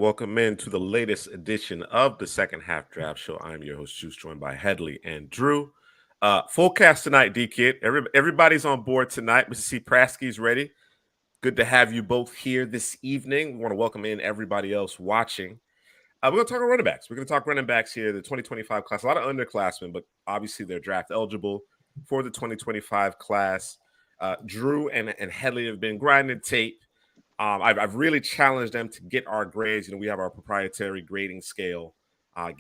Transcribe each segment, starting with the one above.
welcome in to the latest edition of the Second Half Draft Show. I'm your host, Juice, joined by Headley and Drew. Full cast tonight, D-Kid. Everybody's on board tonight. Mr. C. Prasky's ready. Good to have you both here this evening. We want to welcome in everybody else watching. We're going to talk running backs. We're going to talk running backs here, the 2025 class. A lot of underclassmen, but obviously they're draft eligible for the 2025 class. Drew and Headley have been grinding tape. I've really challenged them to get our grades. We have our proprietary grading scale.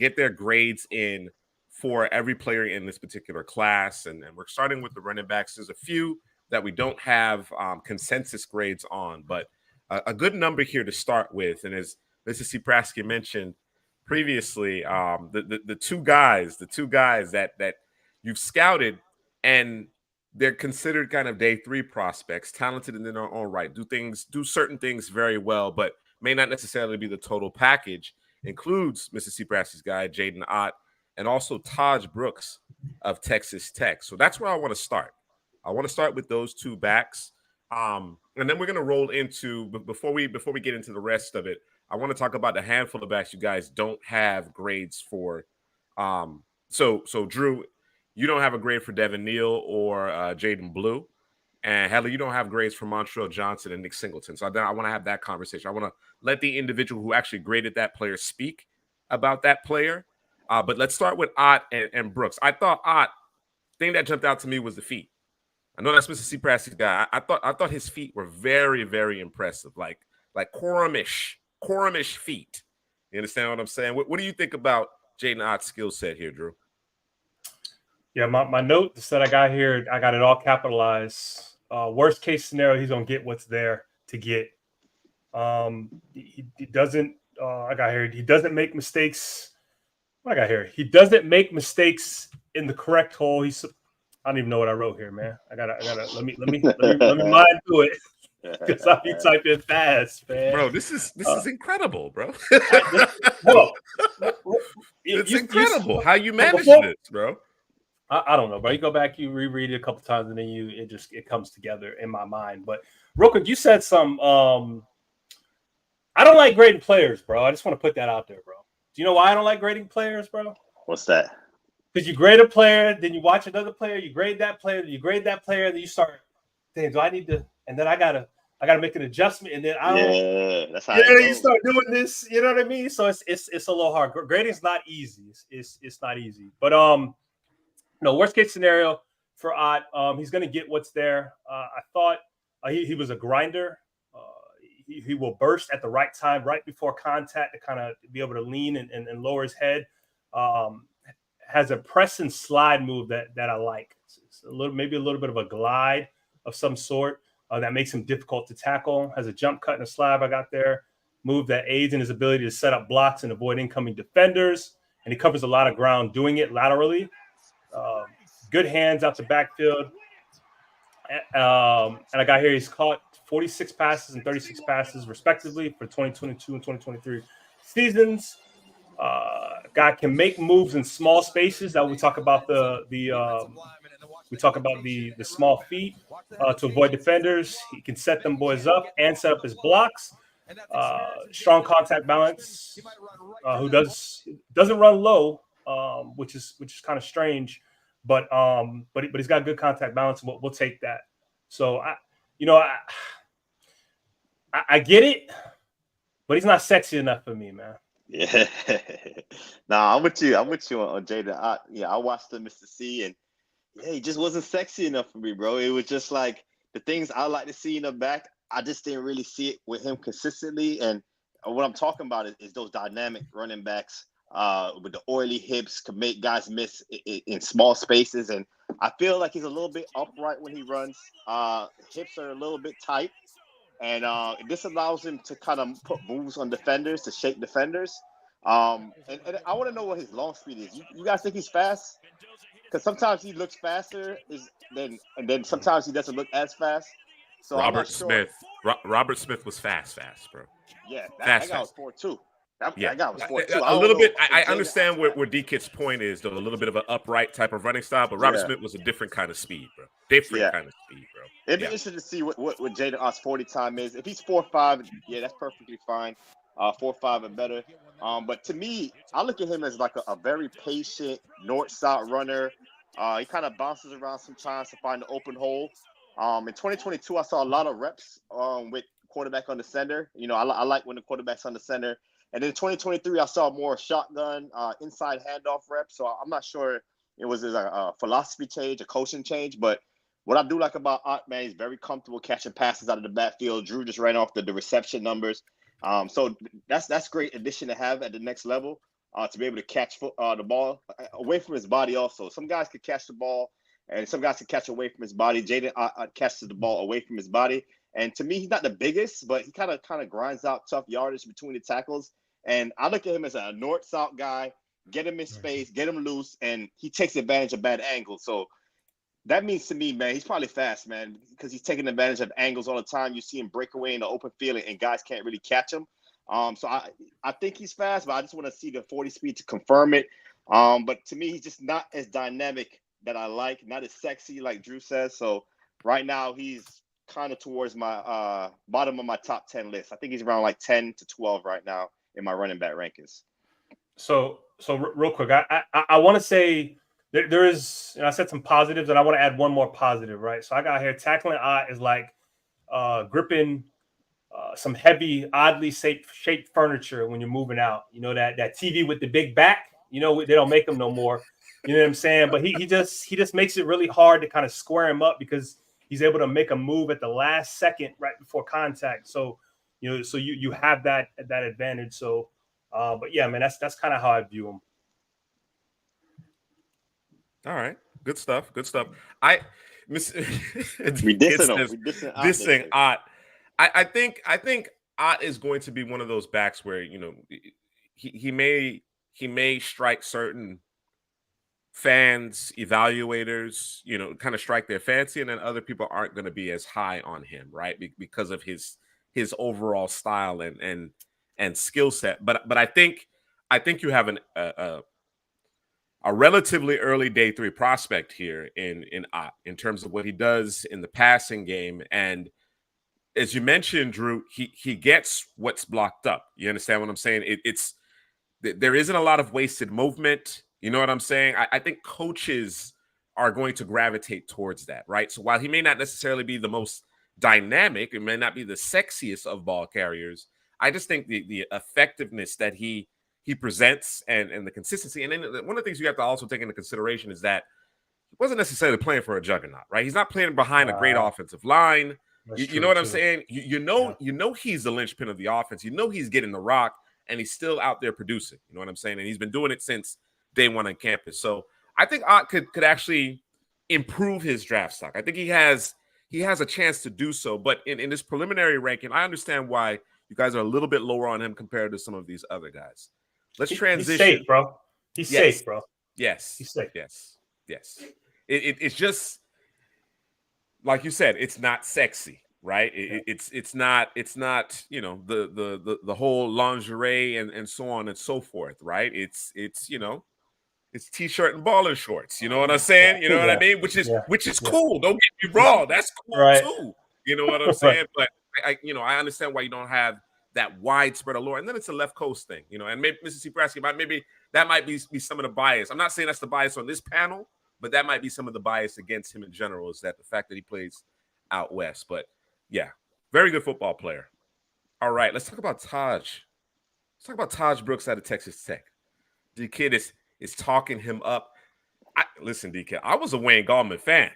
Get their grades in for every player in this particular class. And we're starting with the running backs. There's a few that we don't have consensus grades on, but a good number here to start with. And as Mr. C. Prasky mentioned previously, the two guys that you've scouted, and they're considered kind of day three prospects, talented in their own right, do certain things very well, but may not necessarily be the total package. Includes Mr. C. Prasky's guy, Jaden Ott, and also Taj Brooks of Texas Tech. So that's where I want to start. I want to start with those two backs. And then we're going to roll into, before we get into the rest of it, I want to talk about the handful of backs you guys don't have grades for. So Drew, you don't have a grade for Devin Neal or Jaden Blue. And Heather, you don't have grades for Montrell Johnson and Nick Singleton. So I want to have that conversation. I want to let the individual who actually graded that player speak about that player. But let's start with Ott and Brooks. I thought Ott, thing that jumped out to me was the feet. I know that's Mr. C. Prasky's guy. I thought his feet were very, very impressive, like Quorum-ish feet. You understand what I'm saying? What do you think about Jaden Ott's skill set here, Drew? Yeah, my note that I got here, I got it all capitalized. Worst case scenario, he's gonna get what's there to get. He doesn't. I got here. He doesn't make mistakes. What I got here? He doesn't make mistakes in the correct hole. I don't even know what I wrote here, man. I gotta. Let me mind through it because I'll be typing fast, man. Bro, this is incredible, bro. It's incredible how you manage this, bro. I don't know, bro. You go back, you reread it a couple times, and then it comes together in my mind. But real quick, you said some. I don't like grading players, bro. I just want to put that out there, bro. Do you know why I don't like grading players, bro? What's that? Because you grade a player, then you watch another player, you grade that player, then you grade that player, then you start, damn, do I need to? And then I gotta make an adjustment, and then I don't. Yeah, that's how. You start doing this. You know what I mean? So it's a little hard. Grading's not easy. It's not easy. But worst case scenario for Ott, he's gonna get what's there. I thought he was a grinder. He will burst at the right time, right before contact, to kind of be able to lean and lower his head. Has a press and slide move that I like. It's maybe a little bit of a glide of some sort that makes him difficult to tackle. Has a jump cut and a slab I got there. Move that aids in his ability to set up blocks and avoid incoming defenders. And he covers a lot of ground doing it laterally. Good hands out the backfield. And I got here, he's caught 46 passes and 36 passes, respectively, for 2022 and 2023 seasons. Guy can make moves in small spaces. That we talk about the small feet to avoid defenders. He can set them boys up and set up his blocks. Strong contact balance. Who doesn't run low, which is kind of strange, but he's got good contact balance, and we'll take that. So I get it, but he's not sexy enough for me, man. Yeah. Nah, I'm with you on Jaden. I watched the Mr. C, and he just wasn't sexy enough for me, bro. It was just like the things I like to see in the back, I just didn't really see it with him consistently. And what I'm talking about is those dynamic running backs with the oily hips can make guys miss in small spaces. And I feel like he's a little bit upright when he runs. Hips are a little bit tight. And this allows him to kind of put moves on defenders, to shake defenders. And I want to know what his long speed is. You guys think he's fast? Because sometimes he looks faster, and then sometimes he doesn't look as fast. So Robert Smith was fast, bro. Yeah, that guy was 4'2". That guy was 4'2". A little bit. I understand where D-Kid's point is, though, a little bit of an upright type of running style, but Robert Smith was a different kind of speed, bro. Different kind of speed, bro. It'd be interesting to see what Jaden Ott's 40 time is. If he's 4'5", yeah, that's perfectly fine. 4.5 and better. But to me, I look at him as like a very patient north-south runner. He kind of bounces around sometimes to find the open hole. In 2022, I saw a lot of reps with quarterback on the center. I like when the quarterback's on the center. And then in 2023, I saw more shotgun, inside handoff reps. So I'm not sure it was a philosophy change, a coaching change. But what I do like about Ott, man, he's very comfortable catching passes out of the backfield. Drew just ran off the reception numbers. So that's great addition to have at the next level, to be able to catch the ball away from his body also. Some guys can catch the ball, and some guys can catch away from his body. Jaden catches the ball away from his body. And to me, he's not the biggest, but he kind of grinds out tough yardage between the tackles. And I look at him as a north-south guy, get him in space, get him loose, and he takes advantage of bad angles. So that means to me, man, he's probably fast, man, because he's taking advantage of angles all the time. You see him break away in the open field, and guys can't really catch him. So I think he's fast, but I just want to see the 40 speed to confirm it. But to me, he's just not as dynamic that I like, not as sexy like Drew says. So right now, he's kind of towards my bottom of my top 10 list. I think he's around like 10 to 12 right now in my running back rankings. So real quick, I want to say there is, I said some positives, and I want to add one more positive, right? So I got here, tackling Ott is like gripping some heavy, oddly shaped furniture when you're moving out. That TV with the big back. They don't make them no more. You know what I'm saying? But he just makes it really hard to kind of square him up, because he's able to make a move at the last second right before contact. So you have that advantage. So. But yeah, man, that's kind of how I view him. All right, good stuff. We dissing Ott. I think Ott is going to be one of those backs where he may strike certain fans, evaluators, kind of strike their fancy, and then other people aren't going to be as high on him, right? Because of his overall style and skill set. But I think you have a relatively early day 3 prospect here in Ott in terms of what he does in the passing game. And as you mentioned, Drew, he gets what's blocked up. You understand what I'm saying? There isn't a lot of wasted movement. You know what I'm saying? I think coaches are going to gravitate towards that, right? So while he may not necessarily be the most dynamic, it may not be the sexiest of ball carriers, I just think the effectiveness that he presents and the consistency. And then one of the things you have to also take into consideration is that he wasn't necessarily playing for a juggernaut, right? He's not playing behind a great offensive line. You know what I'm saying? You know he's the linchpin of the offense. He's getting the rock, and he's still out there producing. You know what I'm saying? And he's been doing it since day one on campus. So I think Ott could actually improve his draft stock. I think he has a chance to do so. But in this preliminary ranking, I understand why you guys are a little bit lower on him compared to some of these other guys. Let's transition. He's safe, bro. He's safe, bro. Yes. He's safe. Yes. It's just like you said. It's not sexy, right? It's not the whole lingerie and so on and so forth, right? It's t-shirt and baller shorts. You know what I'm saying? You know what I mean? Which is cool. Don't get me wrong. That's cool too. You know what I'm saying? But I understand why you don't have that widespread allure. And then it's a left coast thing, and maybe Mr. Prasky, maybe that might be some of the bias. I'm not saying that's the bias on this panel, but that might be some of the bias against him in general, is that the fact that he plays out west. But yeah, very good football player. All right, let's talk about Taj. Let's talk about Taj Brooks out of Texas Tech. The kid is talking him up. Listen, DK, I was a Wayne Gallman fan.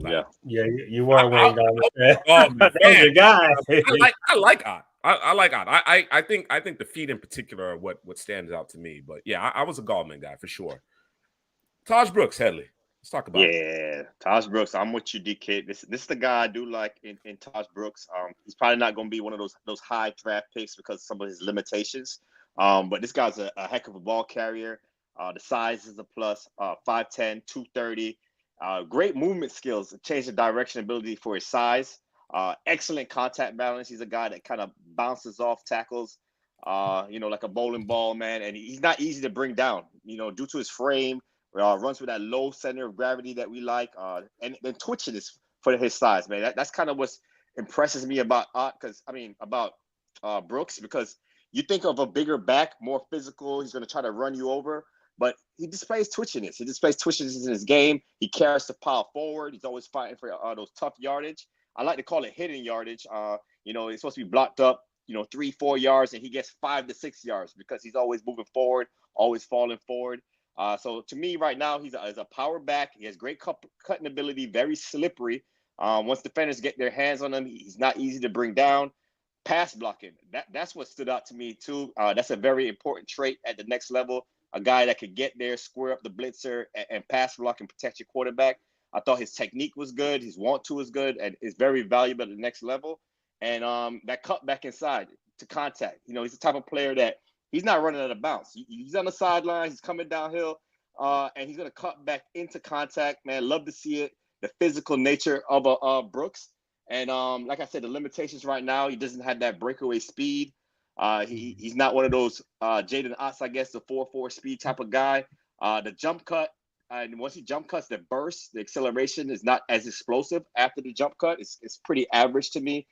Yeah, you were a Wayne Gallman fan. That was your guy. I like Ott. I like Ott. I think the feet in particular are what stands out to me. But yeah, I was a Gallman guy for sure. Taj Brooks, Headley. Let's talk about it. Taj Brooks. I'm with you, DK. This is the guy I do like in Taj Brooks. He's probably not going to be one of those high draft picks because of some of his limitations. But this guy's a heck of a ball carrier. The size is a plus. 5'10", 230. Great movement skills, change the direction ability for his size. Excellent contact balance. He's a guy that kind of bounces off tackles, like a bowling ball, man. And he's not easy to bring down, due to his frame. Runs with that low center of gravity that we like. And then twitching is for his size, man. That's kind of what impresses me about Ott, because, about Brooks, because you think of a bigger back, more physical. He's going to try to run you over, but he displays twitchiness. He displays twitchiness in his game. He carries the power forward. He's always fighting for those tough yardage. I like to call it hidden yardage. It's supposed to be blocked up, 3-4 yards, and he gets 5 to 6 yards because he's always moving forward, always falling forward. So to me right now, he's a power back. He has great cutting ability, very slippery. Once defenders get their hands on him, he's not easy to bring down. Pass blocking, that's what stood out to me too. That's a very important trait at the next level. A guy that could get there, square up the blitzer, and pass block and protect your quarterback. I thought his technique was good. His want-to was good, and is very valuable at the next level. And that cut back inside to contact. He's the type of player that he's not running out of bounds. He's on the sideline. He's coming downhill, and he's going to cut back into contact. Man, love to see it. The physical nature of Brooks. And like I said, the limitations right now, he doesn't have that breakaway speed. He's not one of those Jaden Otts, I guess, the 4.4 speed type of guy. The jump cut, and once he jump cuts, the burst, the acceleration is not as explosive after the jump cut. It's pretty average to me.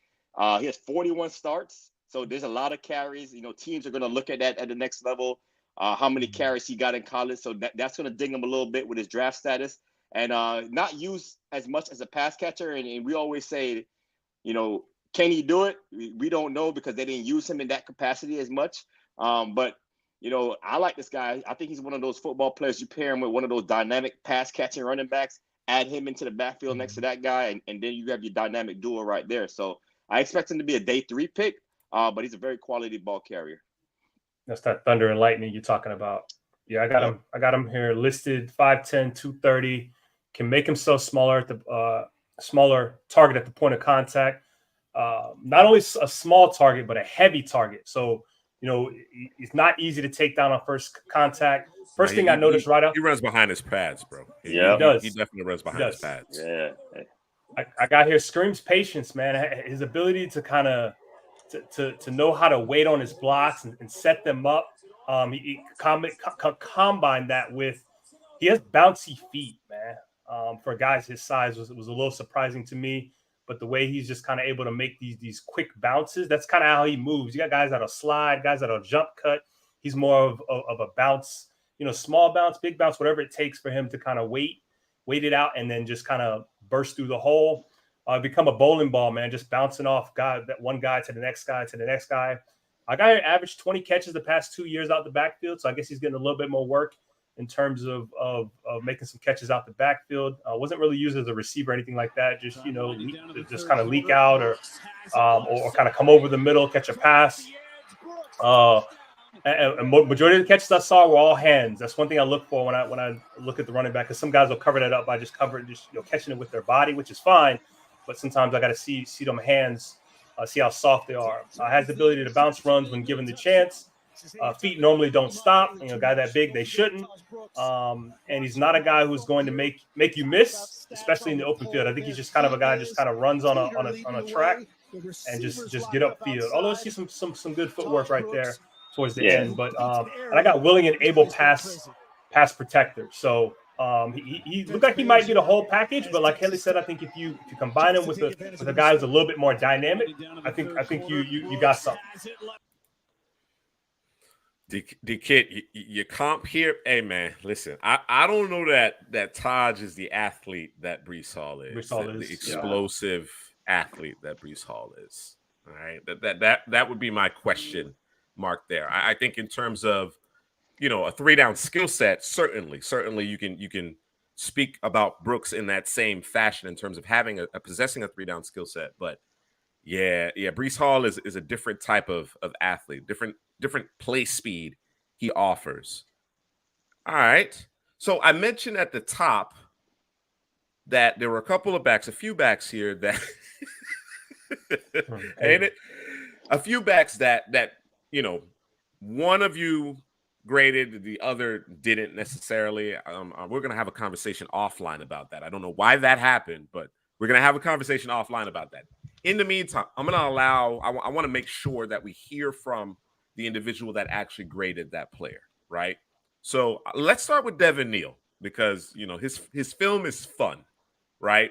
He has 41 starts, so there's a lot of carries. Teams are going to look at that at the next level, how many carries he got in college. So that's going to ding him a little bit with his draft status. And not used as much as a pass catcher. And we always say, can he do it? We don't know because they didn't use him in that capacity as much. But I like this guy. I think he's one of those football players. You pair him with one of those dynamic pass catching running backs, add him into the backfield next to that guy, and then you have your dynamic duo right there. So I expect him to be a day 3 pick, but he's a very quality ball carrier. That's that thunder and lightning you're talking about. Yeah, I got him here listed 5'10", 230. Can make himself smaller at the smaller target at the point of contact. Not only a small target, but a heavy target. So, it's not easy to take down on first contact. First thing I noticed right up. He runs behind his pads, bro. Yeah, he does. He definitely runs behind his pads. Yeah. I got here screams patience, man. His ability to kind of to know how to wait on his blocks and set them up. He combined that with he has bouncy feet, man. For guys his size was a little surprising to me, but the way he's just kind of able to make these quick bounces, that's kind of how he moves. You got guys that'll slide, guys that'll jump cut. He's more of a bounce, small bounce, big bounce, whatever it takes for him to kind of wait it out and then just kind of burst through the hole. Become a bowling ball, man, just bouncing off that one guy to the next guy to the next guy. I got an average 20 catches the past 2 years out the backfield, so I guess he's getting a little bit more work in terms of making some catches out the backfield. Wasn't really used as a receiver or anything like that. Just, just kind of leak out or kind of come over the middle, catch a pass. And majority of the catches I saw were all hands. That's one thing I look for when I look at the running back, because some guys will cover that up by just catching it with their body, which is fine. But sometimes I got to see them hands, see how soft they are. Has the ability to bounce runs when given the chance. Feet normally don't stop. Guy that big, they shouldn't. And he's not a guy who's going to make you miss, especially in the open field. I think he's just kind of a guy just kind of runs on a track and just get upfield. Although I see some good footwork right there towards the end. But and I got willing and able pass protector. So he looked like he might be the whole package, but like Henley said, I think if you combine him with a guy who's a little bit more dynamic, I think you got something. The kid, your comp here, hey man, listen, I don't know that Taj is the athlete that Breece Hall is. The explosive athlete that Breece Hall is. All right, that would be my question mark there. I think in terms of a 3-down skill set, certainly you can speak about Brooks in that same fashion in terms of having possessing a 3-down skill set, but yeah, Breece Hall is a different type of athlete, different play speed he offers. All right. So I mentioned at the top that there were a few backs here that ain't it? A few backs that one of you graded, the other didn't necessarily. We're going to have a conversation offline about that. I don't know why that happened, but we're going to have a conversation offline about that. In the meantime, I'm going to I want to make sure that we hear from the individual that actually graded that player, right? So let's start with Devin Neal, because, his film is fun, right?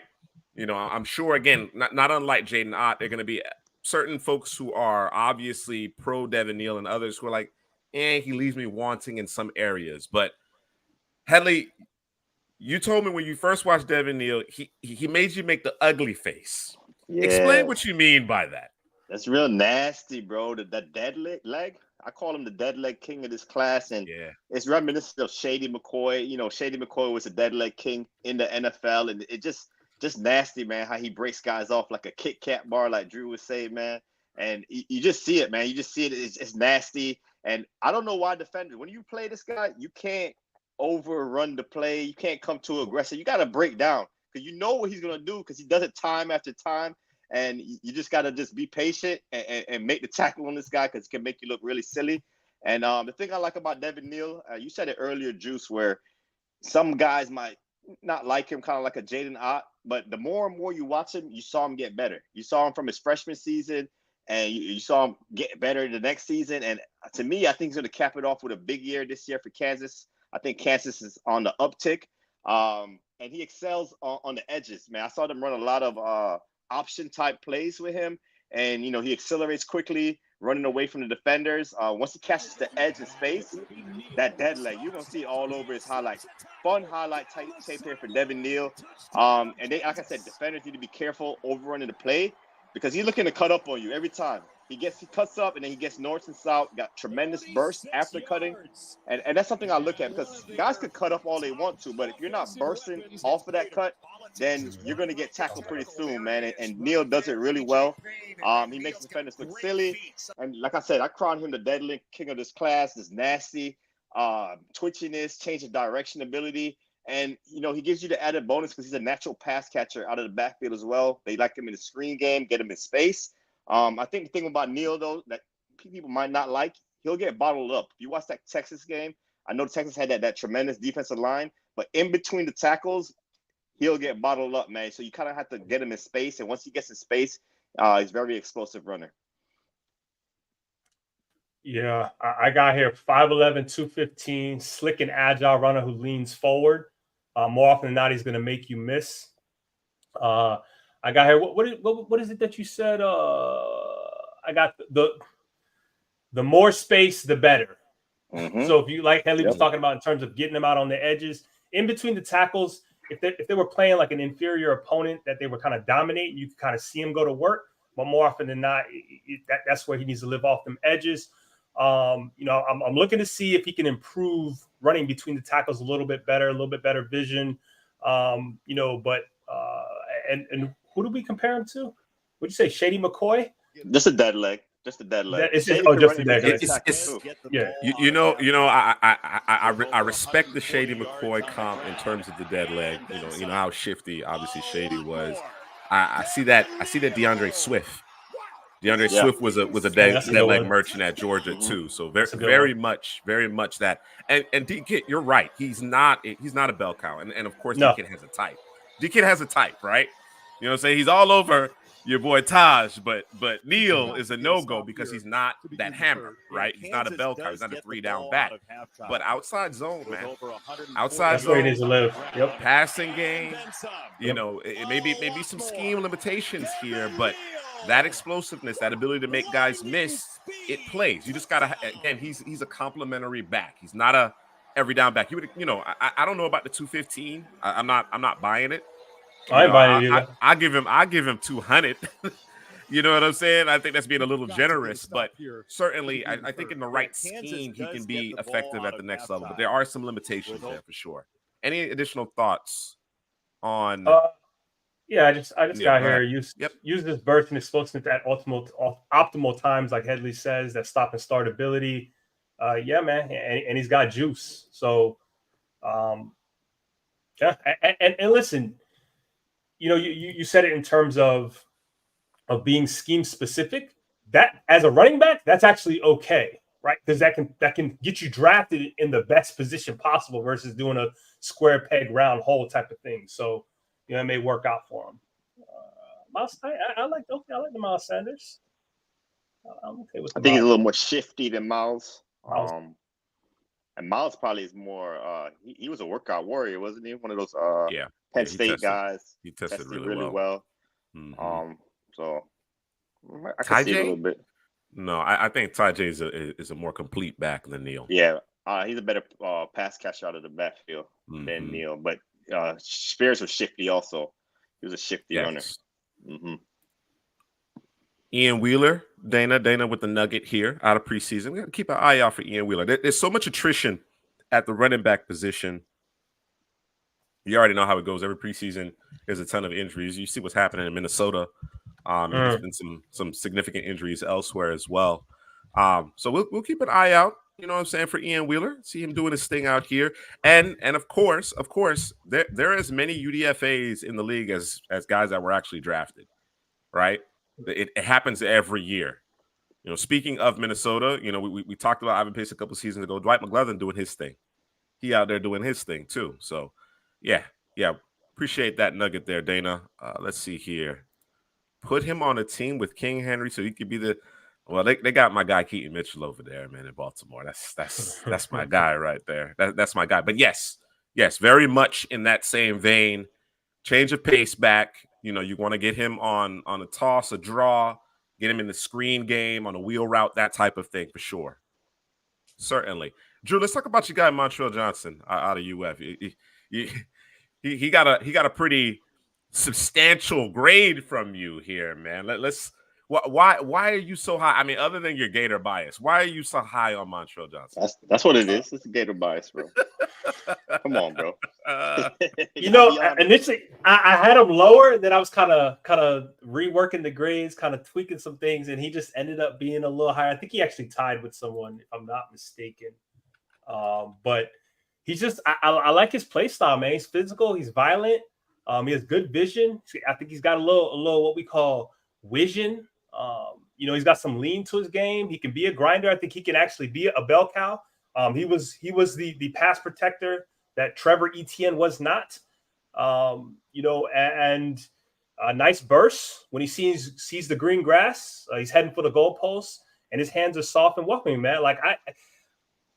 I'm sure, again, not unlike Jaden Ott, they're going to be certain folks who are obviously pro Devin Neal and others who are like, he leaves me wanting in some areas. But Headley, you told me when you first watched Devin Neal, he made you make the ugly face. Yeah. Explain what you mean by that. That's real nasty, bro. That dead leg. I call him the dead leg king of this class, and it's reminiscent of Shady McCoy. You know, Shady McCoy was a dead leg king in the NFL, and it just nasty, man. How he breaks guys off like a Kit Kat bar, like Drew would say, man. And you just see it, man. You just see it. It's nasty, and I don't know why defenders. When you play this guy, you can't overrun the play. You can't come too aggressive. You got to break down because you know what he's gonna do because he does it time after time. And you just got to just be patient and make the tackle on this guy because it can make you look really silly. And the thing I like about Devin Neal, you said it earlier, Juice, where some guys might not like him, kind of like a Jaden Ott, but the more and more you watch him, you saw him get better. You saw him from his freshman season, and you saw him get better the next season. And to me, I think he's going to cap it off with a big year this year for Kansas. I think Kansas is on the uptick, and he excels on the edges, man. I saw them run a lot of option type plays with him, and he accelerates quickly, running away from the defenders. Once he catches the edge in space, that dead leg, you're gonna see it all over his highlights. Fun highlight tape here for Devin Neal. And they, like I said, defenders need to be careful overrunning the play because he's looking to cut up on you every time. He cuts up and then he gets north and south, got tremendous burst after cutting. And that's something I look at because guys could cut up all they want to, but if you're not bursting off of that cut, then you're going to get tackled pretty soon, man. And Neal does it really well. He makes defenders look silly. And like I said, I crown him the dead leg king of this class. This nasty twitchiness, change of direction ability. And, he gives you the added bonus because he's a natural pass catcher out of the backfield as well. They like him in the screen game, get him in space. I think the thing about Neal, though, that people might not like, he'll get bottled up. If you watch that Texas game, I know Texas had that tremendous defensive line, but in between the tackles, he'll get bottled up, man. So you kind of have to get him in space. And once he gets in space, he's a very explosive runner. Yeah, I got here 5'11", 215, slick and agile runner who leans forward. More often than not, he's going to make you miss. I got here. What is it that you said? I got the more space, the better. Mm-hmm. So if you like Headley was talking about in terms of getting them out on the edges, in between the tackles, if they were playing like an inferior opponent that they were kind of dominating, you could kind of see him go to work. But more often than not, that's where he needs to live off them edges. I'm looking to see if he can improve running between the tackles a little bit better vision. But who do we compare him to? What'd you say, Shady McCoy? Just a dead leg. Just a dead leg. Just a dead leg. I respect the Shady McCoy comp in terms of the dead leg. You know how shifty obviously Shady was. I see that DeAndre Swift. Swift was a dead leg merchant at Georgia too. So very much that. And D-Kid, you're right. He's not a bell cow. And of course D-Kid has a type. D-Kid has a type, right? You know what I'm saying? He's all over your boy Taj, but Neal is a no-go because he's not that hammer, right? He's not a bell cow. He's not a 3-down back. But outside zone, man. Outside zone, needs to live. Yep. Passing game, it maybe some scheme limitations here, but that explosiveness, that ability to make guys miss, it plays. You just gotta, again, he's a complimentary back. He's not a every down back. You would, I don't know about the 215. I'm not buying it. I ain't buying it either. I give him 200. You know what I'm saying? I think that's being a little generous, but certainly I think in the right scheme he can be effective at the next level. But there are some limitations there for sure. Any additional thoughts on? I just got here. Use this burst and explosiveness at optimal times, like Headley says. That stop and start ability. Man, and he's got juice. So, and listen. You said it in terms of being scheme specific. That as a running back, that's actually okay, right? Because that can get you drafted in the best position possible versus doing a square peg round hole type of thing. So it may work out for him. I like the Miles Sanders. I'm okay with. I think he's a little more shifty than Miles. And Miles probably is more. He was a workout warrior, wasn't he? One of those. Penn State guys. He tested really well. So I can see it a little Ty bit. No, I think Ty J is a more complete back than Neal. Yeah, he's a better pass catcher out of the backfield than Neal. But Spears was shifty also. He was a shifty runner. Mm-hmm. Ian Wheeler, Dana with the nugget here out of preseason. We got to keep an eye out for Ian Wheeler. There's so much attrition at the running back position. You already know how it goes. Every preseason, there's a ton of injuries. You see what's happening in Minnesota. There's been some significant injuries elsewhere as well. So we'll keep an eye out. You know what I'm saying, for Ian Wheeler. See him doing his thing out here. And of course, there are as many UDFAs in the league as guys that were actually drafted, right? It happens every year. You know, speaking of Minnesota, you know, we talked about Ivan Pace a couple seasons ago. Dwight McLevin doing his thing. He out there doing his thing too. So, yeah. Appreciate that nugget there, Dana. Let's see here. Put him on a team with King Henry so he could be the. Well, they got my guy Keaton Mitchell over there, man, in Baltimore. That's my guy right there. That's my guy. But yes, very much in that same vein. Change of pace back. You know, you want to get him on a toss, a draw, get him in the screen game, on a wheel route, that type of thing for sure. Certainly. Drew, let's talk about your guy Montreal Johnson out of UF. He got a pretty substantial grade from you here, man. Let's why are you so high? I mean, other than your Gator bias, why are you so high on Montreal Johnson? That's what it is. It's a Gator bias, bro. Come on, bro. You know, initially I had him lower, then I was kind of reworking the grades, kind of tweaking some things, and he just ended up being a little higher. I think he actually tied with someone, if I'm not mistaken. But he's just I like his play style, man. He's physical, he's violent, he has good vision. I think he's got a little what we call vision. You know, he's got some lean to his game. He can be a grinder. I think he can actually be a bell cow. He was the pass protector that Trevor Etienne was not. You know, and a nice burst when he sees the green grass. He's heading for the goalpost, and his hands are soft and welcoming, man. Like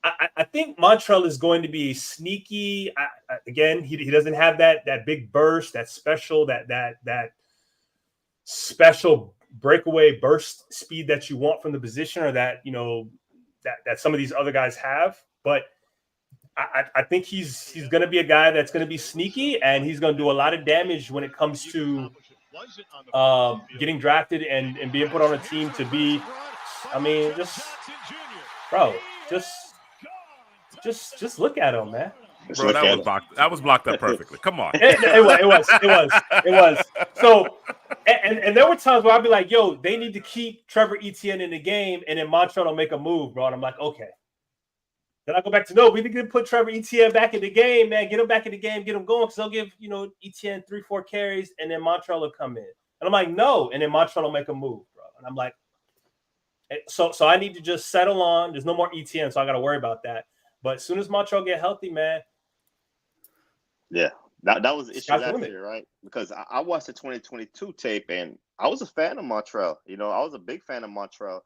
I think Montreal is going to be sneaky. Again, he doesn't have that big burst, that special breakaway burst speed that you want from the position, or that, you know, that some of these other guys have. But I think he's going to be a guy that's going to be sneaky, and he's going to do a lot of damage when it comes to getting drafted and being put on a team to be. I mean, just look at him, man. Bro, that was blocked up perfectly. Come on. It was. So, and there were times where I'd be like, yo, they need to keep Trevor Etienne in the game, and then Montreal will make a move, bro. And I'm like, okay. Then I go back to, no, we need to put Trevor Etienne back in the game, man. Get him back in the game, get him going, because they'll give, you know, Etienne 3-4 carries, and then Montreal will come in. And I'm like, no. And then Montreal will make a move, bro. And I'm like, so I need to just settle on. There's no more Etienne, so I got to worry about that. But as soon as Montreal get healthy, man. Yeah, that was the issue last year, right? Because I watched the 2022 tape, and I was a fan of Montreal. You know, I was a big fan of Montreal.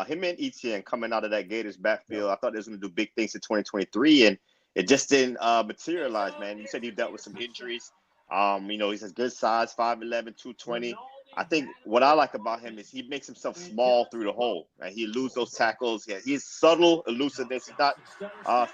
Him and Etienne coming out of that Gators backfield, I thought they was going to do big things in 2023, and it just didn't materialize, man. You said he dealt with some injuries. You know, he's a good size, 5'11", 220. I think what I like about him is he makes himself small through the hole. Right? He eludes those tackles. Yeah, he's subtle elusiveness. He's not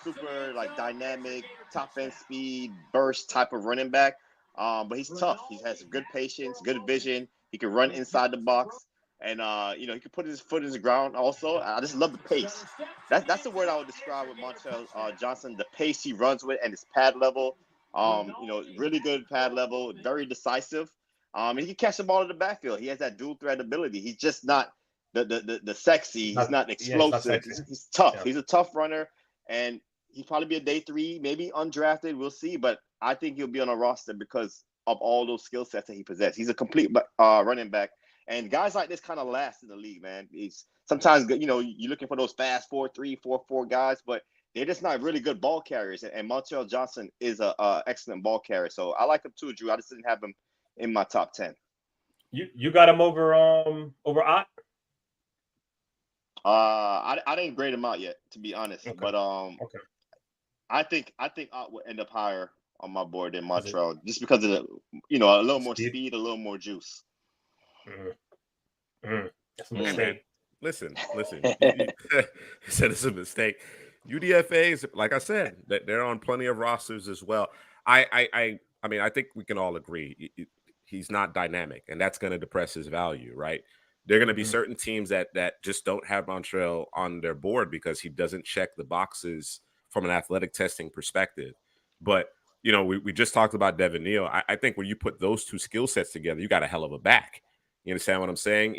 super like dynamic, top end speed, burst type of running back. But he's tough. He has good patience, good vision. He can run inside the box, and you know, he can put his foot in the ground. Also, I just love the pace. That's the word I would describe with Montreal Johnson. The pace he runs with and his pad level. You know, really good pad level, very decisive. He can catch the ball in the backfield. He has that dual threat ability. He's just not the sexy. He's not explosive. He's tough. Yeah. He's a tough runner, and he'll probably be a day 3, maybe undrafted. We'll see, but I think he'll be on a roster because of all those skill sets that he possesses. He's a complete running back, and guys like this kind of last in the league, man. He's sometimes, you know, you're looking for those fast 4-3, 4-4 guys, but they're just not really good ball carriers. And Montreal Johnson is a excellent ball carrier, so I like him too, Drew. I just didn't have him in my top 10. You got him over Ott? I didn't grade him out yet, to be honest. Okay. But okay. I think Ott will end up higher on my board than Montreal, just because of the, you know, a little more speed, a little more juice. That's a Hey, man, mistake. listen. You said it's a mistake. UDFA's, like I said, that they're on plenty of rosters as well. I mean, I think we can all agree he's not dynamic, and that's going to depress his value, right? There are going to be Mhm. certain teams that just don't have Montreal on their board because he doesn't check the boxes from an athletic testing perspective. But we just talked about Devin Neal. I think when you put those two skill sets together, you got a hell of a back. You understand what I'm saying?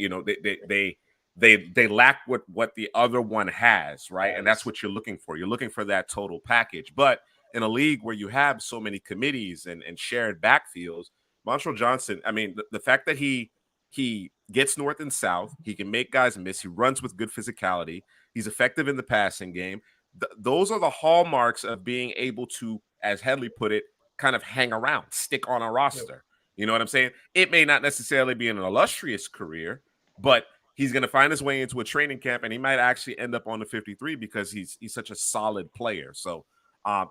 They lack what the other one has, right? And that's what you're looking for. You're looking for that total package. But in a league where you have so many committees and shared backfields, Montreal Johnson, I mean, the fact that he gets north and south, he can make guys miss, he runs with good physicality, he's effective in the passing game. Those are the hallmarks of being able to, as Headley put it, kind of hang around, stick on a roster. You know what I'm saying? It may not necessarily be an illustrious career, but he's going to find his way into a training camp, and he might actually end up on the 53 because he's such a solid player. So,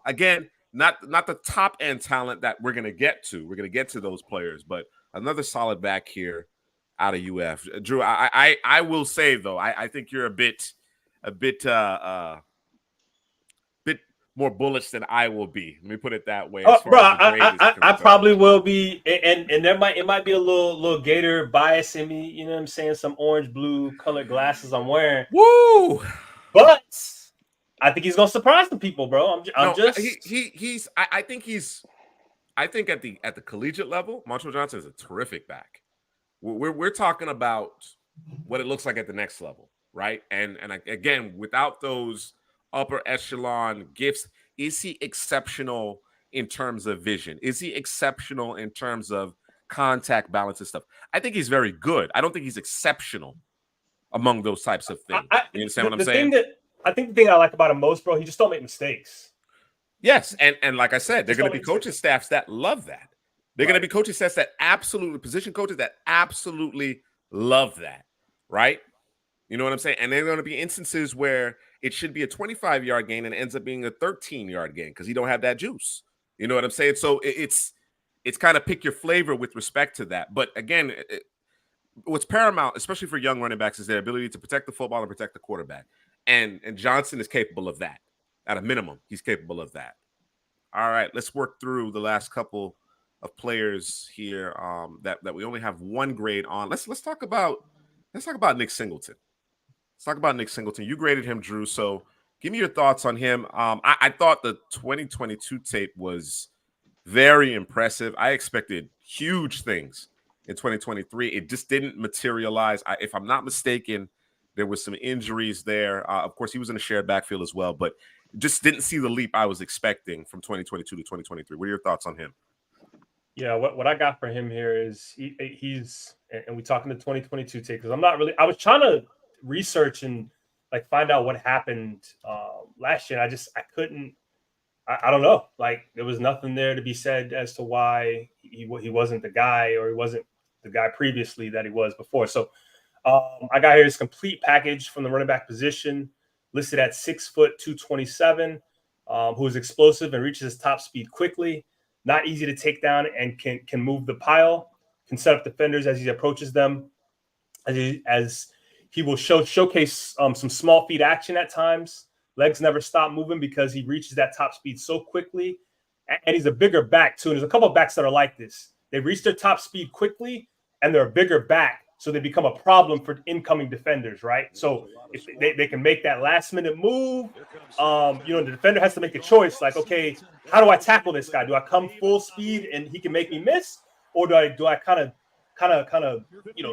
again, not the top end talent that we're going to get to. We're going to get to those players, but another solid back here out of UF. Drew, I will say though, I think you're a bit more bullish than I will be. Let me put it that way. Oh, As far bro, as the grade is I concerned, probably will be, and it might be a little Gator bias in me. You know what I'm saying? Some orange blue colored glasses I'm wearing, woo. but I think he's gonna surprise some people, bro. I'm No, just he's. I think he's. I think at the collegiate level, Montreal Johnson is a terrific back. We're talking about what it looks like at the next level, right? And again, without those upper echelon gifts, is he exceptional in terms of vision? Is he exceptional in terms of contact balance and stuff? I think he's very good. I don't think he's exceptional among those types of things. You understand what I'm saying? I think the thing I like about him most, bro, he just don't make mistakes. Yes, and like I said, they're Just going to don't be make coaching mistakes. staffs that love that. They're going to Right. be coaching staffs that absolutely, position coaches that absolutely love that, right? You know what I'm saying? And there are going to be instances where it should be a 25-yard gain and ends up being a 13-yard gain because he don't have that juice. You know what I'm saying? So it's kind of pick your flavor with respect to that. But again, what's paramount, especially for young running backs, is their ability to protect the football and protect the quarterback. And Johnson is capable of that. At a minimum, he's capable of that. All right, let's work through the last couple of players here that we only have one grade on. Let's talk about Nick Singleton. Let's talk about Nick Singleton. You graded him, Drew. So give me your thoughts on him. I thought the 2022 tape was very impressive. I expected huge things in 2023. It just didn't materialize. If I'm not mistaken, there was some injuries there. Of course, he was in a shared backfield as well, but just didn't see the leap I was expecting from 2022 to 2023. What are your thoughts on him? Yeah, what I got for him here is he's and we talking the 2022 take because I was trying to research and like find out what happened last year. And I couldn't. I don't know. Like there was nothing there to be said as to why he wasn't the guy or he wasn't the guy previously that he was before. So I got here his complete package from the running back position, listed at 6 foot 227, who is explosive and reaches his top speed quickly, not easy to take down, and can move the pile, can set up defenders as he approaches them, as he will showcase some small feet action at times. Legs never stop moving because he reaches that top speed so quickly, and he's a bigger back too. And there's a couple of backs that are like this. They reach their top speed quickly, and they're a bigger back, so they become a problem for incoming defenders, right? So if they can make that last minute move, the defender has to make a choice. Like, okay, how do I tackle this guy? Do I come full speed and he can make me miss, or do I kind of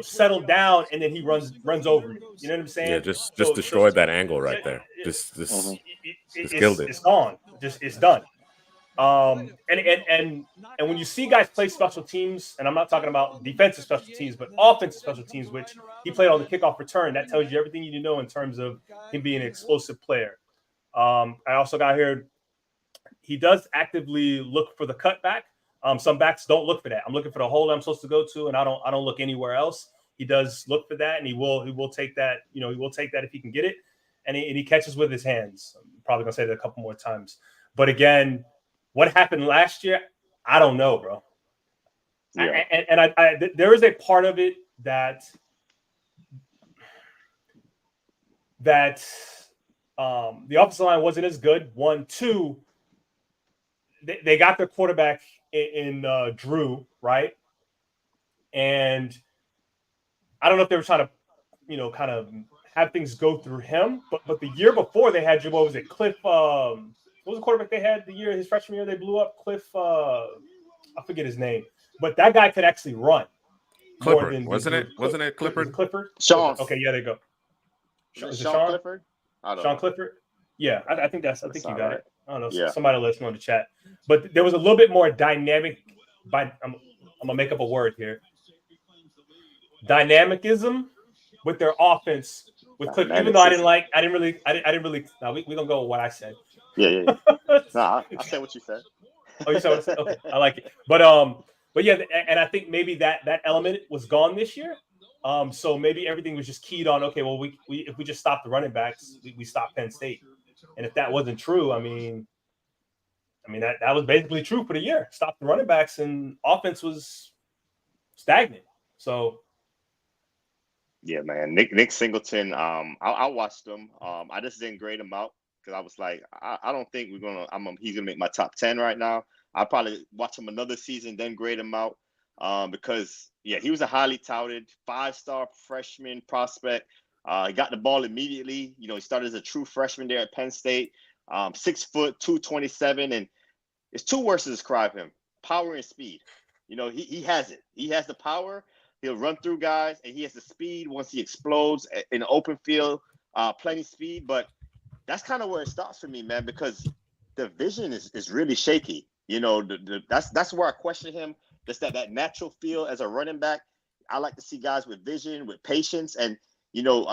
settle down and then he runs over me? You know what I'm saying? Yeah, just destroyed that angle right there. Just killed it. It's gone. Just it's done. And when you see guys play special teams, and I'm not talking about defensive special teams, but offensive special teams, which he played on the kickoff return, that tells you everything you need to know in terms of him being an explosive player. I also got here, he does actively look for the cutback. Some backs don't look for that. I'm looking for the hole I'm supposed to go to, and I don't look anywhere else. He does look for that, and he will take that. He will take that if he can get it, and he catches with his hands. I'm probably gonna say that a couple more times, but again, what happened last year, I don't know, bro. Yeah. And there is a part of it that that the offensive line wasn't as good. 1, 2, they got their quarterback in Drew, right? And I don't know if they were trying to, kind of have things go through him. But the year before they had what was it, Cliff? What was the quarterback they had his freshman year? They blew up Cliff. I forget his name, but that guy could actually run. Clifford, wasn't it? Wasn't it Clifford? Clifford? Sean. Okay, yeah, there you go. Is it Sean Clifford? I don't know. Clifford? Yeah, I think you got it. I don't know. Yeah. Somebody let us know in the chat. But there was a little bit more dynamic. I'm gonna make up a word here. Dynamicism with their offense with Cliff. Even though I didn't really. Now we gonna go with what I said. Yeah. I said what you said. Oh, you said what I said? Okay, I like it. But yeah, and I think maybe that element was gone this year. So maybe everything was just keyed on. Okay, well, we if we just stop the running backs, we stop Penn State. And if that wasn't true, I mean that was basically true for the year. Stop the running backs, and offense was stagnant. So. Yeah, man. Nick Singleton. I watched him. I just didn't grade him out because I was like, I don't think he's gonna make my top 10 right now. I'll probably watch him another season, then grade him out. Because he was a highly touted 5-star freshman prospect. He got the ball immediately. He started as a true freshman there at Penn State. 6 foot, 227, and it's 2 words to describe him: power and speed. He has it. He has the power. He'll run through guys, and he has the speed once he explodes in the open field. Plenty speed, but that's kind of where it stops for me, man, because the vision is really shaky. That's where I question him. Just that natural feel as a running back. I like to see guys with vision, with patience, and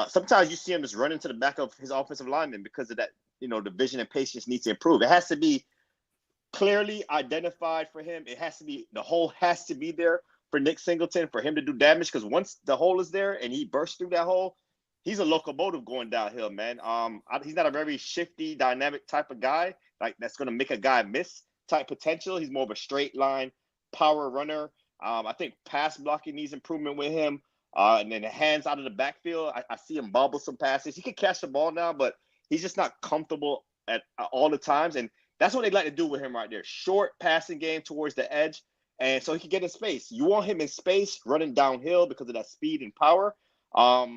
sometimes you see him just running to the back of his offensive lineman because of that. The vision and patience needs to improve. It has to be clearly identified for him. The hole has to be there for Nick Singleton for him to do damage, because once the hole is there and he bursts through that hole, he's a locomotive going downhill, man. He's not a very shifty, dynamic type of guy, like that's going to make a guy miss type potential. He's more of a straight line power runner. I think pass blocking needs improvement with him. And then the hands out of the backfield, I see him bobble some passes. He can catch the ball now, but he's just not comfortable at all the times. And that's what they like to do with him right there. Short passing game towards the edge. And so he can get in space. You want him in space, running downhill because of that speed and power. I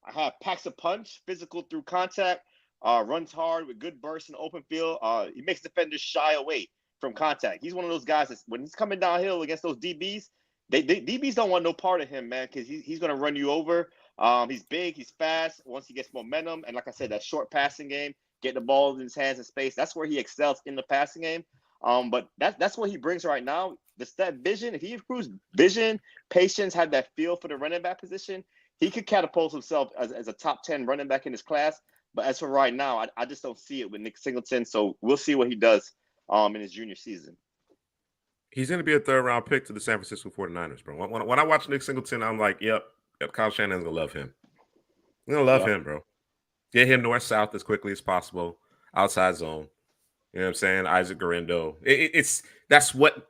have packs a punch, physical through contact, runs hard with good bursts in the open field. He makes defenders shy away from contact. He's one of those guys that when he's coming downhill against those DBs, DBs don't want no part of him, man, because he's going to run you over. He's big, he's fast. Once he gets momentum, and like I said, that short passing game, get the ball in his hands in space, that's where he excels in the passing game. But that's what he brings right now. That vision, if he improves vision, patience, have that feel for the running back position, he could catapult himself as a top 10 running back in his class. But as for right now, I just don't see it with Nick Singleton. So we'll see what he does in his junior season. He's going to be a 3rd-round pick to the San Francisco 49ers, bro. When I watch Nick Singleton, I'm like, yep, Kyle Shanahan's going to love him. He's going to love him, bro. Get him north-south as quickly as possible, outside zone. You know what I'm saying? Isaac Garendo. That's what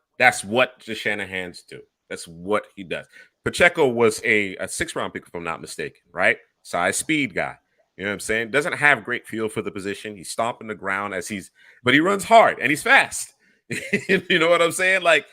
the Shanahans do. That's what he does. Pacheco was a 6th-round pick, if I'm not mistaken, right? Size, speed guy. You know what I'm saying? Doesn't have great feel for the position. He's stomping the ground but he runs hard and he's fast. You know what I'm saying? Like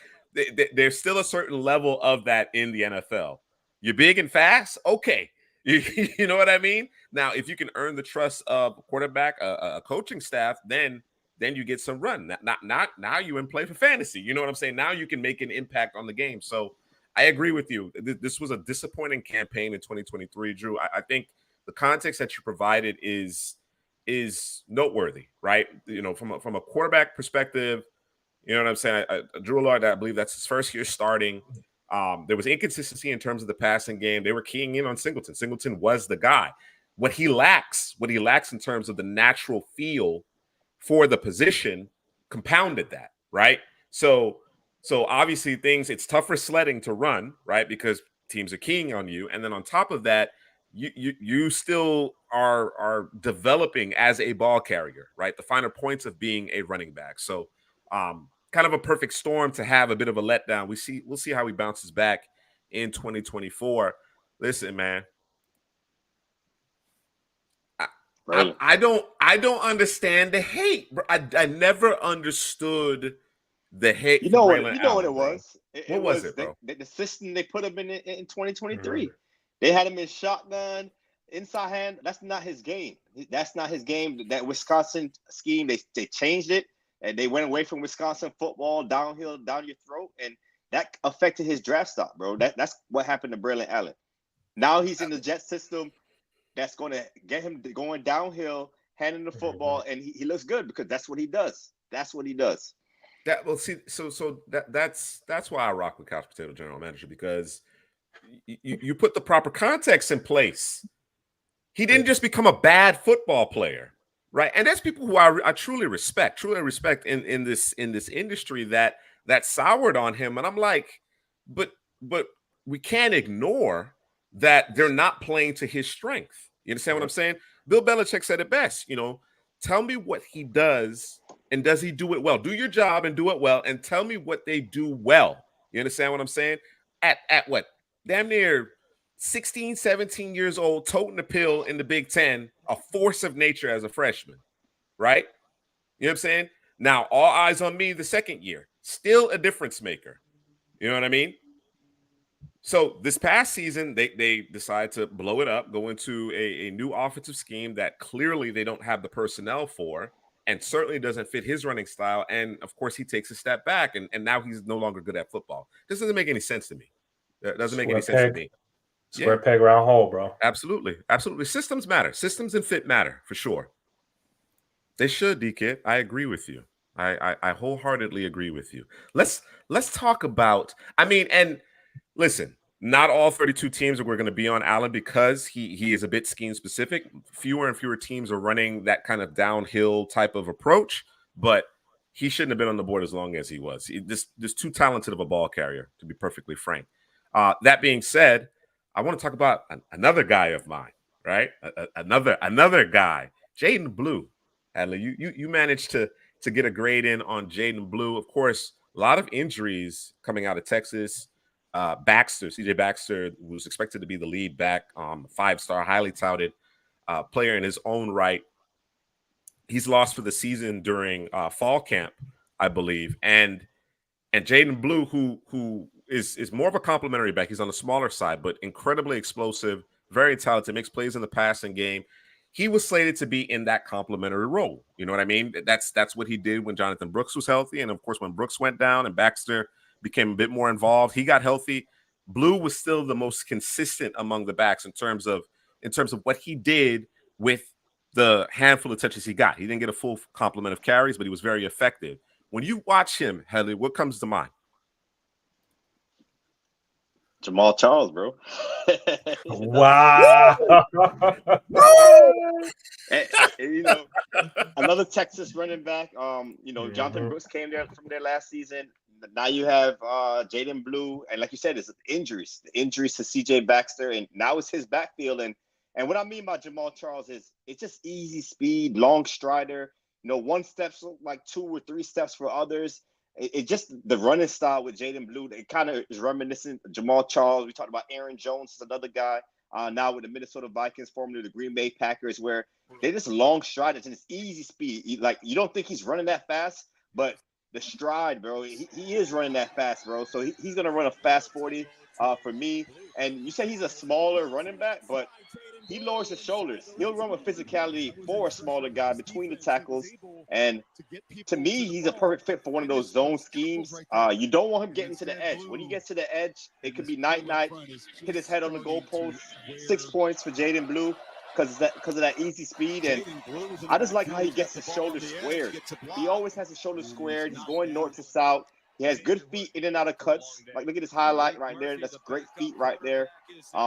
there's still a certain level of that in the NFL. You're big and fast, okay. You know what I mean? Now, if you can earn the trust of a quarterback, a coaching staff, then you get some run. Not now you in play for fantasy. You know what I'm saying? Now you can make an impact on the game. So I agree with you. This was a disappointing campaign in 2023, Drew. I think the context that you provided is noteworthy, right? From a quarterback perspective, you know what I'm saying? Drew Lord, I believe that's his first year starting. There was inconsistency in terms of the passing game. They were keying in on Singleton. Singleton was the guy. What he lacks in terms of the natural feel for the position compounded that, right? So obviously it's tougher sledding to run, right? Because teams are keying on you. And then on top of that, you still are developing as a ball carrier, right? The finer points of being a running back. So kind of a perfect storm to have a bit of a letdown. We'll see how he bounces back in 2024. Listen, man. I don't understand the hate. Bro. I never understood the hate for Braylon what Allen, it was. What was it, bro? The system they put him in 2023. Mm-hmm. They had him in shotgun, inside hand. That's not his game. That's not his game. That Wisconsin scheme, they changed it, and they went away from Wisconsin football, downhill, down your throat, and that affected his draft stock, bro. That's what happened to Braylon Allen. Now he's in the jet system. That's going to get him going downhill, handing the football, and he looks good because that's what he does. That's what he does. That's why I rock with Couch Potato General Manager, because you put the proper context in place. He didn't just become a bad football player, right? And there's people who I truly respect in this industry that soured on him, and I'm like, but we can't ignore that they're not playing to his strength. You understand what I'm saying? Bill Belichick said it best. Tell me what he does, and does he do it well? Do your job and do it well, and tell me what they do well. You understand what I'm saying? At what? Damn near 16, 17 years old, toting the pill in the Big Ten, a force of nature as a freshman, right? You know what I'm saying? Now, all eyes on me the second year, still a difference maker. You know what I mean? So this past season, they decided to blow it up, go into a new offensive scheme that clearly they don't have the personnel for, and certainly doesn't fit his running style. And of course, he takes a step back, and now he's no longer good at football. This doesn't make any sense to me. It doesn't make any sense to me. Square peg, round hole, bro. Absolutely. Systems matter. Systems and fit matter for sure. They should, D-Kid. I agree with you. I wholeheartedly agree with you. Let's talk about. And listen, not all 32 teams are going to be on Allen because he is a bit scheme specific. Fewer and fewer teams are running that kind of downhill type of approach, but he shouldn't have been on the board as long as he was. This too talented of a ball carrier, to be perfectly frank. That being said, I want to talk about another guy of mine, right? Another guy, Jaden Blue. Hadley, you managed to get a grade in on Jaden Blue. Of course, a lot of injuries coming out of Texas. CJ Baxter was expected to be the lead back, 5-star, highly touted player in his own right. He's lost for the season during fall camp, I believe. And Jaden Blue, who is more of a complimentary back. He's on the smaller side, but incredibly explosive, very talented, makes plays in the passing game. He was slated to be in that complimentary role. You know what I mean? That's what he did when Jonathan Brooks was healthy. And of course, when Brooks went down and Baxter became a bit more involved, he got healthy. Blue was still the most consistent among the backs in terms of what he did with the handful of touches he got. He didn't get a full complement of carries, but he was very effective. When you watch him, Headley, what comes to mind? Jamal Charles, bro. Wow. and, another Texas running back. Jonathan Brooks came there from there last season. Now you have Jaden Blue, and like you said, it's injuries. The injuries to CJ Baxter, and now it's his backfield. And what I mean by Jamal Charles is it's just easy speed, long strider. One step's like 2 or 3 steps for others. It just the running style with Jaden Blue. It kind of is reminiscent of Jamal Charles. We talked about Aaron Jones is another guy now with the Minnesota Vikings, formerly the Green Bay Packers, where they just long striders and it's easy speed. You don't think he's running that fast, but the stride, bro, he is running that fast, bro. So he's gonna run a fast 40 for me. And you say he's a smaller running back, but he lowers his shoulders. He'll run with physicality for a smaller guy between the tackles. And to me, he's a perfect fit for one of those zone schemes. You don't want him getting to the edge. When he gets to the edge, it could be night, hit his head on the goalpost. 6 points for Jaden Blue because of that easy speed. And I just like how he gets his shoulders squared. He always has his shoulders squared. He's going north to south. He has good feet in and out of cuts. Like, look at his highlight right there. That's great feet right there.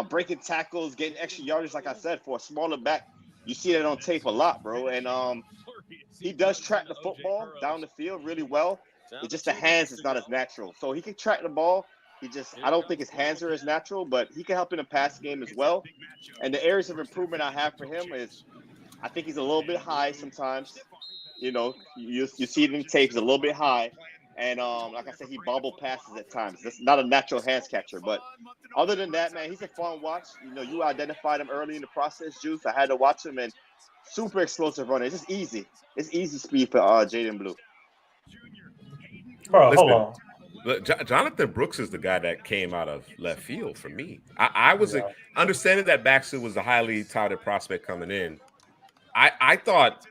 Breaking tackles, getting extra yardage, like I said, for a smaller back. You see that on tape a lot, bro. And he does track the football down the field really well. It's just the hands is not as natural. So he can track the ball. I don't think his hands are as natural, but he can help in the pass game as well. And the areas of improvement I have for him is I think he's a little bit high sometimes. You see it in tape, he's a little bit high. And like I said, he bobble passes at times. That's not a natural hands catcher. But other than that, man, he's a fun watch. You identified him early in the process, Juice. I had to watch him, and super explosive runner. It's just easy. It's easy speed for Jaden Blue. Bro, Listen, hold on. Jonathan Brooks is the guy that came out of left field for me. I was Yeah. understanding that Baxter was a highly touted prospect coming in. I thought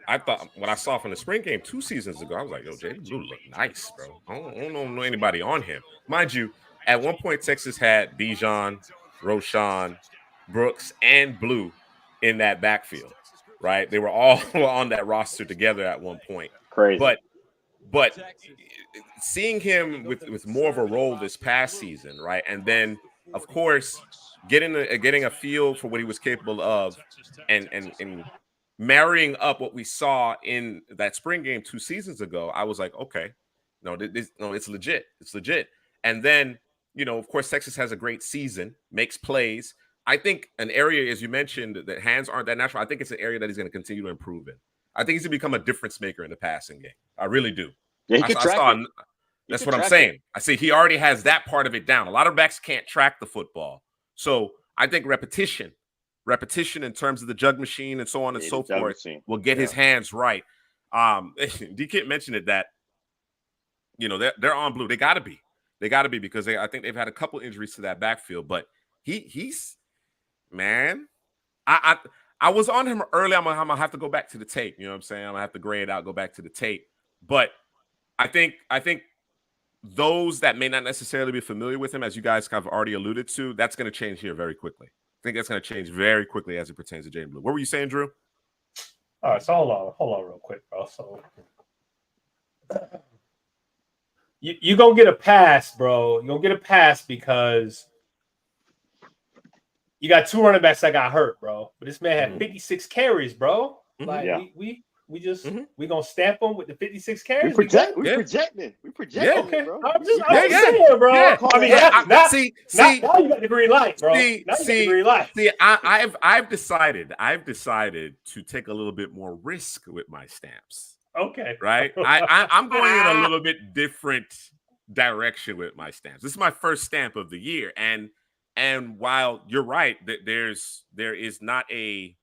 when I saw from the spring game 2 seasons ago, I was like, yo, Jaden Blue looked nice, bro. I don't know anybody on him. Mind you, at one point, Texas had Bijan, Roshan, Brooks, and Blue in that backfield, right? They were all on that roster together at one point. Crazy. But seeing him with more of a role this past season, right? And then, of course, getting a feel for what he was capable of and marrying up what we saw in that spring game 2 seasons ago, I was like, okay, no, it's legit. It's legit. And then, of course, Texas has a great season, makes plays. I think an area, as you mentioned, that hands aren't that natural. I think it's an area that he's going to continue to improve in. I think he's going to become a difference maker in the passing game. I really do. Yeah, he can track it. That's what I'm saying. I see he already has that part of it down. A lot of backs can't track the football. So I think repetition in terms of the jug machine and so on and so forth will get his hands right. D-Kid mentioned it that, they're on Blue. They got to be because I think they've had a couple injuries to that backfield. But he's man, I was on him early. I'm gonna have to go back to the tape. You know what I'm saying? I'm gonna have to grade out, go back to the tape. But I think those that may not necessarily be familiar with him, as you guys kind of already alluded to, that's going to change here very quickly. I think that's going to change very quickly as it pertains to Jaden Blue. What were you saying, Drew? All right, so hold on real quick, bro. So you gonna get a pass, bro. You're gonna get a pass because you got 2 running backs that got hurt, bro. But this man had 56 carries, bro. Like we just we gonna stamp him with the 56 carries. We projecting. Okay, bro. I'm just saying, bro. Yeah. I mean, now you got the green light, bro. I've decided to take a little bit more risk with my stamps. Okay, right. I'm going in a little bit different direction with my stamps. This is my first stamp of the year, and while you're right that there is not a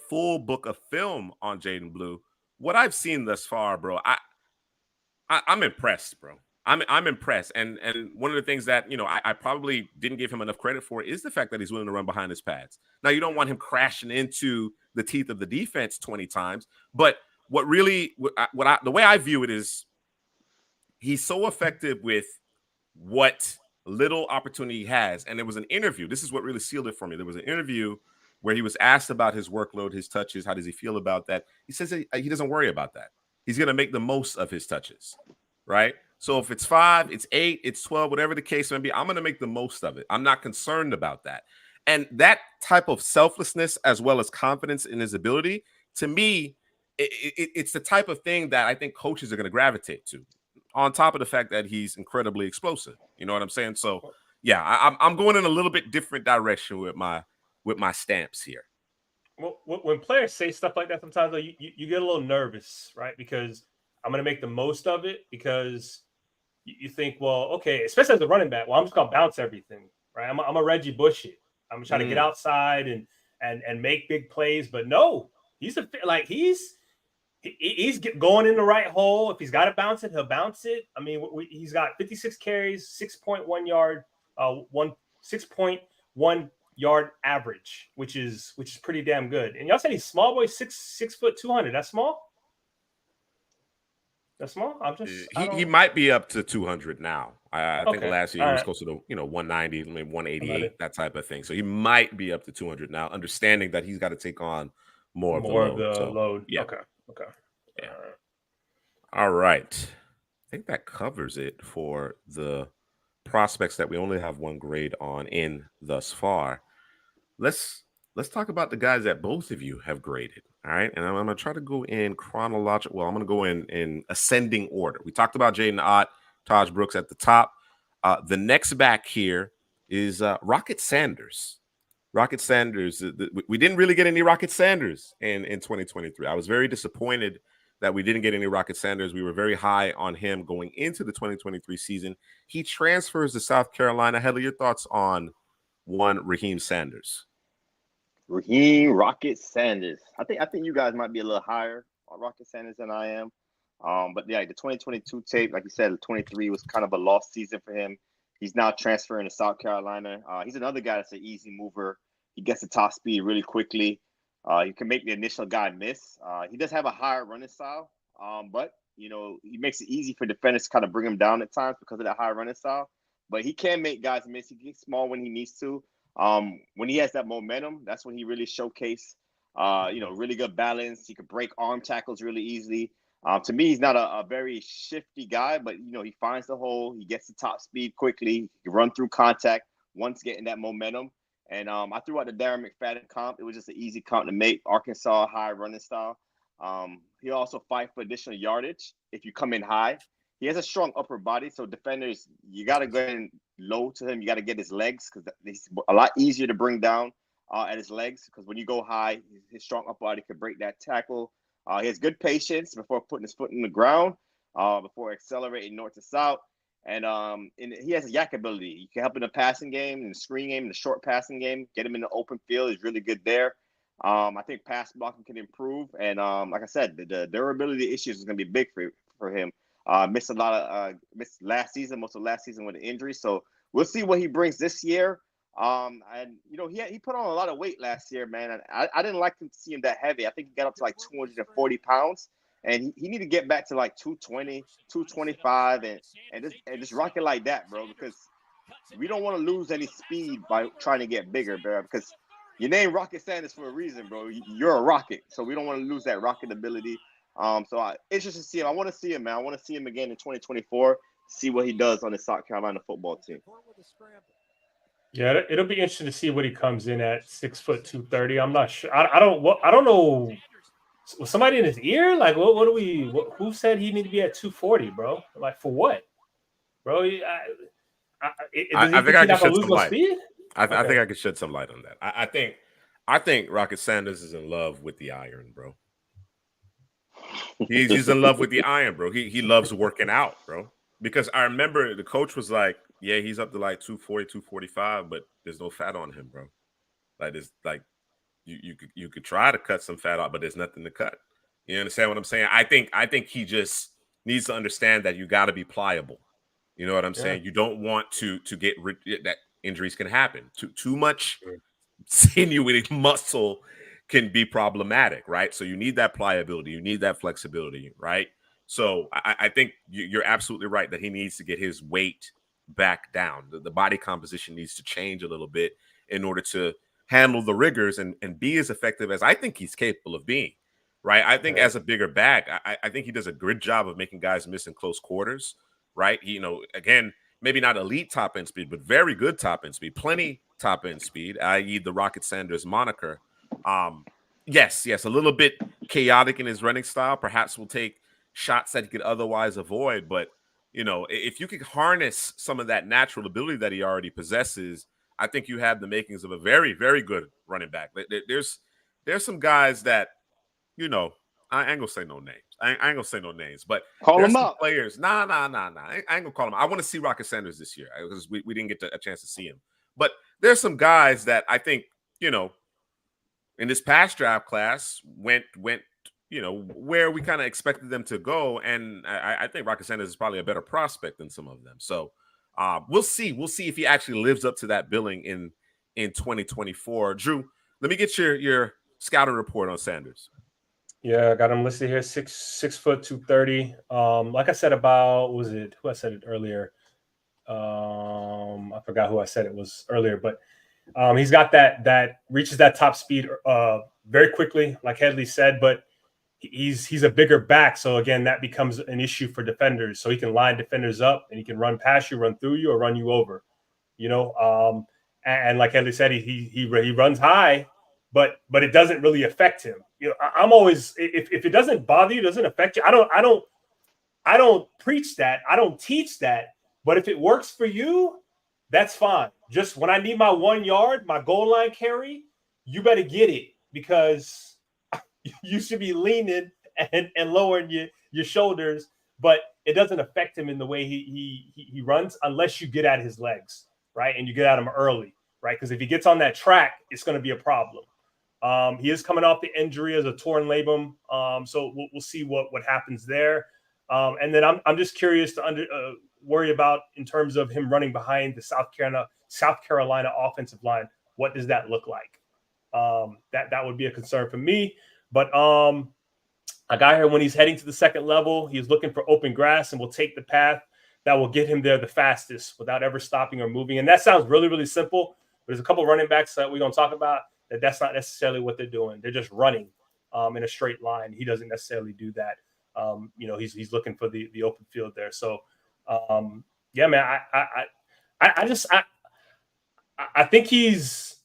full book of film on Jaden Blue, what I've seen thus far, bro, I'm impressed, bro. I'm impressed. And one of the things that, I probably didn't give him enough credit for is the fact that he's willing to run behind his pads. Now, you don't want him crashing into the teeth of the defense 20 times, but the way I view it is he's so effective with what little opportunity he has. And there was an interview. This is what really sealed it for me. There was an interview where he was asked about his workload, his touches. How does he feel about that? He says he doesn't worry about that. He's going to make the most of his touches, right? So if it's 5, it's 8, it's 12, whatever the case may be, I'm going to make the most of it. I'm not concerned about that. And that type of selflessness as well as confidence in his ability, to me, it's the type of thing that I think coaches are going to gravitate to, on top of the fact that he's incredibly explosive. You know what I'm saying? So, yeah, I'm going in a little bit different direction with my stamps here. Well, when players say stuff like that, sometimes though, you get a little nervous, right? Because I'm going to make the most of it because you think, well, okay, especially as a running back, well, I'm just going to bounce everything, right? I'm a Reggie Bush it. I'm going to try to get outside and make big plays. But no, he's going in the right hole. If he's got to bounce it, he'll bounce it. I mean, he's got 56 carries, 6.1 yard, 6.1 yard average, which is pretty damn good. And y'all said he's small, boy, 6 foot 200. That's small. That's small. He might be up to 200 now. I think last year he was closer to 190, maybe 188, that type of thing. So he might be up to 200 now, understanding that he's got to take on more of the load. Yeah. Okay. Yeah. All right. I think that covers it for the prospects that we only have one grade on in thus far. Let's talk about the guys that both of you have graded. All right. And I'm going to try to go in chronological. Well, I'm going to go in ascending order. We talked about Jaden Ott, Taj Brooks at the top. The next back here is Rocket Sanders. Rocket Sanders. We didn't really get any Rocket Sanders in 2023. I was very disappointed that we didn't get any Rocket Sanders. We were very high on him going into the 2023 season. He transfers to South Carolina. Headley, your thoughts on one Raheem Sanders? Raheem Rocket Sanders. I think you guys might be a little higher on Rocket Sanders than I am. But yeah, the 2022 tape, like you said, 23 was kind of a lost season for him. He's now transferring to South Carolina. He's another guy that's an easy mover. He gets the top speed really quickly. He can make the initial guy miss. He does have a higher running style, but he makes it easy for defenders to kind of bring him down at times because of that high running style. But he can make guys miss. He gets small when he needs to. When he has that momentum, that's when he really showcase, really good balance. He can break arm tackles really easily. To me, he's not a very shifty guy, but he finds the hole. He gets the top speed quickly. He can run through contact once getting that momentum. And I threw out the Darren McFadden comp. It was just an easy comp to make. Arkansas high running style. He'll also fight for additional yardage if you come in high. He has a strong upper body, so defenders, you got to go in low to him. You got to get his legs because he's a lot easier to bring down at his legs because when you go high, his strong upper body could break that tackle. He has good patience before putting his foot in the ground, before accelerating north to south. And he has a yak ability. You can help in the passing game, in the screen game, in the short passing game. Get him in the open field. He's really good there. I think pass blocking can improve. And like I said, the durability issues is going to be big for him. Missed last season, most of last season with an injury. So we'll see what he brings this year. And he put on a lot of weight last year, man. And I didn't like to see him that heavy. I think he got up to like 240 pounds. And he need to get back to like 220, 225 and just rock it like that, bro, because we don't want to lose any speed by trying to get bigger, bro, because your name Rocket Sanders for a reason, bro. You're a rocket, so we don't want to lose that rocket ability. Interested to see him. I want to see him, man. I want to see him again in 2024, see what he does on the South Carolina football team. Yeah, it'll be interesting to see what he comes in at 6 foot 230. I'm not sure. I don't know. Was somebody in his ear? Like, who said he need to be at 240, bro? Like, for what, bro? I think I can shed some light. Speed? I think I can shed some light on that. I think Rocket Sanders is in love with the iron, bro. He's in love with the iron, bro. He loves working out, bro. Because I remember the coach was like, yeah, he's up to like 240, 245, but there's no fat on him, bro. Like, there's like, you could try to cut some fat off, but there's nothing to cut. You understand what I'm saying? I think he just needs to understand that you got to be pliable. You know what I'm saying? You don't want to get that injuries can happen. Too much sinewy muscle can be problematic, right? So you need that pliability, you need that flexibility, right? So I think you're absolutely right that he needs to get his weight back down. The body composition needs to change a little bit in order to handle the rigors and be as effective as I think he's capable of being, right? I think as a bigger back, I think he does a good job of making guys miss in close quarters, right? Again, maybe not elite top end speed, but very good top end speed, plenty top end speed, i.e. the Rocket Sanders moniker. Yes, a little bit chaotic in his running style. Perhaps will take shots that he could otherwise avoid, but if you could harness some of that natural ability that he already possesses, I think you have the makings of a very, very good running back. There's some guys that, I ain't gonna say no names. I ain't gonna say no names, but call there's them some out. players. Nah. I ain't gonna call them. I want to see Rocket Sanders this year because we didn't get a chance to see him. But there's some guys that I think, in this past draft class went where we kind of expected them to go, and I think Rocket Sanders is probably a better prospect than some of them. So we'll see if he actually lives up to that billing in 2024. Drew, let me get your scouting report on Sanders. Yeah, I got him listed here, 6 foot 230. Like I said about, was it who I said it earlier? I forgot who I said it was earlier, but he's got that reaches that top speed very quickly, like Headley said, but he's a bigger back. So again, that becomes an issue for defenders. So he can line defenders up and he can run past you, run through you, or run you over, and like Headley said, he runs high, but it doesn't really affect him. I'm always, if it doesn't bother you, doesn't affect you. I don't preach that. I don't teach that. But if it works for you, that's fine. Just when I need my 1 yard, my goal line carry, you better get it because you should be leaning and lowering your shoulders. But it doesn't affect him in the way he runs unless you get at his legs, right? And you get at him early, right? Because if he gets on that track, it's going to be a problem. He is coming off the injury as a torn labrum, so we'll see what happens there. And then I'm just curious to worry about in terms of him running behind the South Carolina offensive line. What does that look like? That would be a concern for me. But a guy here, when he's heading to the second level, he's looking for open grass and will take the path that will get him there the fastest without ever stopping or moving. And that sounds really, really simple. There's a couple of running backs that we're going to talk about that's not necessarily what they're doing. They're just running in a straight line. He doesn't necessarily do that. He's looking for the open field there. So, yeah, man, I think he's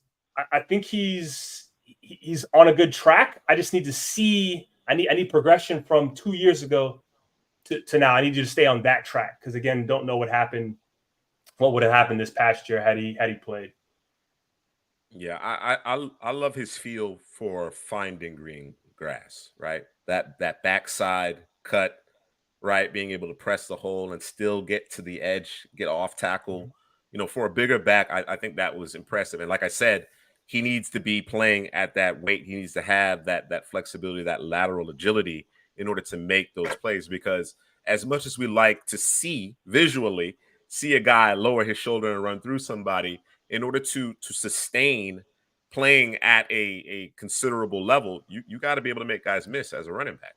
on a good track. I just need to see. I need progression from 2 years ago to now. I need you to stay on that track because again, don't know what happened. What would have happened this past year had he played? Yeah, I love his feel for finding green grass, right? That backside cut, right? Being able to press the hole and still get to the edge, get off tackle. For a bigger back, I think that was impressive. And like I said, he needs to be playing at that weight. He needs to have that flexibility, that lateral agility in order to make those plays. Because as much as we like to see a guy lower his shoulder and run through somebody, in order to sustain playing at a considerable level, you got to be able to make guys miss as a running back.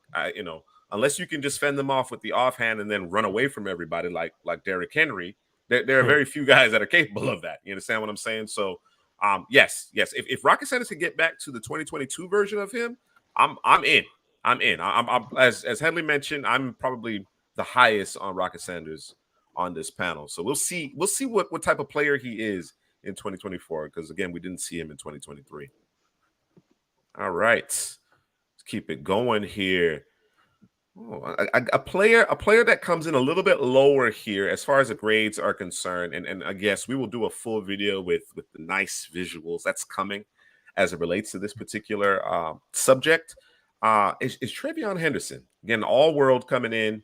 Unless you can just fend them off with the offhand and then run away from everybody like Derrick Henry, there are very few guys that are capable of that. You understand what I'm saying? So, yes. If Rocket Sanders can get back to the 2022 version of him, I'm in. I'm as Headley mentioned, I'm probably the highest on Rocket Sanders on this panel. So we'll see what type of player he is in 2024, because again, we didn't see him in 2023. All right, let's keep it going here. A player that comes in a little bit lower here as far as the grades are concerned, and I guess we will do a full video with the nice visuals that's coming as it relates to this particular subject. Is Travion Henderson. Again, all world coming in.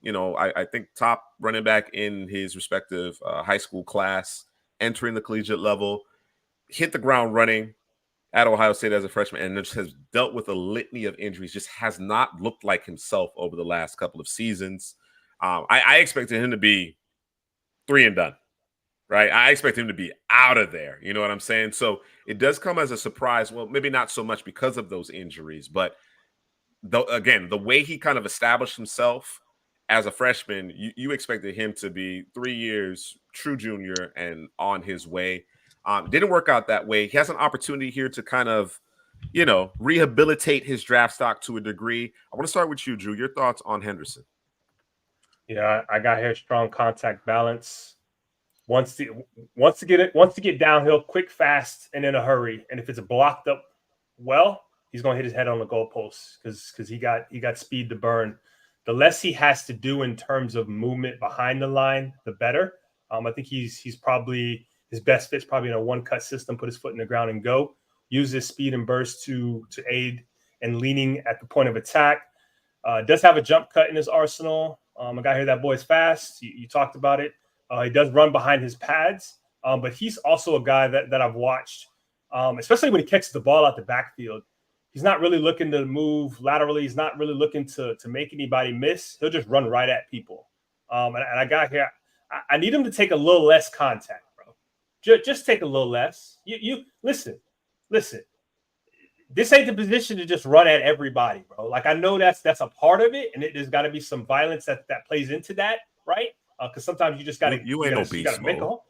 I think top running back in his respective high school class, entering the collegiate level, hit the ground running at Ohio State as a freshman, and just has dealt with a litany of injuries, just has not looked like himself over the last couple of seasons. I expected him to be 3 and done, right? I expect him to be out of there. You know what I'm saying? So it does come as a surprise. Well, maybe not so much because of those injuries, but the way he kind of established himself as a freshman, you expected him to be 3 years true junior and on his way. Didn't work out that way. He has an opportunity here to kind of, rehabilitate his draft stock to a degree. I want to start with you, Drew. Your thoughts on Henderson? Yeah, I got here strong contact balance. Wants to get downhill quick, fast, and in a hurry. And if it's blocked up well, he's going to hit his head on the goalpost because he got speed to burn. The less he has to do in terms of movement behind the line, the better. I think he's probably his best fit's probably in a one-cut system, put his foot in the ground and go. Use his speed and burst to aid in leaning at the point of attack. Does have a jump cut in his arsenal. I got here that boy's fast. You talked about it. He does run behind his pads, but he's also a guy that I've watched, especially when he catches the ball out the backfield. He's not really looking to move laterally. He's not really looking to make anybody miss. He'll just run right at people. And I got here. I need him to take a little less contact, bro. Just take a little less. You listen. This ain't the position to just run at everybody, bro. Like I know that's a part of it, and there's got to be some violence that plays into that, right? Because sometimes you just got to. You ain't no beast mode.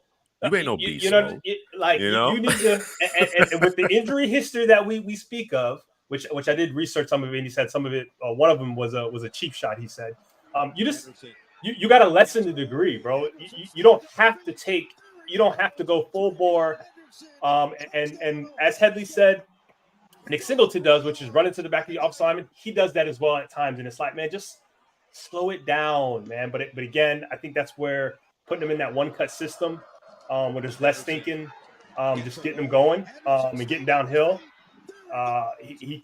You ain't no beast. You need to. And with the injury history that we speak of, which I did research some of it, and he said some of it. One of them was a cheap shot. He said, you got to lessen the degree, bro. You don't have to go full bore. And as Headley said, Nick Singleton does, which is run into the back of the offensive lineman. He does that as well at times, and it's like, man, just slow it down, man. But again, I think that's where putting him in that one cut system, where there's less thinking, just getting him going, and getting downhill. He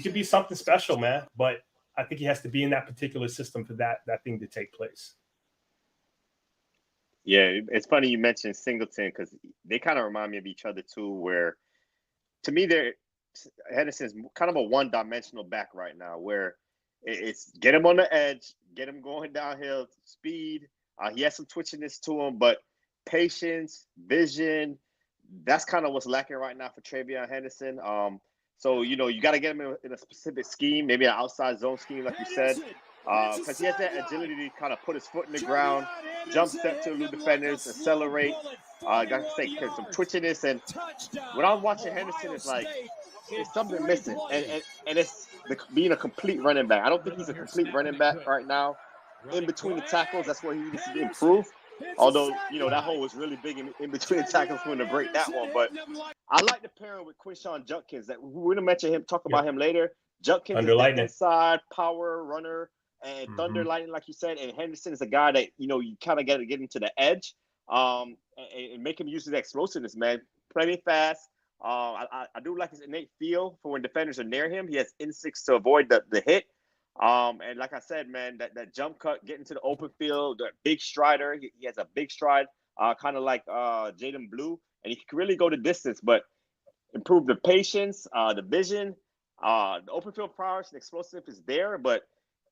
could be something special, man. But I think he has to be in that particular system for that thing to take place. Yeah, it's funny you mentioned Singleton because they kind of remind me of each other too. Where to me, Henderson's kind of a one-dimensional back right now, where it's get him on the edge, get him going downhill, speed. He has some twitchiness to him, but patience, vision, that's kind of what's lacking right now for Travion Henderson. So, you know, you got to get him in a specific scheme, maybe an outside zone scheme, like you said, because he has that agility to kind of put his foot in the ground, jump step to elude defenders, accelerate. Got to say, some twitchiness. And when I'm watching Henderson, it's like, there's something missing. And it's being a complete running back. I don't think he's a complete running back right now. In between the tackles, that's where he needs to improve. Although, you know, that hole was really big in between the tackles for him to break that one. But I like the pairing with Quinshawn Judkins. That we're going to mention him, talk about him later. Judkins is the inside power runner and Thunder Lightning, like you said. And Henderson is a guy that, you know, you kind of got to get into the edge and make him use his explosiveness, man. Plenty fast. I do like his innate feel for when defenders are near him. He has instincts to avoid the hit. And like I said, man, that jump cut, getting to the open field, that big strider. He has a big stride, kind of like Jaden Blue, and he can really go the distance, but improve the patience, the vision, the open field prowess and explosiveness is there. But,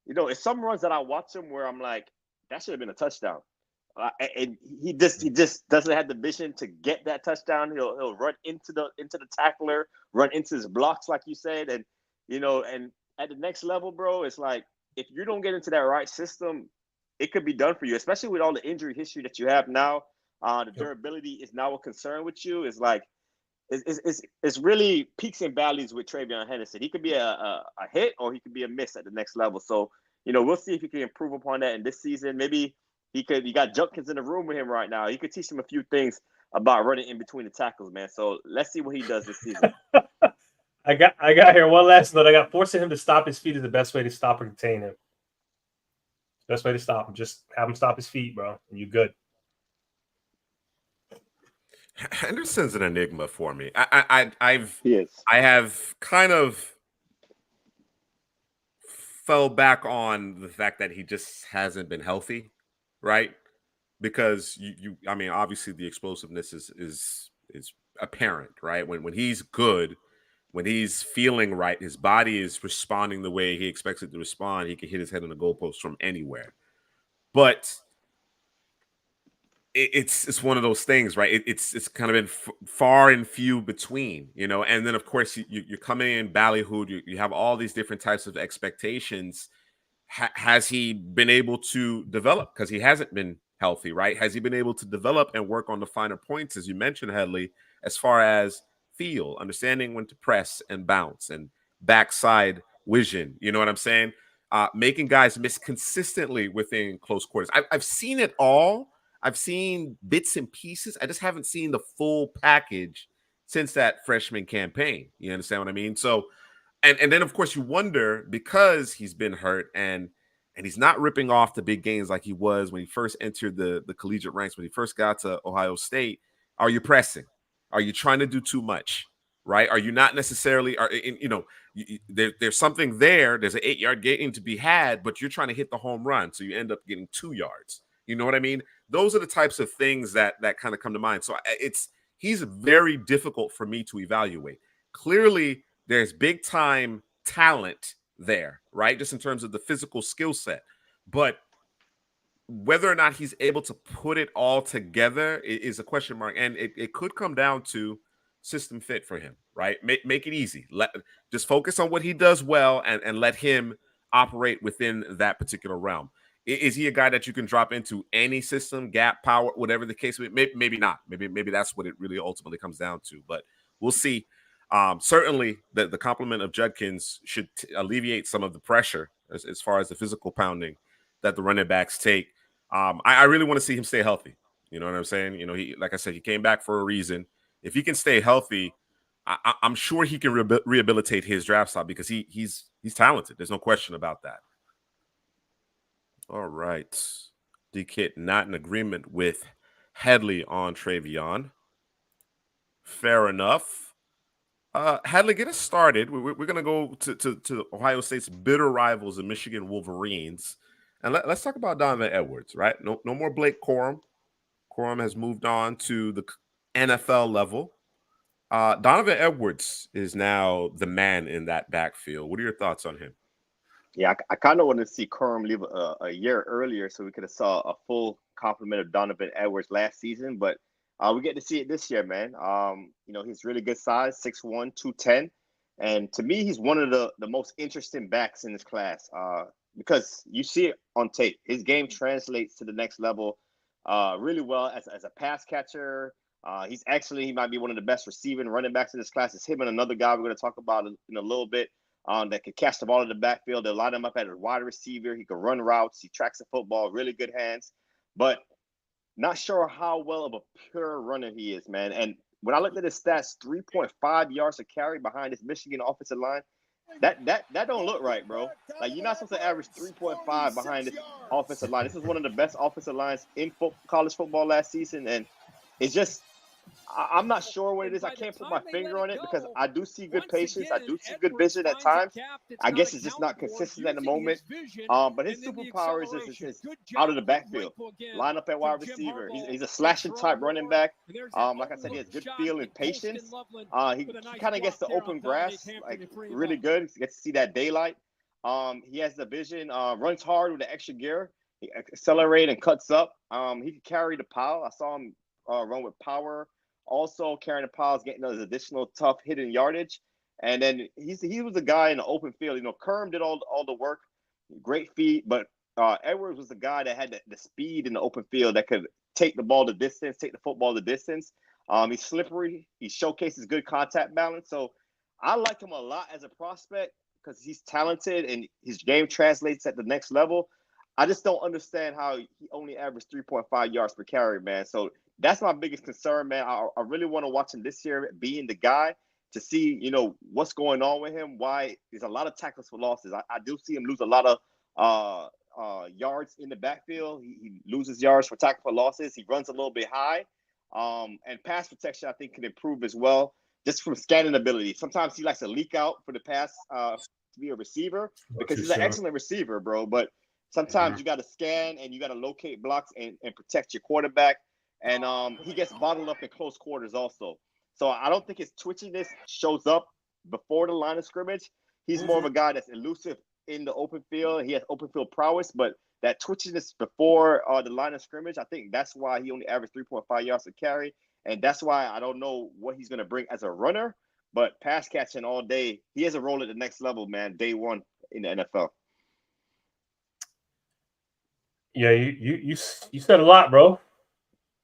you know, it's some runs that I watch him where I'm like, that should have been a touchdown. And he just doesn't have the vision to get that touchdown. He'll run into the tackler, run into his blocks, like you said, and, you know, and at the next level, bro, it's like if you don't get into that right system, it could be done for you, especially with all the injury history that you have now. The durability is now a concern with you. It's like it's really peaks and valleys with Travion Henderson. He could be a hit or he could be a miss at the next level. So, you know, we'll see if he can improve upon that in this season. Maybe he got Judkins in the room with him right now. He could teach him a few things about running in between the tackles, man. So let's see what he does this season. I got here one last note. I got forcing him to stop his feet is the best way to stop or contain him. Best way to stop him. Just have him stop his feet, bro, and you're good. Henderson's an enigma for me. I have kind of fell back on the fact that he just hasn't been healthy, right? Because I mean, obviously the explosiveness is apparent, right? When he's good, when he's feeling right, his body is responding the way he expects it to respond. He can hit his head on the goalpost from anywhere. But it's one of those things, right? It's kind of been far and few between, you know. And then of course you're coming in ballyhooed. You have all these different types of expectations. Has he been able to develop? Because he hasn't been healthy, right? Has he been able to develop and work on the finer points, as you mentioned, Headley, as far as feel, understanding when to press and bounce and backside vision? You know what I'm saying? Making guys miss consistently within close quarters. I've seen it all. I've seen bits and pieces. I just haven't seen the full package since that freshman campaign. You understand what I mean? So, and then of course you wonder, because he's been hurt and he's not ripping off the big games like he was when he first entered the collegiate ranks, when he first got to Ohio State. Are you pressing? Are you trying to do too much? Right? Are you not necessarily? There's something there. There's an 8-yard gain to be had, but you're trying to hit the home run, so you end up getting 2 yards. You know what I mean? Those are the types of things that kind of come to mind. So he's very difficult for me to evaluate. Clearly, there's big time talent there, right? Just in terms of the physical skill set. But whether or not he's able to put it all together is a question mark. And it could come down to system fit for him, right? Make it easy. Just focus on what he does well and let him operate within that particular realm. Is he a guy that you can drop into any system, gap, power, whatever the case? Maybe not. Maybe that's what it really ultimately comes down to. But we'll see. Certainly, the complement of Judkins should alleviate some of the pressure as far as the physical pounding that the running backs take. I really want to see him stay healthy. You know what I'm saying? You know, like I said, he came back for a reason. If he can stay healthy, I'm sure he can rehabilitate his draft stock, because he's talented. There's no question about that. All right. D-Kit not in agreement with Headley on Travion. Fair enough. Hadley, get us started. We're going to go to Ohio State's bitter rivals, the Michigan Wolverines. And let's talk about Donovan Edwards, right? No more Blake Corum. Corum has moved on to the NFL level. Donovan Edwards is now the man in that backfield. What are your thoughts on him? Yeah, I kind of wanted to see Kerm leave a year earlier so we could have saw a full complement of Donovan Edwards last season, but we get to see it this year, man. He's really good size, 6'1", 210. And to me, he's one of the most interesting backs in this class because you see it on tape. His game translates to the next level really well as a pass catcher. He might be one of the best receiving running backs in this class. It's him and another guy we're going to talk about in a little bit that could catch the ball in the backfield. They'll line him up at a wide receiver. He can run routes. He tracks the football, really good hands. But not sure how well of a pure runner he is, man. And when I looked at his stats, 3.5 yards a carry behind his Michigan offensive line, that don't look right, bro. Like, you're not supposed to average 3.5 behind this offensive line. This is one of the best offensive lines in college football last season, and it's just I'm not sure what it is. I can't put my finger on it because I do see good patience. I do see good vision at times. I guess it's just not consistent at the moment. But his superpower is out of the backfield. Line up at wide receiver. He's a slashing type running back. Like I said, he has good feel and patience. He kind of gets the open grass, like really good. He gets to see that daylight. He has the vision, runs hard with the extra gear. He accelerates and cuts up. He can carry the pile. I saw him run with power. Also, carrying the piles, getting those additional tough hidden yardage. And then he was the guy in the open field. Kerm did all the work, great feet, but Edwards was the guy that had the speed in the open field that could take the ball the distance, take the football the distance. He's slippery. He showcases good contact balance. So I like him a lot as a prospect because he's talented and his game translates at the next level. I just don't understand how he only averaged 3.5 yards per carry, man. So that's my biggest concern, man. I really want to watch him this year being the guy to see, what's going on with him, why there's a lot of tackles for losses. I do see him lose a lot of yards in the backfield. He loses yards for tackle for losses. He runs a little bit high. And pass protection, I think, can improve as well, just from scanning ability. Sometimes he likes to leak out for the pass to be a receiver because he's an excellent receiver, bro. But sometimes you got to scan and you got to locate blocks and protect your quarterback. And he gets bottled up in close quarters also. So I don't think his twitchiness shows up before the line of scrimmage. He's more of a guy that's elusive in the open field. He has open field prowess, but that twitchiness before the line of scrimmage, I think that's why he only averaged 3.5 yards a carry. And that's why I don't know what he's going to bring as a runner. But pass catching all day, he has a role at the next level, man, day one in the NFL. Yeah, you said a lot, bro.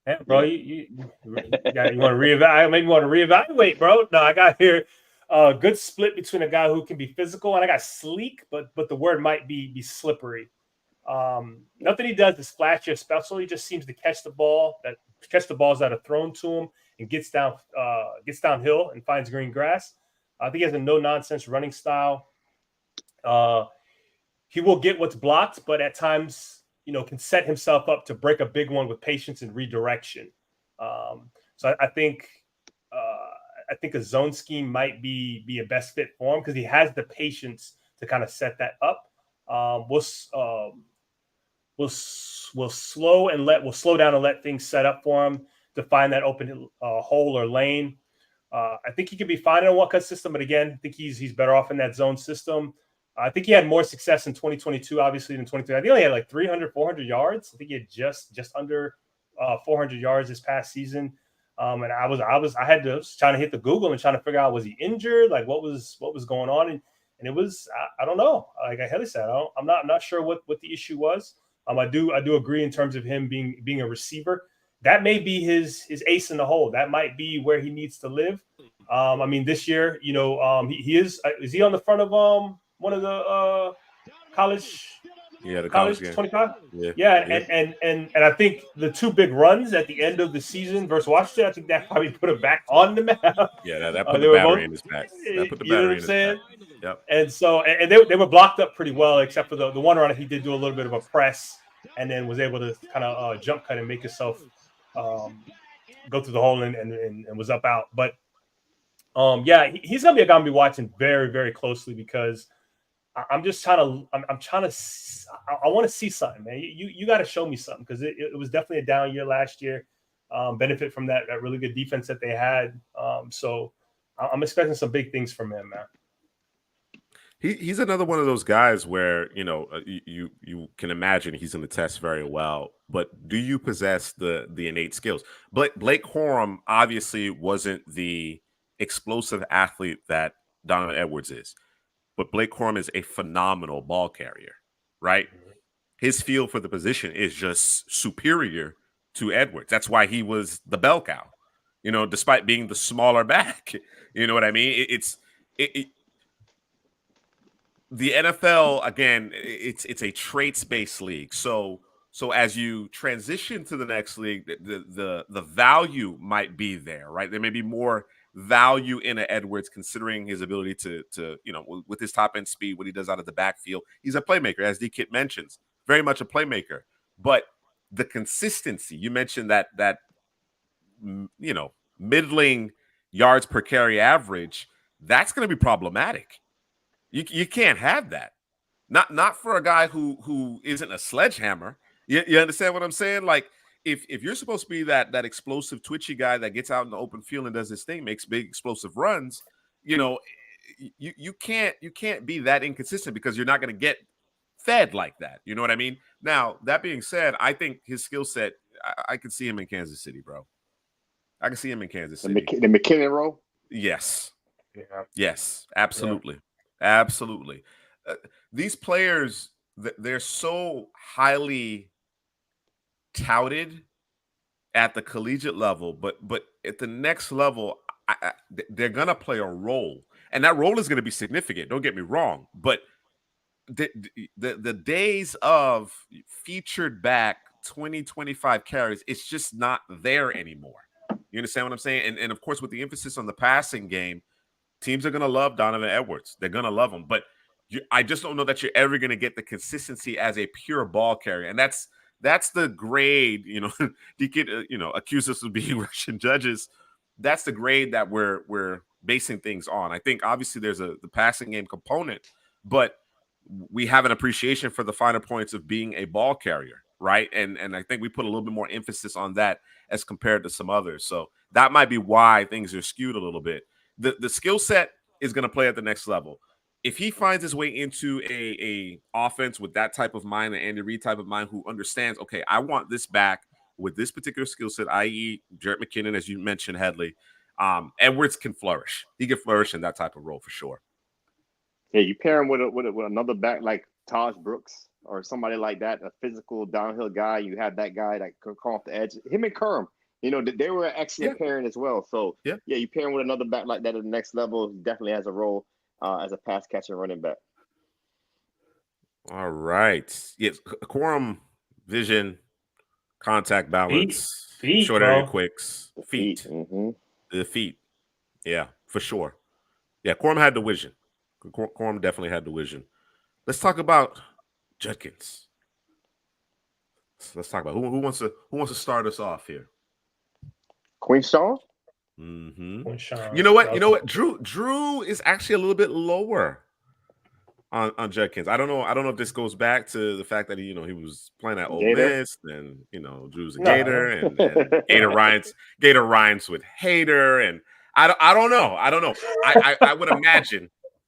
Yeah, bro, you want to reevaluate? Maybe you want to reevaluate, bro. No, I got here a good split between a guy who can be physical and I got sleek, but the word might be slippery. Nothing he does is flashy or special. He just seems to catch the balls that are thrown to him and gets downhill and finds green grass. I think he has a no nonsense running style. He will get what's blocked, but at times, can set himself up to break a big one with patience and redirection. So I think a zone scheme might be a best fit for him because he has the patience to kind of set that up. We'll slow down and let things set up for him to find that open hole or lane. I think he could be fine in a one-cut system, but again, I think he's better off in that zone system. I think he had more success in 2022, obviously, than 2023. I think he only had like 300, 400 yards. I think he had just under 400 yards this past season. And I was trying to hit the Google and trying to figure out, was he injured? Like what was going on? And it was, I don't know. Like Haley said, I'm not sure what the issue was. I do agree in terms of him being a receiver. That may be his ace in the hole. That might be where he needs to live. This year, he is he on the front of one of the college? Yeah, the college game. 25. Yeah. And I think the two big runs at the end of the season versus Washington, I think that probably put him back on the map. Yeah, that put the battery in his back. That put the battery in his back. Yep. And so, and they were blocked up pretty well, except for the one run he did do a little bit of a press, and then was able to kind of jump cut and make himself go through the hole and was up out. But he's gonna be a guy I'm gonna be watching very, very closely because I'm just trying to. I want to see something, man. You got to show me something because it was definitely a down year last year. Benefit from that really good defense that they had. So I'm expecting some big things from him, man. He's another one of those guys where you can imagine he's going to test very well, but do you possess the innate skills? Blake Corum obviously wasn't the explosive athlete that Donovan Edwards is, but Blake Corum is a phenomenal ball carrier, right? His feel for the position is just superior to Edwards. That's why he was the bell cow, despite being the smaller back. You know what I mean? The NFL, again, it's a traits-based league. So as you transition to the next league, the value might be there, right? There may be more value in an Edwards considering his ability to with his top end speed, what he does out of the backfield. He's a playmaker, as D-Kit mentions, very much a playmaker. But the consistency, you mentioned that middling yards per carry average, that's going to be problematic. You can't have that. Not for a guy who isn't a sledgehammer. You understand what I'm saying? Like if you're supposed to be that explosive, twitchy guy that gets out in the open field and does his thing, makes big explosive runs, you can't be that inconsistent because you're not going to get fed like that. You know what I mean? Now, that being said, I think his skill set, I could see him in Kansas City, bro. I can see him in Kansas City. The McKinnon role? Yes. Yeah. Yes, absolutely. Yeah. Absolutely. These players, they're so highly touted at the collegiate level, but at the next level, they're going to play a role. And that role is going to be significant. Don't get me wrong. But the days of featured back 20, 25 carries, it's just not there anymore. You understand what I'm saying? And of course, with the emphasis on the passing game, teams are going to love Donovan Edwards. They're going to love him. But I just don't know that you're ever going to get the consistency as a pure ball carrier. And that's the grade, D-Kid, accuse us of being Russian judges. That's the grade that we're basing things on. I think obviously there's the passing game component, but we have an appreciation for the finer points of being a ball carrier, right? And I think we put a little bit more emphasis on that as compared to some others. So that might be why things are skewed a little bit. The skill set is going to play at the next level. If he finds his way into a offense with that type of mind, an Andy Reid type of mind, who understands, okay, I want this back with this particular skill set, i.e. Jarrett McKinnon, as you mentioned, Headley, Edwards can flourish. He can flourish in that type of role for sure. Yeah, you pair him with another back like Taj Brooks or somebody like that, a physical downhill guy. You have that guy that could come off the edge. Him and Kerm, they were an excellent pairing as well. So, you pair him with another back like that at the next level, he definitely has a role as a pass catcher running back. All right. Yes, quorum, vision, contact balance, feet, short area quicks, feet. Mm-hmm. The feet. Yeah, for sure. Yeah, Quorum had the vision. Quorum definitely had the vision. Let's talk about Judkins. Let's talk about who wants to start us off here. Queenshaw? Mm-hmm. Queenshaw. You know what? Drew is actually a little bit lower on Judkins. I don't know if this goes back to the fact that he was playing at Ole Miss, and Drew's a Gator, and Gator rhymes with hater, and I don't know.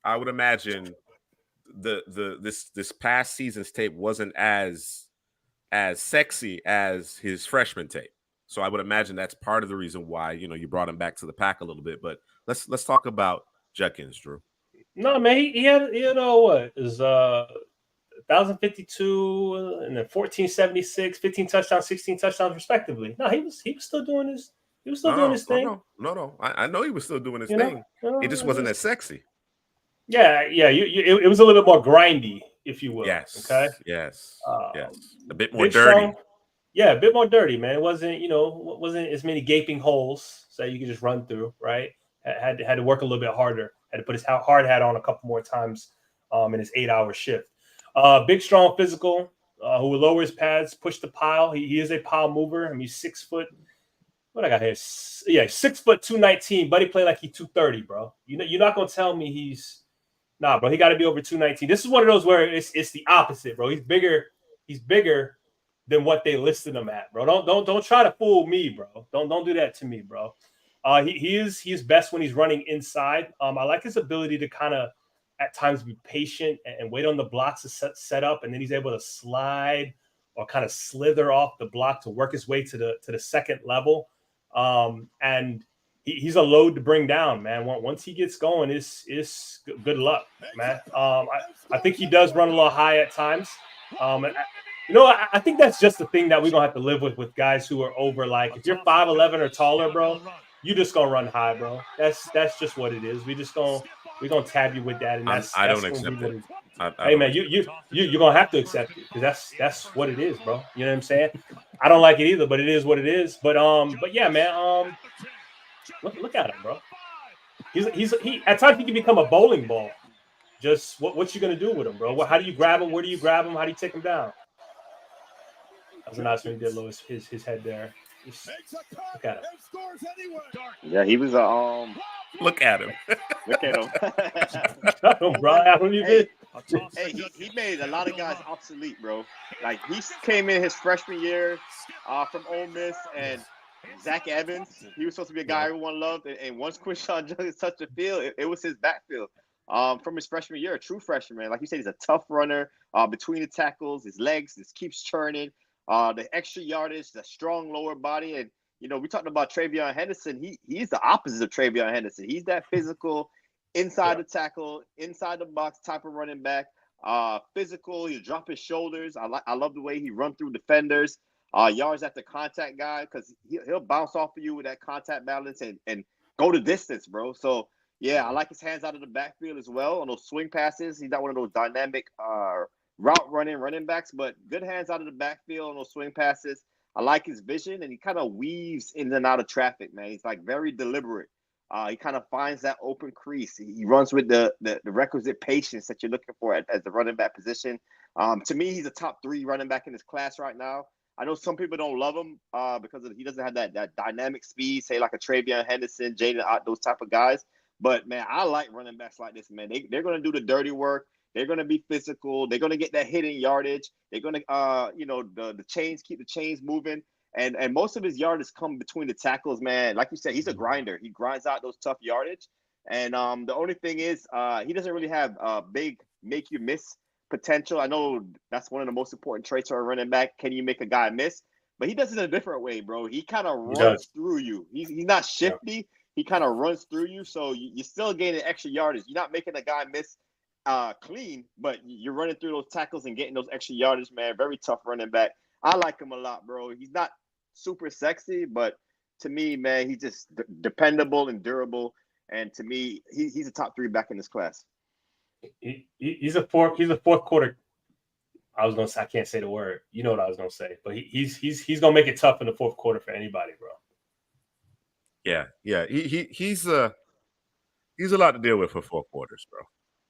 I would imagine this past season's tape wasn't as sexy as his freshman tape. So I would imagine that's part of the reason why you brought him back to the pack a little bit. But let's talk about Judkins, Drew. No, man, he had what is 1,052 and then 1,476, 15 touchdowns, 16 touchdowns respectively. No, he was still doing his doing his thing. No. I know he was still doing his thing. It just wasn't as sexy. Yeah. It was a little bit more grindy, if you will. Yes. Okay. Yes. A bit more dirty. Strong. Yeah, a bit more dirty, man. It wasn't as many gaping holes so you could just run through, right? Had to work a little bit harder. Had to put his hard hat on a couple more times in his 8-hour shift. Big, strong, physical, who would lower his pads, push the pile. He is a pile mover. I mean, 6 foot. What I got here? 6 foot 219. Buddy play like he's 230, bro. You're not gonna tell me he's bro. He got to be over 219. This is one of those where it's the opposite, bro. He's bigger than what they listed him at, bro. Don't try to fool me, bro. Don't do that to me, bro. He is best when he's running inside. I like his ability to kind of at times be patient and wait on the blocks to set up, and then he's able to slide or kind of slither off the block to work his way to the second level. And he's a load to bring down, man. Once he gets going, it's good luck, man. I think he does run a little high at times. I think that's just the thing that we're gonna have to live with guys who are over. Like, if you're 5'11" or taller, bro, you just gonna run high, bro. That's just what it is. We're gonna tab you with that, and I don't accept it. Hey, man, you're gonna have to accept it, because that's what it is, bro. You know what I'm saying? I don't like it either, but it is what it is. But yeah, man. Look at him, bro. He at times he can become a bowling ball. Just what you gonna do with him, bro? How do you grab him? Where do you grab him? How do you take him down? That was a nice one. He did Lewis his head there. Just look at him. Yeah, he was Look at him. Look at him. Shut him, bro. I don't even. Hey, he made a lot of guys obsolete, bro. Like, he came in his freshman year from Ole Miss, and Zach Evans, he was supposed to be a guy everyone loved. And once Quinshon Judkins touched the field, it was his backfield from his freshman year, a true freshman, man. Like you said, he's a tough runner between the tackles. His legs just keeps churning. The extra yardage, the strong lower body. And, we talked about Travion Henderson. He's the opposite of Travion Henderson. He's that physical, inside the tackle, inside the box type of running back. Physical, he drop his shoulders. I love the way he run through defenders. Yards after contact guy, because he'll bounce off of you with that contact balance and go the distance, bro. So, yeah, I like his hands out of the backfield as well on those swing passes. He's not one of those dynamic route running backs, but good hands out of the backfield on those swing passes. I like his vision, and he kind of weaves in and out of traffic, man. He's like very deliberate. He kind of finds that open crease. He runs with the requisite patience that you're looking for as the running back position. To me, he's a top 3 running back in his class right now. I know some people don't love him because he doesn't have that dynamic speed, say like a Travion Henderson, Jaden Ott, those type of guys. But, man, I like running backs like this, man. They're going to do the dirty work. They're going to be physical. They're going to get that hidden yardage. They're going to, the chains, keep the chains moving. And most of his yardage come between the tackles, man. Like you said, he's a grinder. He grinds out those tough yardage. And the only thing is he doesn't really have big make-you-miss potential. I know that's one of the most important traits for a running back. Can you make a guy miss? But he does it in a different way, bro. He kind of runs through you. He's not shifty. Yeah. He kind of runs through you. So you're still gaining extra yardage. You're not making a guy miss clean, but you're running through those tackles and getting those extra yardage, man. Very tough running back. I like him a lot, bro. He's not super sexy, but to me, man, he's just dependable and durable. And to me, he's a top 3 back in this class. He's a fourth quarter. I can't say the word. You know what I was gonna say, but he's gonna make it tough in the fourth quarter for anybody, bro. Yeah. He's a lot to deal with for 4 quarters, bro.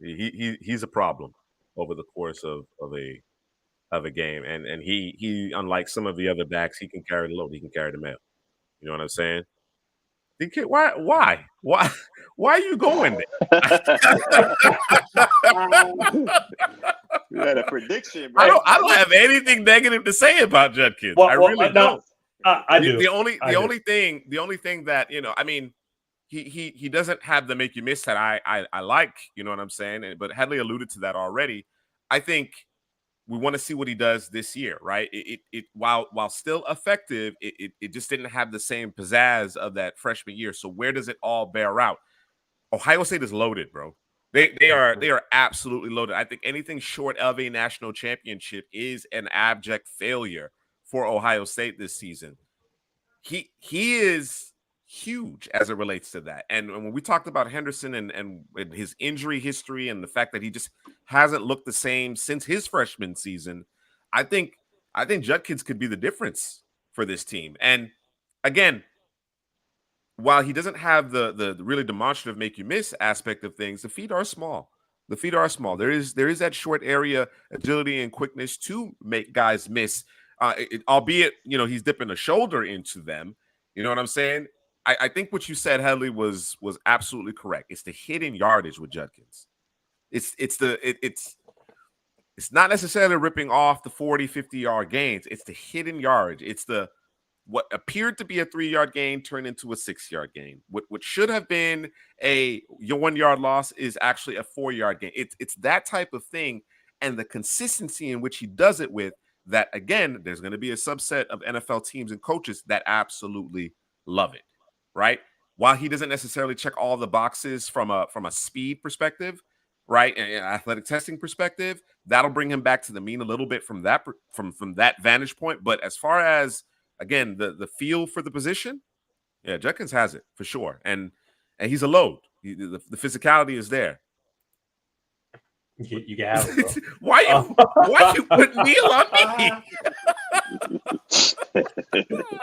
He's a problem over the course of a game, and he unlike some of the other backs, he can carry the load. He can carry the mail. You know what I'm saying? Why are you going there? You had a prediction, bro. I don't have anything negative to say about Judkins. I really don't. I do. The only thing that, I mean, he doesn't have the make you miss that I like, you know what I'm saying? But Headley alluded to that already. I think we want to see what he does this year, right? It while still effective, it just didn't have the same pizzazz of that freshman year. So where does it all bear out? Ohio State is loaded, bro. They are absolutely loaded. I think anything short of a national championship is an abject failure for Ohio State this season. He is huge as it relates to that. And when we talked about Henderson and his injury history and the fact that he just hasn't looked the same since his freshman season, I think Judkins could be the difference for this team. And again, while he doesn't have the really demonstrative make you miss aspect of things, the feet are small. The feet are small. There is that short area agility and quickness to make guys miss, albeit, he's dipping a shoulder into them. You know what I'm saying? I think what you said, Headley, was absolutely correct. It's the hidden yardage with Judkins. It's not necessarily ripping off the 40, 50-yard gains. It's the hidden yardage. It's the what appeared to be a 3-yard gain turned into a 6-yard gain. What should have been your 1-yard loss is actually a 4-yard gain. It's that type of thing, and the consistency in which he does it with that. Again, there's going to be a subset of NFL teams and coaches that absolutely love it, right? While he doesn't necessarily check all the boxes from a speed perspective, right, and athletic testing perspective, that'll bring him back to the mean a little bit from that vantage point. But as far as, again, the feel for the position, yeah, Judkins has it for sure, and he's a load. The physicality is there. You can have it, bro. Why you putting Neil on me?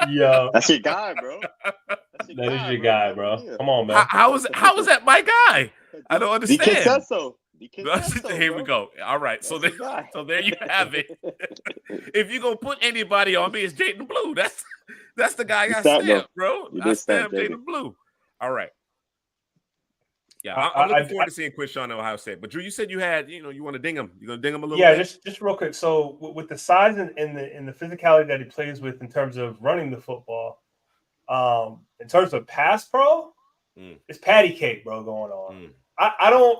Yo, That's your guy, bro. That is your guy, bro. Come on, man. How is that my guy? I don't understand. DK said so. Here we go. All right, so there you have it. If you gonna put anybody on me, it's Jaden Blue. That's the guy I stamped, bro. I stamped Jaden Blue. All right. Yeah, I'm looking forward to seeing Quishon in Ohio State. But Drew, you said you had, you want to ding him. You're gonna ding him a little bit. Yeah, just real quick. So with the size and the physicality that he plays with in terms of running the football, in terms of pass pro, it's patty cake, bro, going on. I don't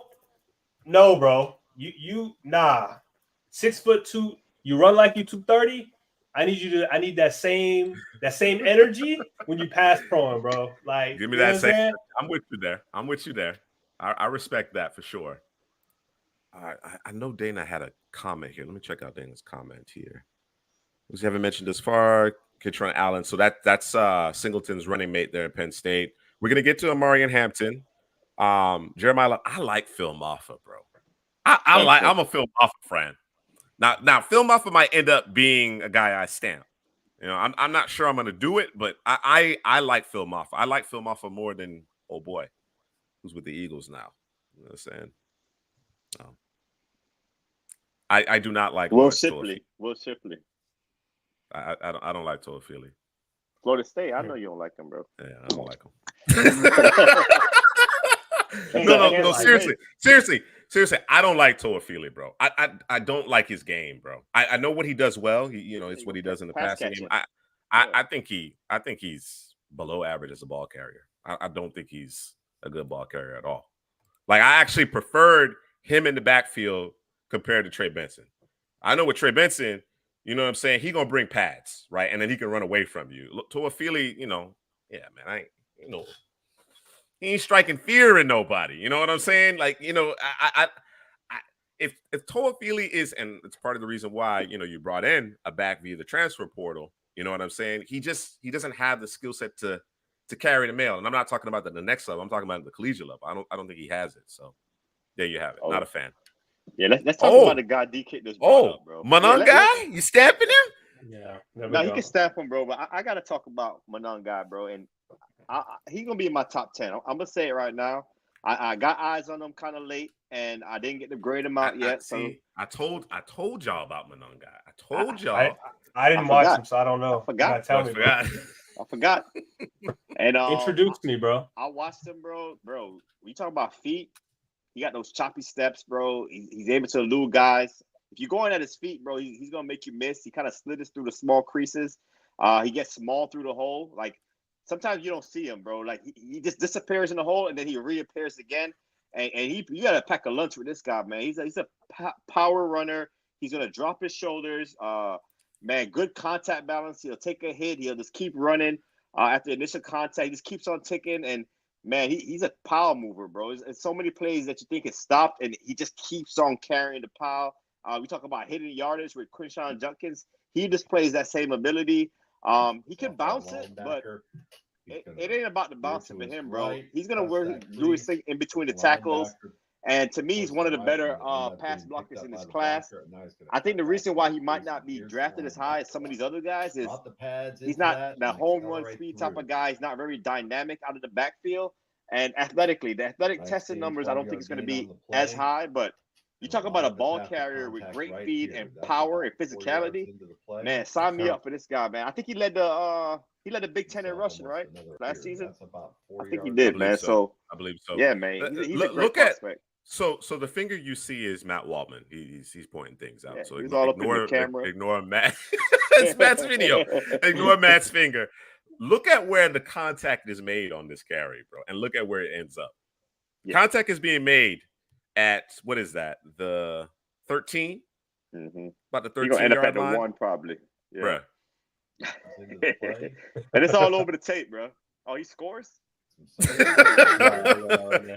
know, bro. You 6'2", you run like you 230. I need that same energy when you pass pro him, bro. Like, give me that same. I'm with you there. I respect that for sure. I know Dana had a comment here. Let me check out Dana's comment here. We haven't mentioned this far. Kitron Allen. So that's Singleton's running mate there at Penn State. We're gonna get to Amari and Hampton. Jeremiah, I like Phil Maffa, bro. I'm a Phil Maffa fan. Now Phil Maffa might end up being a guy I stamp. I'm not sure I'm gonna do it, but I like Phil Maffa. I like Phil Maffa more than who's with the Eagles now. You know what I'm saying? I do not like Will Shipley. I don't like Toafili. Florida State. I know you don't like him, bro. Yeah, I don't like him. No. Seriously. I don't like Toafili, bro. I don't like his game, bro. I know what he does well. It's what he does in the passing game. I think he's below average as a ball carrier. I don't think he's a good ball carrier at all. Like, I actually preferred him in the backfield compared to Trey Benson. I know with Trey Benson, you know what I'm saying? He gonna bring pads, right? And then he can run away from you. Look, Toafili, yeah, man, he ain't striking fear in nobody. You know what I'm saying? Like, if Toafili is, and it's part of the reason why, you brought in a back via the transfer portal, you know what I'm saying? He doesn't have the skill set to carry the mail. And I'm not talking about the next level. I'm talking about the collegiate level. I don't think he has it. So there you have it. Not a fan. Yeah, let's talk about the guy DK that's brought up, bro. Manon guy? You stamping him? Yeah. No, he can stamp him, bro. But I got to talk about Manon guy, bro. And he's going to be in my top 10. I'm going to say it right now. I got eyes on him kind of late, and I didn't get to grade him out yet. I told y'all about Manon guy. I told y'all. I didn't watch him, so I don't know. I forgot. And introduce me, bro. I watched him, bro. Bro, we talk about feet. He got those choppy steps, bro. He's able to elude guys. If you're going at his feet, bro, he's gonna make you miss. He kind of slithers through the small creases. He gets small through the hole. Like, sometimes you don't see him, bro. Like, he just disappears in the hole and then he reappears again. And you gotta pack a lunch with this guy, man. He's a power runner. He's gonna drop his shoulders. Man, good contact balance. He'll take a hit. He'll just keep running. After initial contact, he just keeps on ticking. And man, he's a power mover, bro. It's so many plays that you think is stopped, and he just keeps on carrying the power. We talk about hitting yardage with Quinshon Judkins. He displays that same ability. He can bounce it, but it ain't about the bouncing for him, bro. He's going to do his thing in between the tackles. And to me, he's one of the better pass blockers in this class. I think the reason why he might not be drafted as high as some of these other guys is he's not that home run speed type of guy. He's not very dynamic out of the backfield. And athletically, the athletic testing numbers, I don't think it's going to be as high. But you talk about a ball carrier with great speed and power and physicality. Man, sign me up for this guy, man. I think he led the Big Ten in rushing, right? Last season? I think he did, man. So I believe so. Yeah, man. He's a great prospect. So the finger you see is Matt Waldman. He's pointing things out. Yeah, So he's all up in the ignore camera. ignore Matt. It's Matt's video. Ignore Matt's finger. Look at where the contact is made on this carry, bro, and look at where it ends up. Yeah. Contact is being made at what is that? The 13? Mm-hmm. About the 13 You're gonna end up yard at the line, 1 probably. Yeah. bro. And it's all over the tape, bro. Oh, he scores?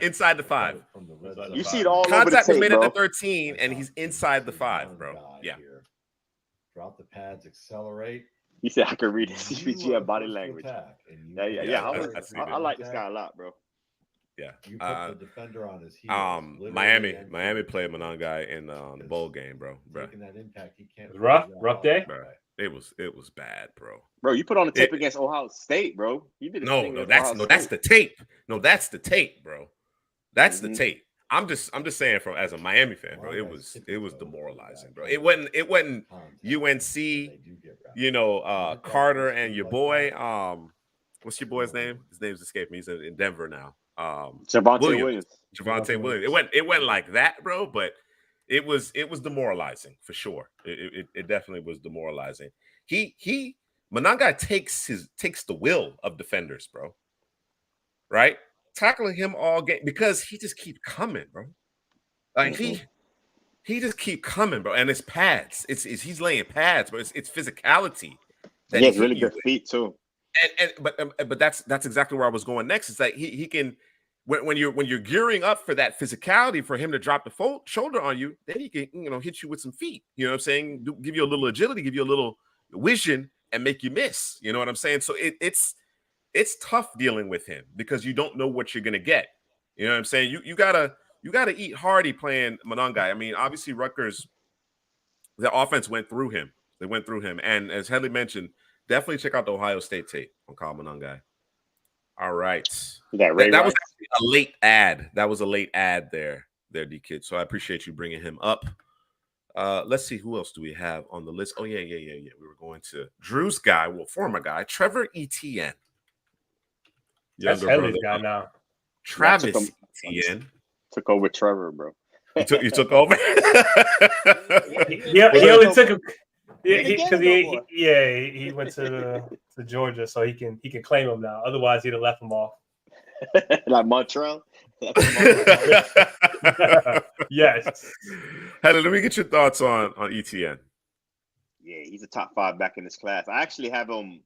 Inside the 5. You see it all over the Contact was tape, made bro. at the 13, and he's inside the 5, bro. Yeah. Drop the pads, accelerate. He said I can read his CPGM body language. Yeah. I like this guy a lot, bro. Yeah. You put the defender on his heels. Miami played Monangai in the bowl game, bro. Taking that impact, he can't. Rough day. Bro. It was bad, bro. Bro, you put on the tape against Ohio State, bro. You did that's the tape. No, that's the tape, bro. That's the tape. I'm just saying as a Miami fan, bro. It was demoralizing, bro. It wasn't UNC, you know, Carter and your boy. What's your boy's name? His name's escaped me. He's in Denver now. Javonte Williams. Javonte Williams. It went like that, bro, but it was demoralizing for sure. It definitely was demoralizing. Monangai takes the will of defenders, bro. Right? Tackling him all game because he just keep coming, bro. Like he just keep coming, bro. And it's pads. He's laying pads, bro. It's physicality. He has really good feet too. But that's exactly where I was going next. It's like he can when you're gearing up for that physicality for him to drop the shoulder on you, then he can hit you with some feet. You know what I'm saying? Give you a little agility, give you a little vision, and make you miss. You know what I'm saying? So it's tough dealing with him because you don't know what you're gonna get. You know what I'm saying? You gotta eat hardy playing Monangai. I mean, obviously Rutgers, the offense went through him. They went through him, and as Headley mentioned, definitely check out the Ohio State tape on Kyle Monangai. All right, that was a late ad. That was a late ad there, D Kid. So I appreciate you bringing him up. Let's see who else do we have on the list. Oh yeah. We were going to Drew's guy, former guy, Trevor Etienne. That's Headley's guy now. Travis Etienne took over Trevor, bro. You took over. He only took him. He went to Georgia, so he can claim him now. Otherwise, he'd have left him off. Like Montreal. Yes. Heather, let me get your thoughts on ETN. Yeah, he's a top 5 back in this class. I actually have him.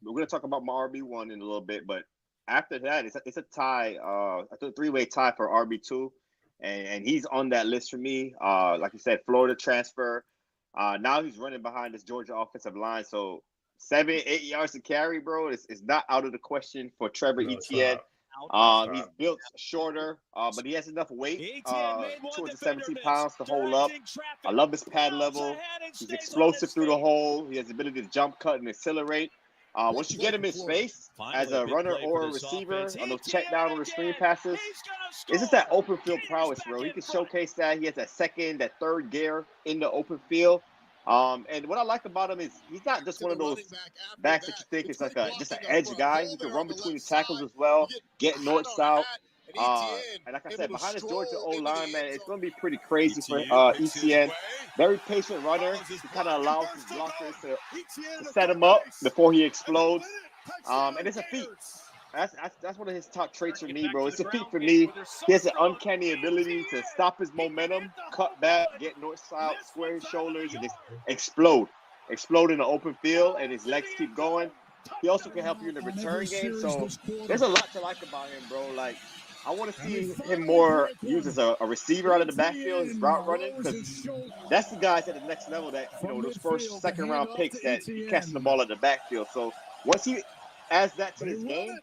We're going to talk about my RB1 in a little bit, but after that, it's a tie. I think a 3-way tie for RB2, and he's on that list for me. Like you said, Florida transfer. Now he's running behind this Georgia offensive line, so 7-8 yards to carry, bro. It's not out of the question for Trevor Etienne. He's built shorter, but he has enough weight, 217 pounds to hold up. I love his pad level. He's explosive through the hole. He has the ability to jump, cut, and accelerate. Once you get him in space as a runner or a receiver on those check down or the screen passes, it's just that open field prowess, bro. He can showcase that. He has that second, that third gear in the open field. And what I like about him is he's not just one of those backs that you think is like just an edge guy. He can run between the tackles as well, get north south. And like I said, behind this Georgia O-line, man, it's going to be pretty crazy for ETN. Very patient runner. He kind of allows his blockers to set him up before he explodes. And it's a feat. That's one of his top traits for me, bro. It's a feat for me. He has an uncanny ability to stop his momentum, cut back, get north south, square his shoulders, and just explode in the open field, and his legs keep going. He also can help you in the return game. So there's a lot to like about him, bro. Like, I want to see him more used as a receiver out of the backfield, his route running, because that's the guys at the next level that, those first, second round picks that he catching the ball at the backfield. So once he adds that to his game,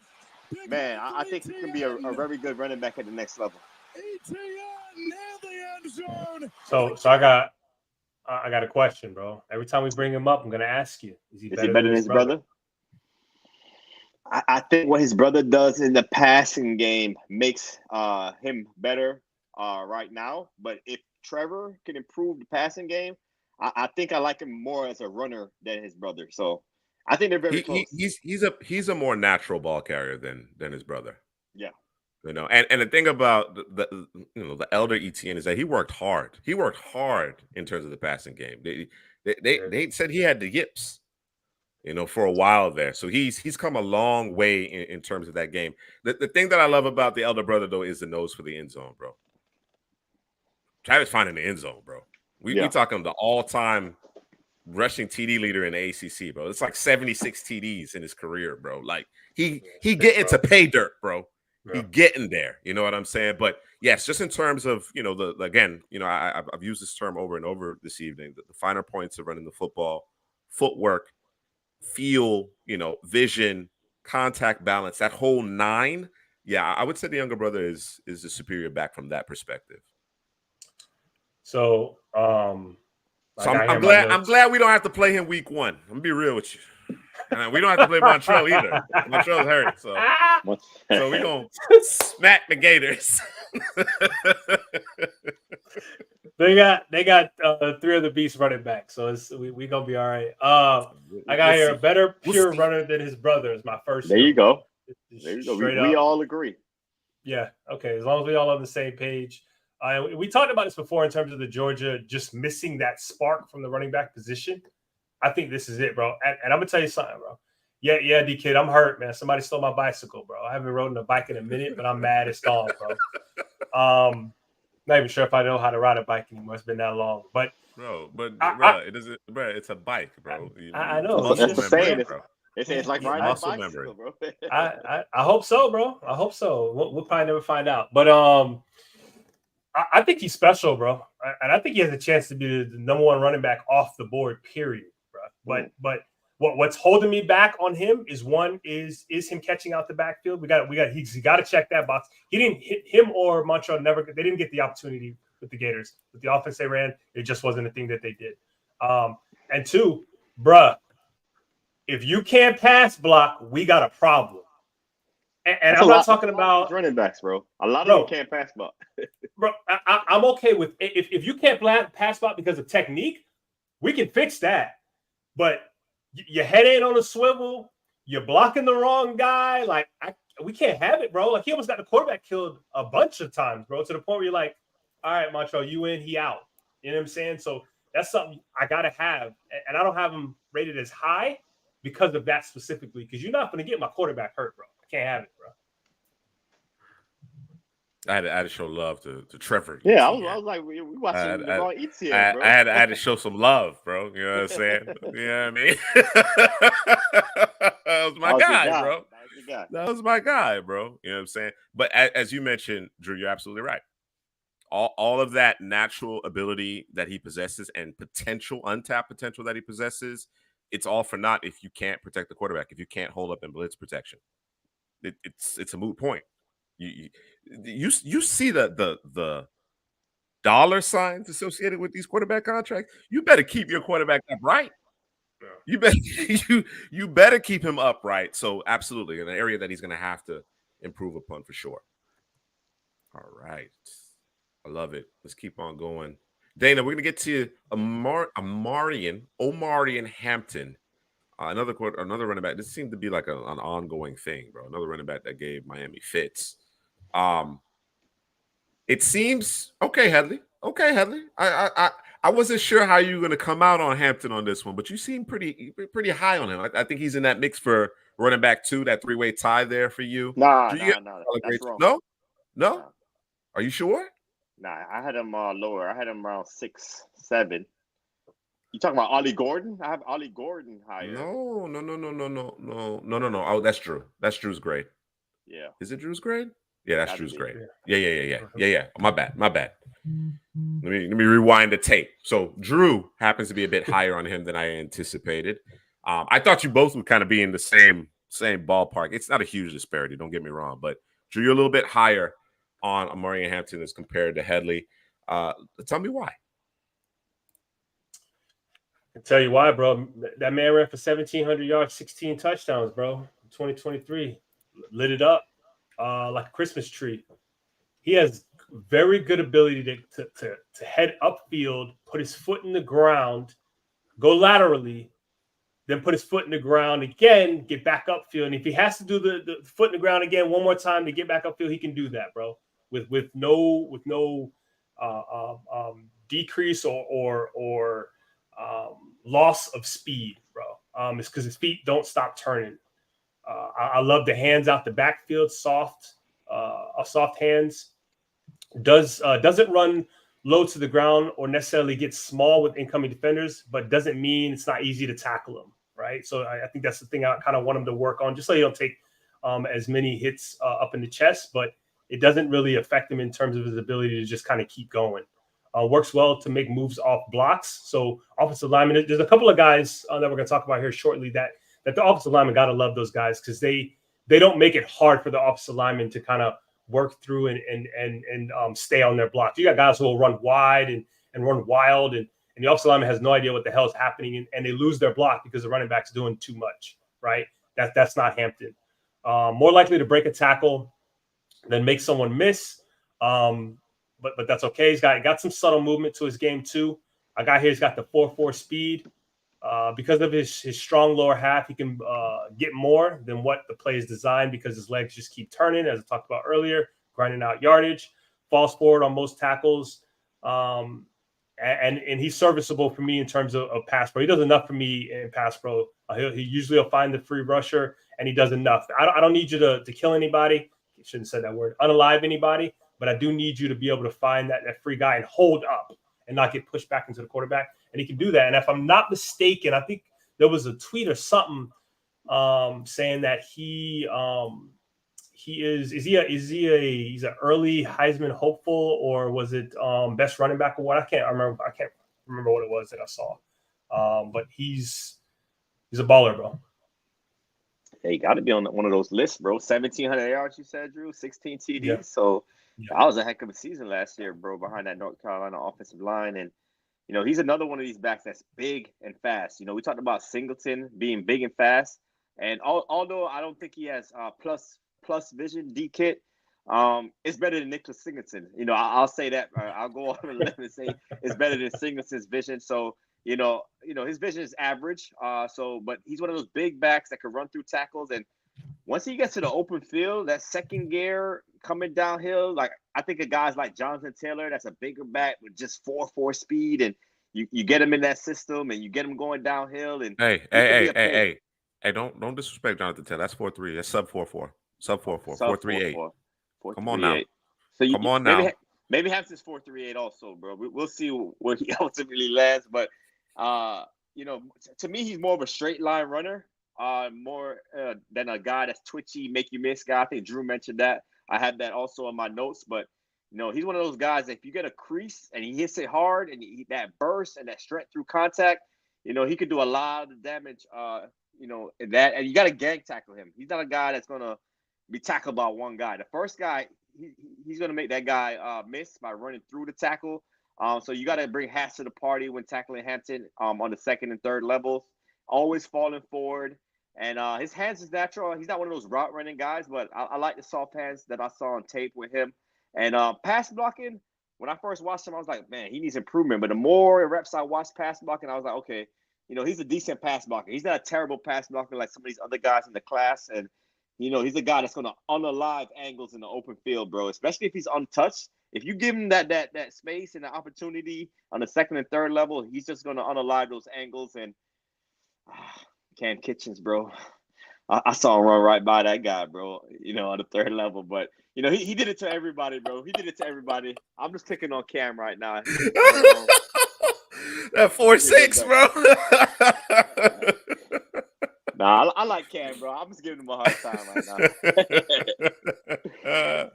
man, I think he can be a very good running back at the next level. So I got a question, bro. Every time we bring him up, I'm gonna ask you: Is he better than his brother? I think what his brother does in the passing game makes him better right now. But if Trevor can improve the passing game, I think I like him more as a runner than his brother. So I think they're very close. He's a more natural ball carrier than his brother. Yeah. And the thing about the elder ETN is that he worked hard. He worked hard in terms of the passing game. They said he had the yips, for a while there. So he's come a long way in terms of that game. The thing that I love about the elder brother though is the nose for the end zone, bro. Travis finding the end zone, bro. We talking the all-time rushing TD leader in the ACC, bro. It's like 76 TDs in his career, bro. Like he getting to pay dirt, bro. He getting there. You know what I'm saying? But yes, just in terms of I've used this term over and over this evening. The finer points of running the football, footwork, feel, vision, contact balance, that whole nine. Yeah, I would say the younger brother is a superior back from that perspective. So, I'm glad we don't have to play him week 1. I'm gonna be real with you. We don't have to play Montreal either. Montreal's hurt, so we gonna smack the Gators. They got 3 of the beast running back, so we gonna be all right. I got here a better pure runner than his brother is my first. There you go. We all agree. Yeah. Okay. As long as we all on the same page. We talked about this before in terms of the Georgia just missing that spark from the running back position. I think this is it, bro. And I'm gonna tell you something, bro. Yeah, D kid, I'm hurt, man. Somebody stole my bicycle, bro. I haven't ridden a bike in a minute, but I'm mad it's gone, bro. Not even sure if I know how to ride a bike anymore. It's been that long, but it isn't, bro. It's a bike, bro. I know. That's the saying. It's like riding a bicycle, bro. I hope so, bro. I hope so. We'll probably never find out, but I think he's special, bro, and I think he has a chance to be the number 1 running back off the board. Period, bro. But what's holding me back on him is him catching out the backfield. He's got to check that box. He didn't hit him or Montreal. They didn't get the opportunity with the Gators with the offense they ran. It just wasn't a thing that they did. And 2, bruh, if you can't pass block, we got a problem. And I'm not talking about running backs, bro. A lot of them can't pass block. Bro, I'm okay with if you can't pass block because of technique, we can fix that. But your head ain't on a swivel. You're blocking the wrong guy. Like we can't have it, bro. Like he almost got the quarterback killed a bunch of times, bro. To the point where you're like, all right, Montreal, you in, he out. You know what I'm saying? So that's something I gotta have, and I don't have him rated as high because of that specifically. Because you're not going to get my quarterback hurt, bro. I can't have it, bro. I had to show love to Trevor. Yeah, I was like, we watching the wrong ETN, bro. I had to show some love, bro. You know what I'm saying? You know what I mean? That was my guy, bro. That was my guy, bro. You know what I'm saying? But as you mentioned, Drew, you're absolutely right. All of that natural ability that he possesses and untapped potential that he possesses, it's all for naught if you can't protect the quarterback, if you can't hold up in blitz protection. It's a moot point. You see the dollar signs associated with these quarterback contracts. You better keep your quarterback upright. You better keep him upright. So absolutely, in an area that he's going to have to improve upon for sure. All right, I love it. Let's keep on going. Dana, we're going to get to Omarion Hampton. Another running back. This seemed to be like an ongoing thing, bro. Another running back that gave Miami fits. It seems okay, Headley. I wasn't sure how you were going to come out on Hampton on this one, but you seem pretty high on him. I think he's in that mix for running back 2, that 3-way tie there for you. No, that's wrong. No. Are you sure? Nah, I had him lower. I had him around 6, 7. You talking about Ollie Gordon? I have Ollie Gordon higher. No. Oh, that's Drew. That's Drew's grade. Yeah. Is it Drew's grade? Yeah, that's Drew's grade. Yeah. My bad. Let me rewind the tape. So Drew happens to be a bit higher on him than I anticipated. I thought you both would kind of be in the same ballpark. It's not a huge disparity, don't get me wrong, but Drew, you're a little bit higher on Omarion Hampton as compared to Headley. Tell me why. I tell you why, bro. That man ran for 1,700 yards, 16 touchdowns, bro. 2023 lit it up like a Christmas tree. He has very good ability to head upfield, put his foot in the ground, go laterally, then put his foot in the ground again, get back upfield. And if he has to do the foot in the ground again one more time to get back upfield, he can do that, bro. With no decrease or loss of speed, bro. It's because his feet don't stop turning. I love the hands out the backfield, soft hands. Doesn't run low to the ground or necessarily get small with incoming defenders, but doesn't mean it's not easy to tackle him, right? So I think that's the thing I kind of want him to work on, just so he don't take as many hits up in the chest, but it doesn't really affect him in terms of his ability to just kind of keep going. Works well to make moves off blocks. So offensive lineman, there's a couple of guys that we're going to talk about here shortly that the offensive lineman got to love those guys because they don't make it hard for the offensive lineman to kind of work through and stay on their block. You got guys who will run wide and run wild, and the offensive lineman has no idea what the hell is happening, and they lose their block because the running back's doing too much, right? That's not Hampton. More likely to break a tackle than make someone miss, but that's okay. He's got some subtle movement to his game too. I got here. He's got the 4.4 speed. Because of his strong lower half, he can get more than what the play is designed because his legs just keep turning, as I talked about earlier, grinding out yardage, falls forward on most tackles, and he's serviceable for me in terms of pass pro. He does enough for me in pass pro. He usually will find the free rusher, and he does enough. I don't need you to kill anybody. I shouldn't have said that word, unalive anybody, but I do need you to be able to find that free guy and hold up and not get pushed back into the quarterback. And he can do that. And if I'm not mistaken, I think there was a tweet or something saying that he's an early Heisman hopeful, or was it best running back award? I can't remember what it was that I saw. But he's a baller, bro. Hey, got to be on one of those lists, bro. 1,700 yards, you said, Drew. 16 TDs. Yeah. So that was a heck of a season last year, bro, behind that North Carolina offensive line. And he's another one of these backs that's big and fast. We talked about Singleton being big and fast. And although I don't think he has plus vision, D-Kit, it's better than Nicholas Singleton. I'll say that. I'll go on a limb and say it's better than Singleton's vision. So, his vision is average. But he's one of those big backs that can run through tackles. And once he gets to the open field, that second gear coming downhill, like I think of guys like Jonathan Taylor, that's a bigger back with just 4.4 speed, and you get him in that system and you get him going downhill. And hey, don't disrespect Jonathan Taylor. That's 4.3. That's sub 4.4. Sub 4.4. 4.38. Come on now. So come on now. Maybe Hampton's 4.38 also, bro. We'll see where he ultimately lands. But to me, he's more of a straight line runner. More than a guy that's twitchy, make you miss guy. I think Drew mentioned that. I had that also in my notes, but he's one of those guys that if you get a crease and he hits it hard and that burst and that strength through contact, he could do a lot of damage. That, and you got to gang tackle him. He's not a guy that's gonna be tackled by one guy. The first guy, he's gonna make that guy miss by running through the tackle. So you got to bring Hats to the party when tackling Hampton on the second and third levels. Always falling forward. And his hands is natural. He's not one of those route running guys, but I like the soft hands that I saw on tape with him. And pass blocking, when I first watched him, I was like, man, he needs improvement. But the more reps I watched pass blocking, I was like, okay, he's a decent pass blocker. He's not a terrible pass blocker like some of these other guys in the class. And, he's a guy that's going to unalive angles in the open field, bro, especially if he's untouched. If you give him that space and the opportunity on the second and third level, he's just going to unalive those angles. And Cam Kitchens, bro. I saw him run right by that guy, bro, on the third level. But, he did it to everybody, bro. He did it to everybody. I'm just clicking on Cam right now. That 4.6, bro. Nah, I like Cam, bro. I'm just giving him a hard time right now.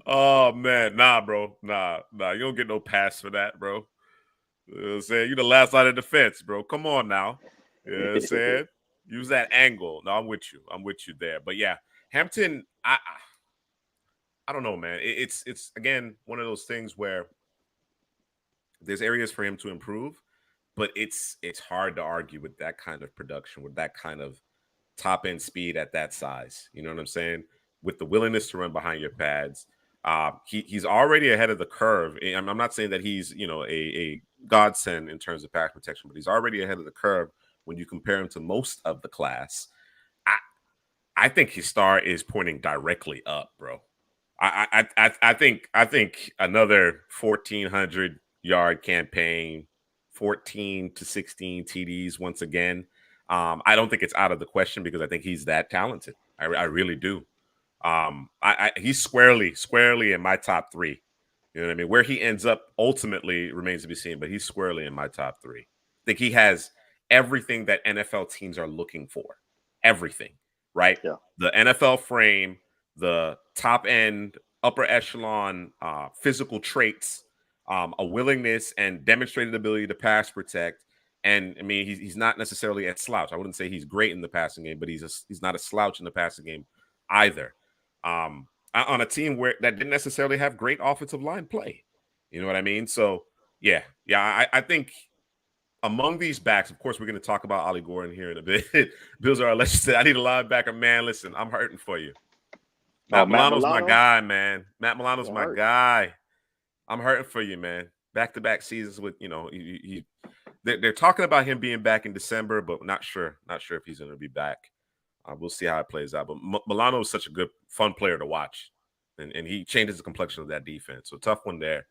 Oh, man. Nah, bro. Nah. You don't get no pass for that, bro. You know what I'm saying? You're the last line of defense, bro. Come on now. You know what I'm saying? Use that angle. No, I'm with you there. But yeah, Hampton, I don't know, man. It's again one of those things where there's areas for him to improve, but it's hard to argue with that kind of production, with that kind of top end speed at that size. You know what I'm saying? With the willingness to run behind your pads. He's already ahead of the curve. I'm not saying that he's a godsend in terms of pass protection, but he's already ahead of the curve when you compare him to most of the class, I think his star is pointing directly up, bro. I think another 1,400 yard campaign, 14 to 16 TDs once again. I don't think it's out of the question because I think he's that talented. I really do. He's squarely in my top 3. You know what I mean? Where he ends up ultimately remains to be seen, but he's squarely in my top 3. I think he has everything that NFL teams are looking for. Everything, right? Yeah. The NFL frame, the top end, upper echelon physical traits, a willingness and demonstrated ability to pass protect. And I mean, he's not necessarily a slouch. I wouldn't say he's great in the passing game, but he's not a slouch in the passing game either. On a team that didn't necessarily have great offensive line play. You know what I mean? So yeah, I think among these backs, of course, we're going to talk about Ollie Gordon here in a bit. Bills are let's say I need a linebacker, man. Listen, I'm hurting for you. Matt Milano's my guy, man. Matt Milano's my guy. I'm hurting for you, man. Back-to-back seasons with, they're talking about him being back in December, but not sure if he's going to be back. We'll see how it plays out. But Milano is such a good, fun player to watch, and he changes the complexion of that defense. So tough one there.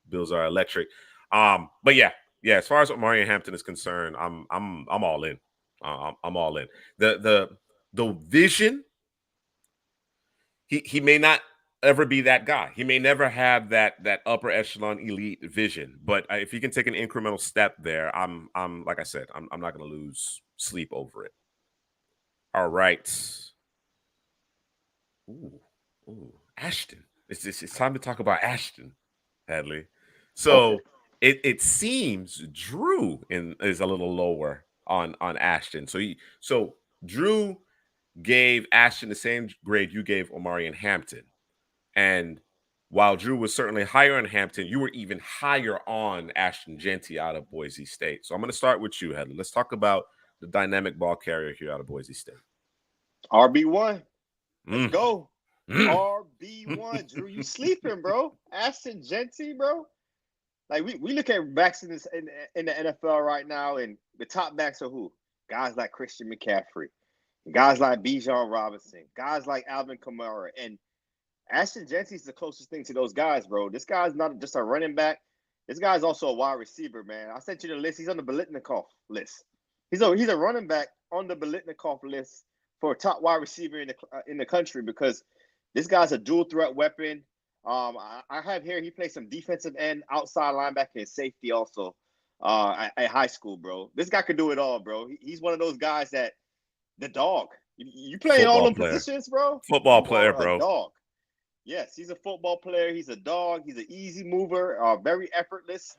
Bills are electric. But yeah. As far as Omarion Hampton is concerned, I'm all in. I'm all in. The vision. He may not ever be that guy. He may never have that upper echelon elite vision. But if he can take an incremental step there, I'm like I said, I'm not going to lose sleep over it. All right. Ooh, Ashton. It's time to talk about Ashton, Hadley. So it seems Drew is a little lower on Ashton. So Drew gave Ashton the same grade you gave Omarion Hampton. And while Drew was certainly higher on Hampton, you were even higher on Ashton Jeanty out of Boise State. So I'm going to start with you, Hadley. Let's talk about the dynamic ball carrier here out of Boise State. RB1. Let's go. RB1. Drew, you sleeping, bro. Ashton Jeanty, bro. Like, we look at backs in the NFL right now, and the top backs are who? Guys like Christian McCaffrey, guys like Bijan Robinson, guys like Alvin Kamara. And Ashton Jeanty is the closest thing to those guys, bro. This guy's not just a running back. This guy's also a wide receiver, man. I sent you the list. He's on the Biletnikoff list. He's a running back on the Biletnikoff list for a top wide receiver in the country because this guy's a dual threat weapon. I have here he plays some defensive end, outside linebacker, and safety also at high school, bro. This guy could do it all, bro. He's one of those guys that the dog. You playing all them positions, bro? Football player, bro. Dog. Yes, he's a football player. He's a dog. He's an easy mover, very effortless.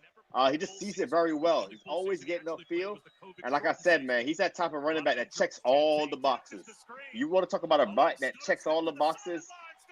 He just sees it very well. He's always getting upfield. And like I said, man, he's that type of running back that checks all the boxes. You want to talk about a back that checks all the boxes?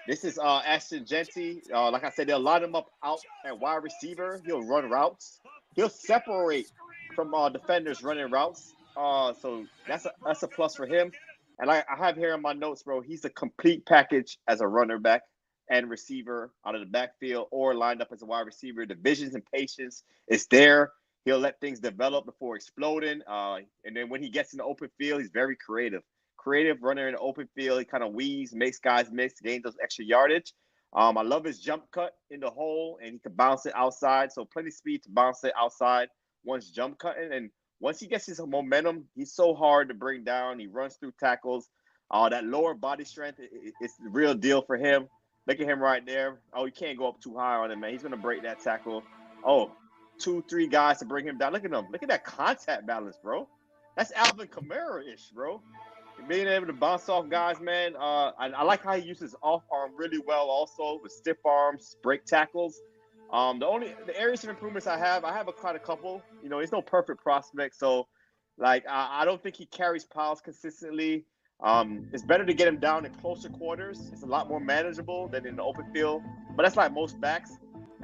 This is Ashton Jeanty. Like I said, they'll line him up out at wide receiver. He'll run routes. He'll separate from defenders running routes. So that's a plus for him. And I have here in my notes, bro, he's a complete package as a runner back and receiver out of the backfield or lined up as a wide receiver. The visions and patience is there. He'll let things develop before exploding. And then when he gets in the open field, he's very creative. Creative runner in the open field. He kind of weaves, makes guys miss, gains those extra yardage. I love his jump cut in the hole, and he can bounce it outside. So plenty of speed to bounce it outside once jump cutting. And once he gets his momentum, he's so hard to bring down. He runs through tackles. That lower body strength is the real deal for him. Look at him right there. Oh, you can't go up too high on him, man. He's going to break that tackle. Oh, 2-3 guys to bring him down. Look at him. Look at that contact balance, bro. That's Alvin Kamara-ish, bro. Being able to bounce off guys, man. I like how he uses off arm really well also with stiff arms, break tackles. The areas of improvements I have quite a couple. You know, he's no perfect prospect. So, like, I don't think he carries piles consistently. It's better to get him down in closer quarters. It's a lot more manageable than in the open field. But that's like most backs.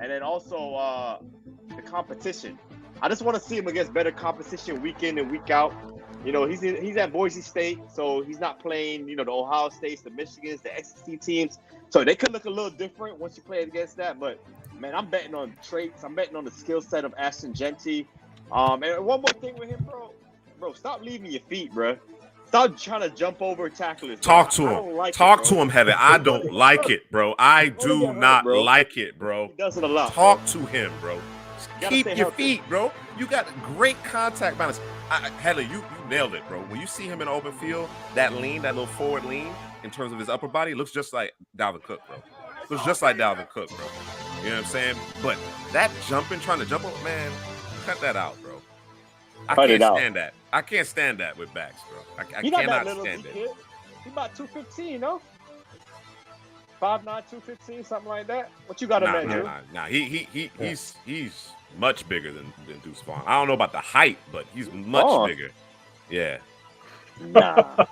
And then also the competition. I just want to see him against better competition week in and week out. You know, he's at Boise State, so he's not playing, you know, the Ohio States, the Michigans, the SEC teams. So they could look a little different once you play against that. But, man, I'm betting on traits. I'm betting on the skill set of Ashton Jeanty. And one more thing with him, bro. bro, stop leaving your feet, bro. Stop trying to jump over tacklers. Talk to I him. don't like Talk it, to bro. him, Heather. I don't like it, bro. I Don't get do hurt, not bro. like it, bro. He does it a lot. Talk bro. to him, bro. Gotta Keep stay your healthy. feet, bro. You got great contact balance. Heather, you nailed it, bro. When you see him in the open field, that lean, that little forward lean, in terms of his upper body, looks just like Dalvin Cook, bro. Looks just like Dalvin Cook, bro. You know what I'm saying? But that jumping, trying to jump up, man, cut that out, bro. I Cut can't it out. stand that. I can't stand that with backs, bro. I He not cannot that little stand it. kid. He about 215, no? 5'9", 215, something like that. What you got him at, Drew? Nah. He's much bigger than Deuce Vaughn. I don't know about the height, but he's much bigger. Yeah. Nah.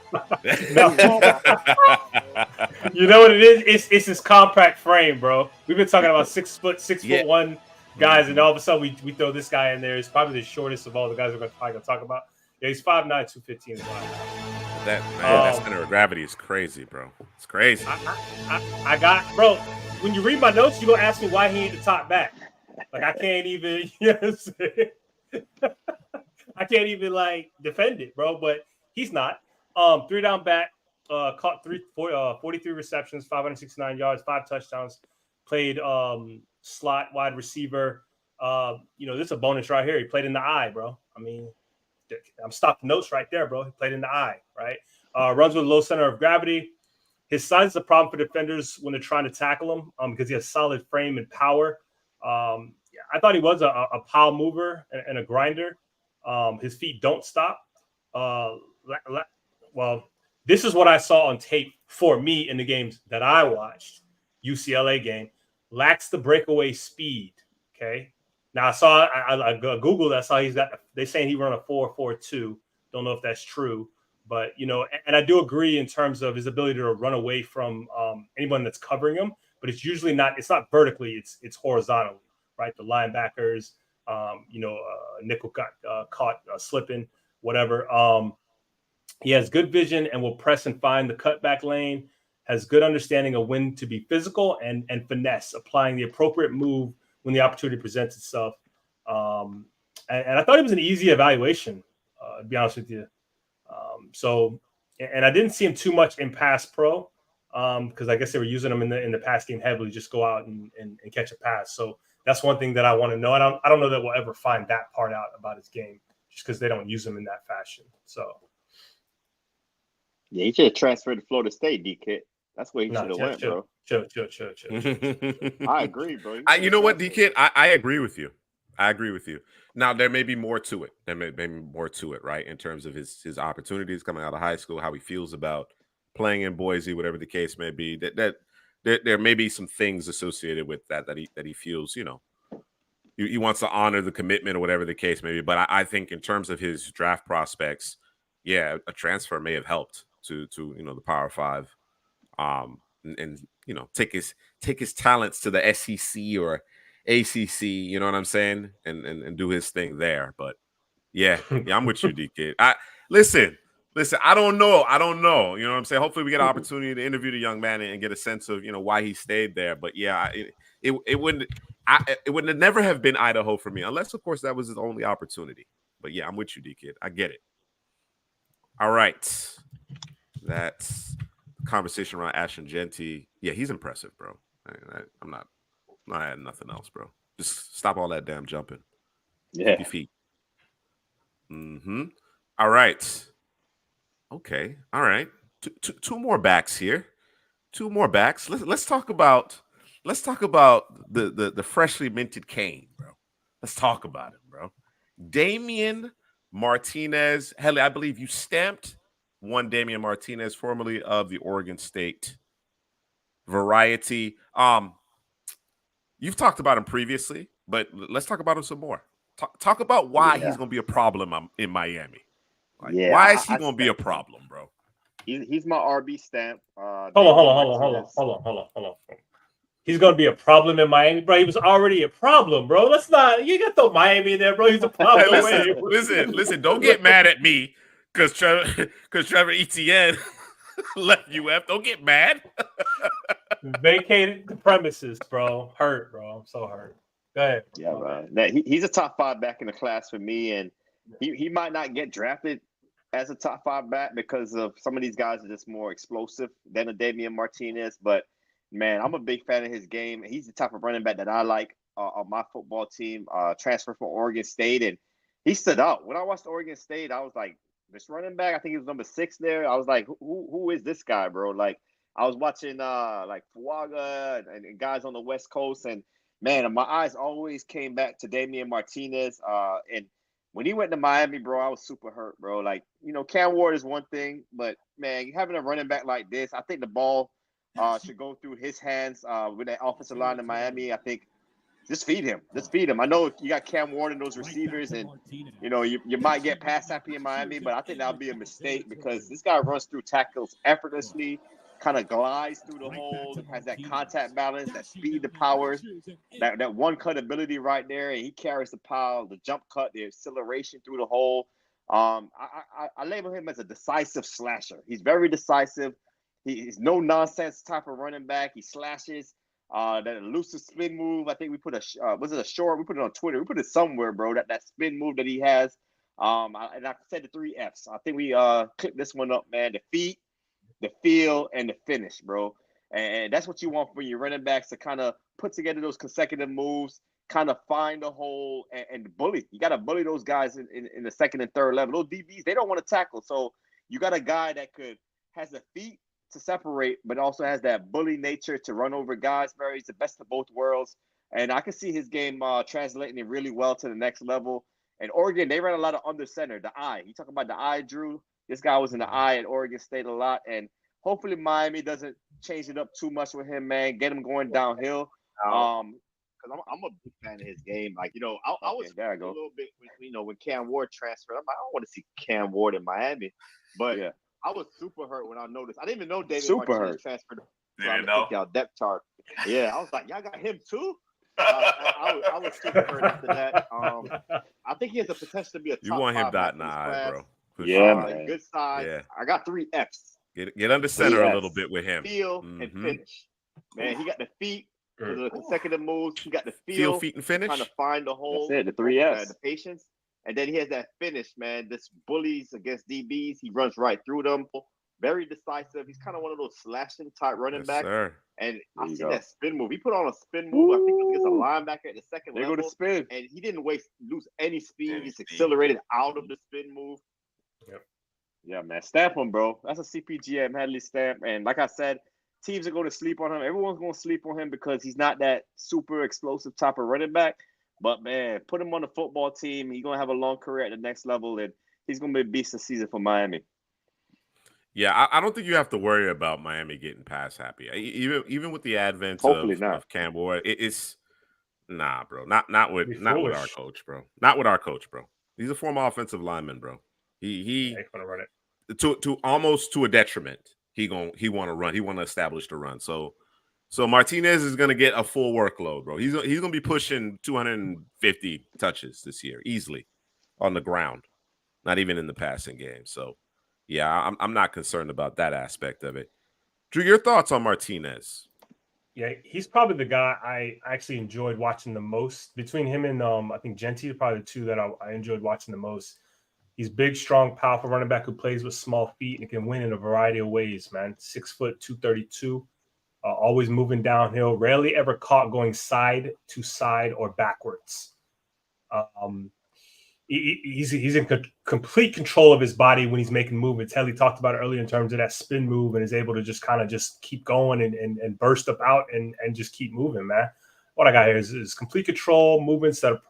You know what it is? It's his compact frame, bro. We've been talking about 6 foot, 6'1" guys, and all of a sudden we throw this guy in there. He's probably the shortest of all the guys we're probably gonna talk about. Yeah, he's 5'9", 215 as well. That center of gravity is crazy, bro. It's crazy. I got, bro. When you read my notes, you gonna ask me why he ain't the top back. Like I can't even, you know what I'm saying? I can't even like defend it, bro. But he's not. 3 down back, caught 43 receptions, 569 yards, 5 touchdowns. Played slot wide receiver. You know, this is a bonus right here. He played in the eye, bro. I mean, I'm stopping notes right there, bro. He played in the eye, right? Runs with a low center of gravity. His size is a problem for defenders when they're trying to tackle him because he has solid frame and power. I thought he was a pile mover and a grinder. His feet don't stop. Well, this is what I saw on tape for me in the games that I watched. UCLA game lacks the breakaway speed. Okay. Now I Googled. I saw they're saying he run a 4.42. Don't know if that's true, but you know, and I do agree in terms of his ability to run away from anyone that's covering him. But it's usually not. It's not vertically. It's horizontally, right? The linebackers, nickel got caught slipping, whatever. He has good vision and will press and find the cutback lane. Has good understanding of when to be physical and finesse, applying the appropriate move when the opportunity presents itself. And I thought it was an easy evaluation, to be honest with you. And I didn't see him too much in pass pro because I guess they were using him in the pass game heavily, just go out and catch a pass. So that's one thing that I want to know. I don't know that we'll ever find that part out about his game just because they don't use him in that fashion. So. Yeah, he should have transferred to Florida State, D-Kid. That's where he should have went, bro. Chill. I agree, bro. You know what, D-Kid? I agree with you. I agree with you. Now, there may be more to it. There may be more to it, right, in terms of his opportunities coming out of high school, how he feels about playing in Boise, whatever the case may be. That there may be some things associated with that he feels, you know, he wants to honor the commitment or whatever the case may be. But I think in terms of his draft prospects, yeah, a transfer may have helped to the Power Five, and you know, take his talents to the SEC or ACC, you know what I'm saying, and do his thing there. But yeah, I'm with you, D Kid. Listen. I don't know. You know what I'm saying? Hopefully, we get an opportunity to interview the young man and get a sense of why he stayed there. But yeah, it wouldn't have never have been Idaho for me, unless of course that was his only opportunity. But yeah, I'm with you, D Kid. I get it. All right. That's the conversation around Ashton Genty. Yeah, he's impressive, bro. I'm not adding nothing else, bro. Just stop all that damn jumping. Yeah. Keep your feet. All right. Okay. All right. Two more backs here. Two more backs. Let's talk about the freshly minted cane, bro. Let's talk about it, bro. Damian Martinez. Helly, I believe you stamped one Damian Martinez, formerly of the Oregon State Variety. You've talked about him previously, but let's talk about him some more. Talk about why he's going to be a problem in Miami. Why is he going to be a problem, bro? He's my RB stamp. Hold on. He's going to be a problem in Miami, bro. He was already a problem, bro. Let's not. You got to throw Miami in there, bro. He's a problem. Listen. Don't get mad at me because Trevor Etienne left UF. Don't get mad. Vacated the premises, bro. Hurt, bro. I'm so hurt. Go ahead. Yeah, man. He's a top 5 back in the class for me, and he might not get drafted as a top 5 back because of some of these guys are just more explosive than a Damian Martinez. But man, I'm a big fan of his game. He's the type of running back that I like on my football team. Transfer from Oregon State, and he stood out. When I watched Oregon State, I was like, this running back, I think he was number 6 there. I was like, who is this guy, bro? Like, I was watching like Fuaga and guys on the West Coast, and man, my eyes always came back to Damian Martinez. And when he went to Miami, bro, I was super hurt, bro. Like, Cam Ward is one thing, but man, having a running back like this, I think the ball should go through his hands with that offensive line in Miami. I think just feed him. Just feed him. I know you got Cam Ward and those receivers, and you might get pass happy in Miami, but I think that would be a mistake because this guy runs through tackles effortlessly, kind of glides through the hole, has that contact balance, that speed, the power, that one cut ability right there, and he carries the power, the jump cut, the acceleration through the hole. I label him as a decisive slasher. He's very decisive. He's no nonsense type of running back. He slashes. That elusive spin move. I think we put was it a short? We put it on Twitter. We put it somewhere, bro. That spin move that he has. And I said the 3 Fs. I think we clicked this one up, man. The feet, the feel, and the finish, bro. And that's what you want from your running backs to kind of put together those consecutive moves, kind of find a hole and bully. You got to bully those guys in the second and third level. Those DBs, they don't want to tackle. So you got a guy that has the feet to separate, but also has that bully nature to run over guys. He's the best of both worlds. And I can see his game translating it really well to the next level. And Oregon, they ran a lot of under center, the eye. You talk about the eye, Drew. This guy was in the eye at Oregon State a lot. And hopefully Miami doesn't change it up too much with him, man. Get him going downhill. Because I'm a big fan of his game. Like, I was a little bit, when Cam Ward transferred. I'm like, I don't want to see Cam Ward in Miami. But yeah, I was super hurt when I noticed. I didn't even know David Martinez transferred. Y'all depth chart. Yeah, I was like, y'all got him too? I was super hurt after that. I think he has the potential to be a top 5. You want him dot in the eye, bro. Yeah, man. Good size. Yeah. I got 3 Fs. Get under center a little bit with him. Feel and finish. Man, he got the feet for the consecutive moves. He got the feel, feet, and finish. Trying to find the hole. That's it, the 3 Fs. The patience. And then he has that finish, man. This bullies against DBs. He runs right through them. Very decisive. He's kind of one of those slashing type running backs. Sir. And I see that spin move. He put on a spin move. I think against a linebacker at the second level. They go to spin. And he didn't lose any speed. He's accelerated out of the spin move. Yep. Yeah, man. Stamp him, bro. That's a cpgm Hadley stamp. And like I said, teams are going to sleep on him. Everyone's going to sleep on him because he's not that super explosive type of running back. But, man, put him on the football team. He's going to have a long career at the next level, and he's going to be a beast this season for Miami. Yeah, I don't think you have to worry about Miami getting pass happy. Even with the advent of Cam Ward, it's nah, bro. Not with our coach, bro. Not with our coach, bro. He's a former offensive lineman, bro. He's gonna run it to almost to a detriment. He want to run. He want to establish the run. So Martinez is going to get a full workload, bro. He's going to be pushing 250 touches this year easily on the ground, not even in the passing game. So, yeah, I'm not concerned about that aspect of it. Drew, your thoughts on Martinez? Yeah, he's probably the guy I actually enjoyed watching the most. Between him and I think Genty are probably the two that I enjoyed watching the most. He's big, strong, powerful running back who plays with small feet and can win in a variety of ways, man. 6 foot, 232. Always moving downhill, rarely ever caught going side to side or backwards. He's in complete control of his body when he's making movements. Helly talked about it earlier in terms of that spin move and is able to just kind of just keep going and burst up out and just keep moving, man. What I got here is complete control, movements that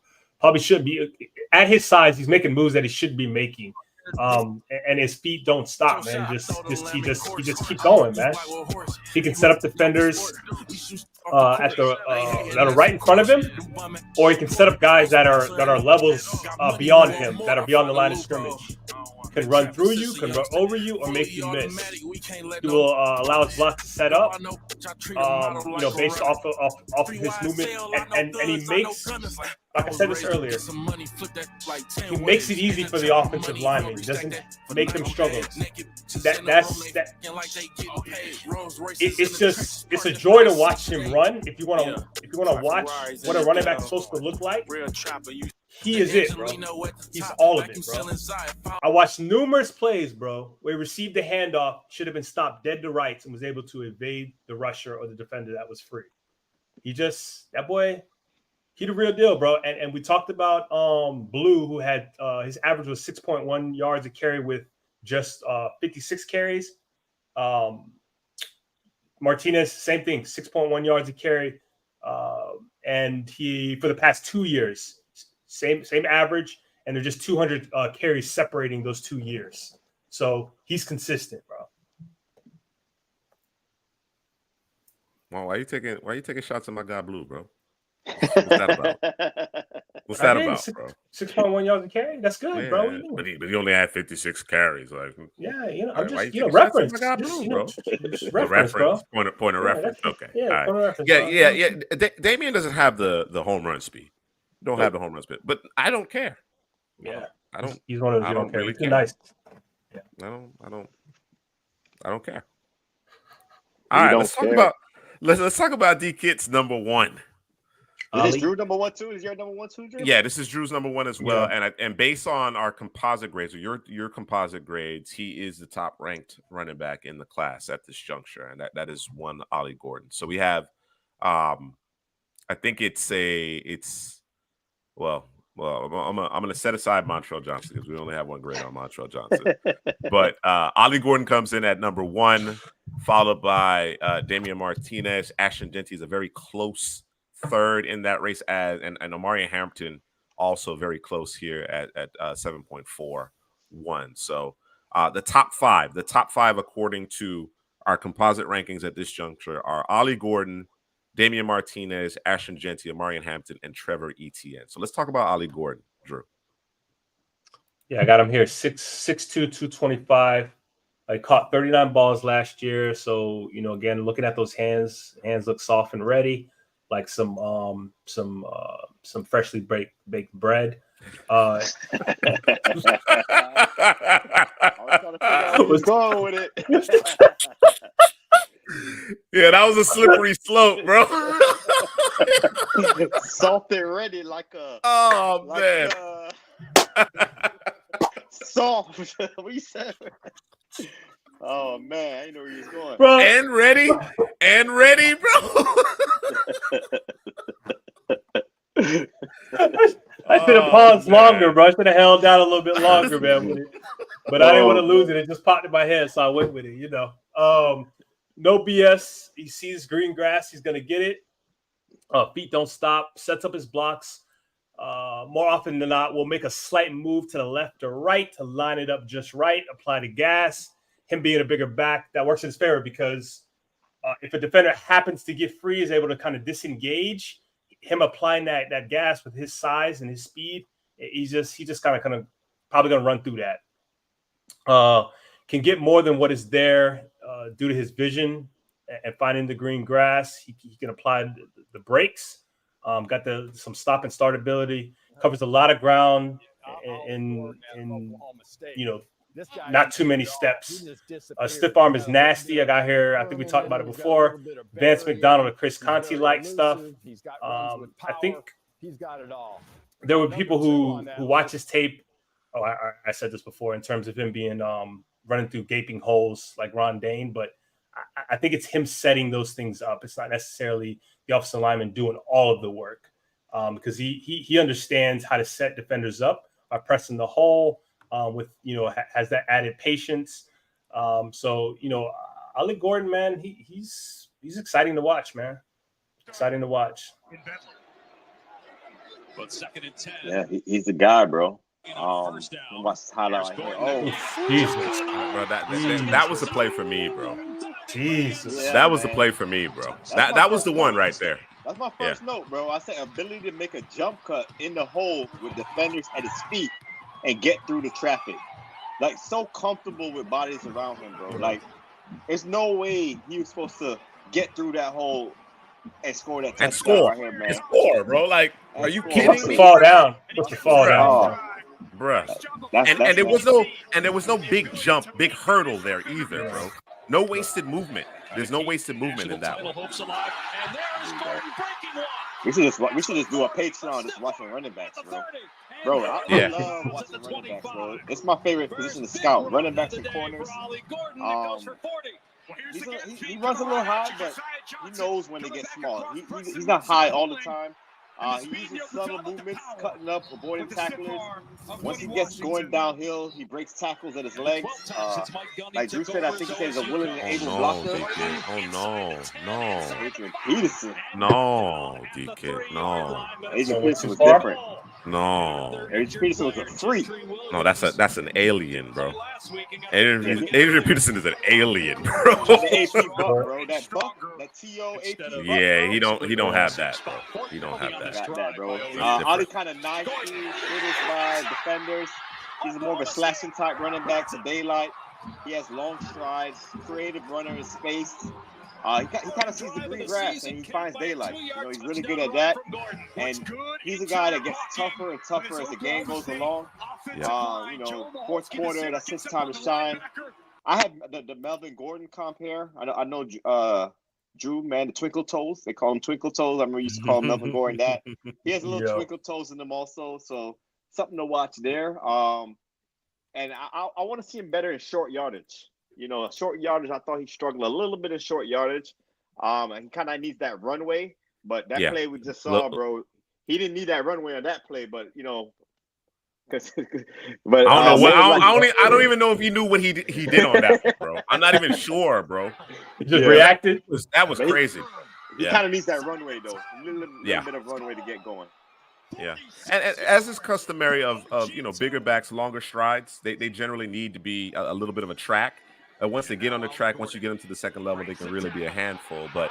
probably shouldn't be at his size. He's making moves that he shouldn't be making. And his feet don't stop, man. He just keep going, man. He can set up defenders that are right in front of him, or he can set up guys that are levels beyond him, that are beyond the line of scrimmage. Can run through you, can run over you, or make you miss. He will allow his block to set up, based off of his movement, and he makes, like I said this earlier, he makes it easy for the offensive lineman. He doesn't make them struggle. It's a joy to watch him run. If you want to watch what a running back is supposed to look like, he is it, bro. He's all of it, bro. I watched numerous plays, bro, where he received the handoff, should have been stopped dead to rights, and was able to evade the rusher or the defender that was free. That boy, he the real deal, bro. And we talked about Blue, who had his average was 6.1 yards a carry with just 56 carries. Martinez, same thing, 6.1 yards a carry. And he, for the past 2 years, same average, and there's just 200 carries separating those 2 years. So he's consistent, bro. Well, why are you taking shots at my guy Blue, bro? What's that about? What's that about, bro? 6.1 yards a carry? That's good, yeah, bro. But he only had 56 carries. Like, yeah, you know, I'm just reference. Just reference, bro. Point of reference. Okay. Yeah, point of reference. Yeah. Damian doesn't have the home run speed. Don't have the home run speed, but I don't care. Yeah, I don't. He's one of those. I don't really care. Nice. Yeah. I don't care. All right, let's talk about D Kit's number one. Is this Drew number one too? Is your number one too, Drew? Yeah, this is Drew's number one as well. Yeah. And based on our composite grades, or your composite grades, he is the top ranked running back in the class at this juncture, and that is one Ollie Gordon. So we have, I think well, I'm gonna set aside Montrell Johnson because we only have one grade on Montrell Johnson. But Ollie Gordon comes in at number one, followed by Damian Martinez. Ashton Denty is a very close third in that race, and Omari Hampton also very close here at 7.41. So the top five according to our composite rankings at this juncture are Ollie Gordon, Damian Martinez, Ashton Genty, Omari Hampton, and Trevor Etienne. So let's talk about Ollie Gordon, Drew. Yeah, I got him here, 6'2", 225. I caught 39 balls last year. So, you know, again, looking at those hands look soft and ready, like some freshly baked bread. I was trying to figure out where was going with it. Yeah, that was a slippery slope, bro. Soft and ready like a. Oh man. Soft. What you said? Oh man, I didn't know where he was going. Bro. And ready, bro. I should have paused longer, bro. I should have held down a little bit longer, man. With it. But I didn't want to lose it. It just popped in my head, so I went with it. You know, no BS. He sees green grass, he's gonna get it. Feet don't stop. Sets up his blocks. More often than not, will make a slight move to the left or right to line it up just right. Apply the gas. Him being a bigger back, that works in his favor because if a defender happens to get free, is able to kind of disengage. Him applying that gas with his size and his speed, he just kind of probably gonna run through that. Can get more than what is there due to his vision and finding the green grass. He can apply the brakes. Got some stop and start ability. Covers a lot of ground in you know, not too many steps. Stiff arm is nasty. I got here. I think we talked about it before. Vance McDonald and Chris Conti like stuff. I think he's got it all. There were people who watch his tape. Oh, I said this before in terms of him being running through gaping holes like Ron Dane, but I think it's him setting those things up. It's not necessarily the offensive lineman doing all of the work because he understands how to set defenders up by pressing the hole. With, you know, has that added patience. So, you know, Ollie Gordon, man, he's exciting to watch, man. Exciting to watch. But 2nd and 10. Yeah, he's the guy, bro. What's highlight here? Oh, Jesus, bro, that was the play for me, bro. Jesus, yeah, that was the play for me, bro. That was the one right there. That's my first note, bro. I said ability to make a jump cut in the hole with defenders at his feet and get through the traffic. Like, so comfortable with bodies around him, bro. Like, there's no way he was supposed to get through that hole and score that touchdown right here, man. And score, bro. Like, are you kidding me? Fall down. What's the fall down? Bruh. And there was no big jump, big hurdle there either, bro. No wasted movement. There's no wasted movement in that one. We should just do a Patreon just watching running backs, bro. Bro, I Yeah. love watching running backs, bro. It's my favorite position to scout. Running backs and corners. He runs a little high, but he knows when to get small. He's not high all the time. He uses subtle movements, cutting up, avoiding tacklers. Once he gets going downhill, he breaks tackles at his legs. Like Drew said, I think he says a willing and able blocker. No. Adrian Peterson. No, DK. No. Adrian Peterson was different. No. Adrian Peterson was a freak. No, that's an alien, bro. Adrian Peterson is an alien, bro. The AP buck, bro. That buck, that TO AP buck. Yeah, he don't have that, bro. He don't have that. Got that, bro. That's All these kind of nice hitters by defenders. He's more of a slashing type running back to daylight. He has long strides, creative runner in space. He kind of sees the green grass and he finds daylight. You know, he's really good at that. And he's a guy that gets tougher and tougher as the game goes along. You know, fourth quarter, that's his time to shine. I have the Melvin Gordon compare. I know Drew, man, the twinkle toes. They call him twinkle toes. I remember used to call him Melvin Gordon that. He has a little twinkle toes in him also. So something to watch there. And I want to see him better in short yardage. You know, short yardage, I thought he struggled a little bit in short yardage. And he kind of needs that runway. But that play we just saw, bro, he didn't need that runway on that play. But, you know, but I don't know. I don't even know if he knew what he did on that one, bro. I'm not even sure, bro. He just reacted. That was crazy. He kind of needs that runway, though. A little bit of runway to get going. Yeah, and as is customary of you know, bigger backs, longer strides, they generally need to be a little bit of a track. Once they get on the track, once you get them to the second level, they can really be a handful. But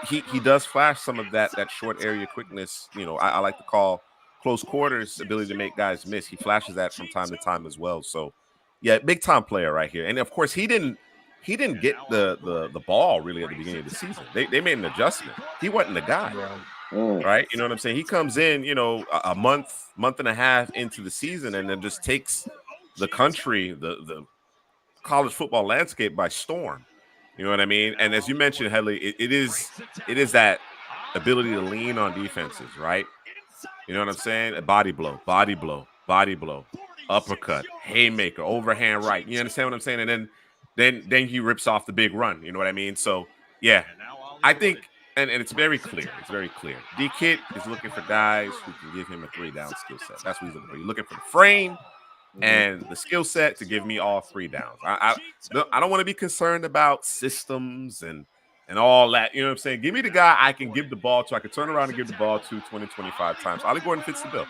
he does flash some of that short area quickness. You know, I like to call close quarters ability to make guys miss. He flashes that from time to time as well. So yeah, big time player right here. And of course, he didn't get the ball really at the beginning of the season. They made an adjustment. He wasn't the guy. Right, you know what I'm saying? He comes in, you know, a month and a half into the season, and then just takes the country, the college football landscape by storm. You know what I mean? And as you mentioned, Headley, it is that ability to lean on defenses, right? You know what I'm saying? A body blow, uppercut, haymaker, overhand right. You understand what I'm saying? And then he rips off the big run. You know what I mean? So yeah, I think. And it's very clear. It's very clear. D-Kid is looking for guys who can give him a 3-down skill set. That's what he's looking for. He's looking for the frame and the skill set to give me all 3 downs. I don't want to be concerned about systems and all that. You know what I'm saying? Give me the guy I can give the ball to. I can turn around and give the ball to 20, 25 times. Ollie Gordon fits the bill.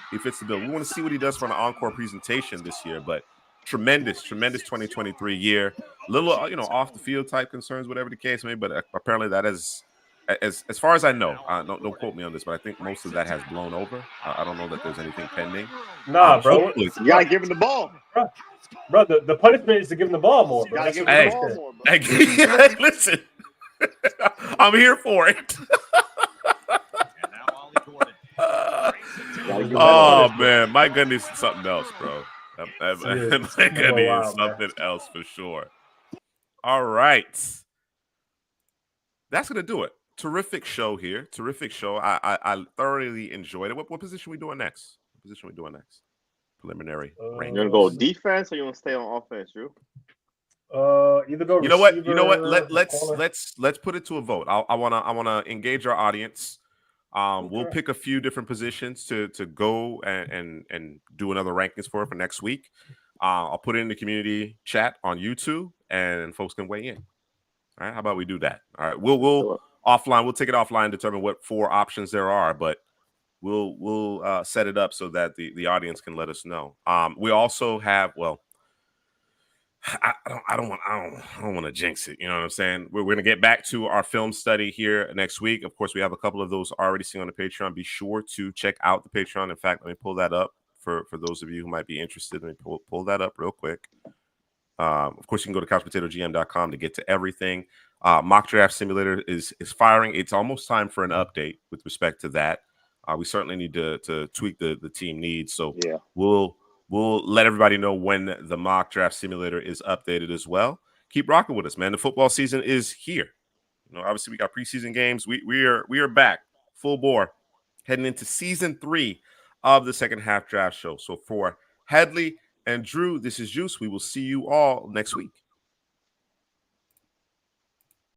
He fits the bill. We want to see what he does for an encore presentation this year, but tremendous 2023 year. A little, you know, off the field type concerns, whatever the case may be, but apparently that is, as far as I know, don't quote me on this, but I think most of that has blown over. I don't know that there's anything pending. Nah, bro. You gotta give him the ball. Bro, the punishment is to give him the ball more. Bro. Gotta give him the ball more, bro. Hey, listen, I'm here for it. Oh man, my goodness, something else, bro. My goodness, something else for sure. All right, that's gonna do it. Terrific show here. Terrific show. I thoroughly enjoyed it. What position we doing next? Preliminary ranking. You want to go defense or you want to stay on offense, Drew? Either go. You know what? Let's put it to a vote. I wanna engage our audience. We'll pick a few different positions to go and do another rankings for next week. I'll put it in the community chat on YouTube and folks can weigh in. All right, how about we do that? All right, we'll offline. We'll take it offline, determine what 4 options there are, but we'll set it up so that the audience can let us know. We also have, well, I don't want to jinx it. You know what I'm saying? We're going to get back to our film study here next week. Of course, we have a couple of those already seen on the Patreon. Be sure to check out the Patreon. In fact, let me pull that up for those of you who might be interested. Let me pull that up real quick. Of course, you can go to couchpotatogm.com to get to everything. Mock Draft Simulator is firing. It's almost time for an update with respect to that. We certainly need to tweak the team needs. So yeah, we'll let everybody know when the Mock Draft Simulator is updated as well. Keep rocking with us, man. The football season is here. You know, obviously we got preseason games. We are back full bore, heading into season 3 of the second half draft show. So for Headley and Drew, this is Juice. We will see you all next week.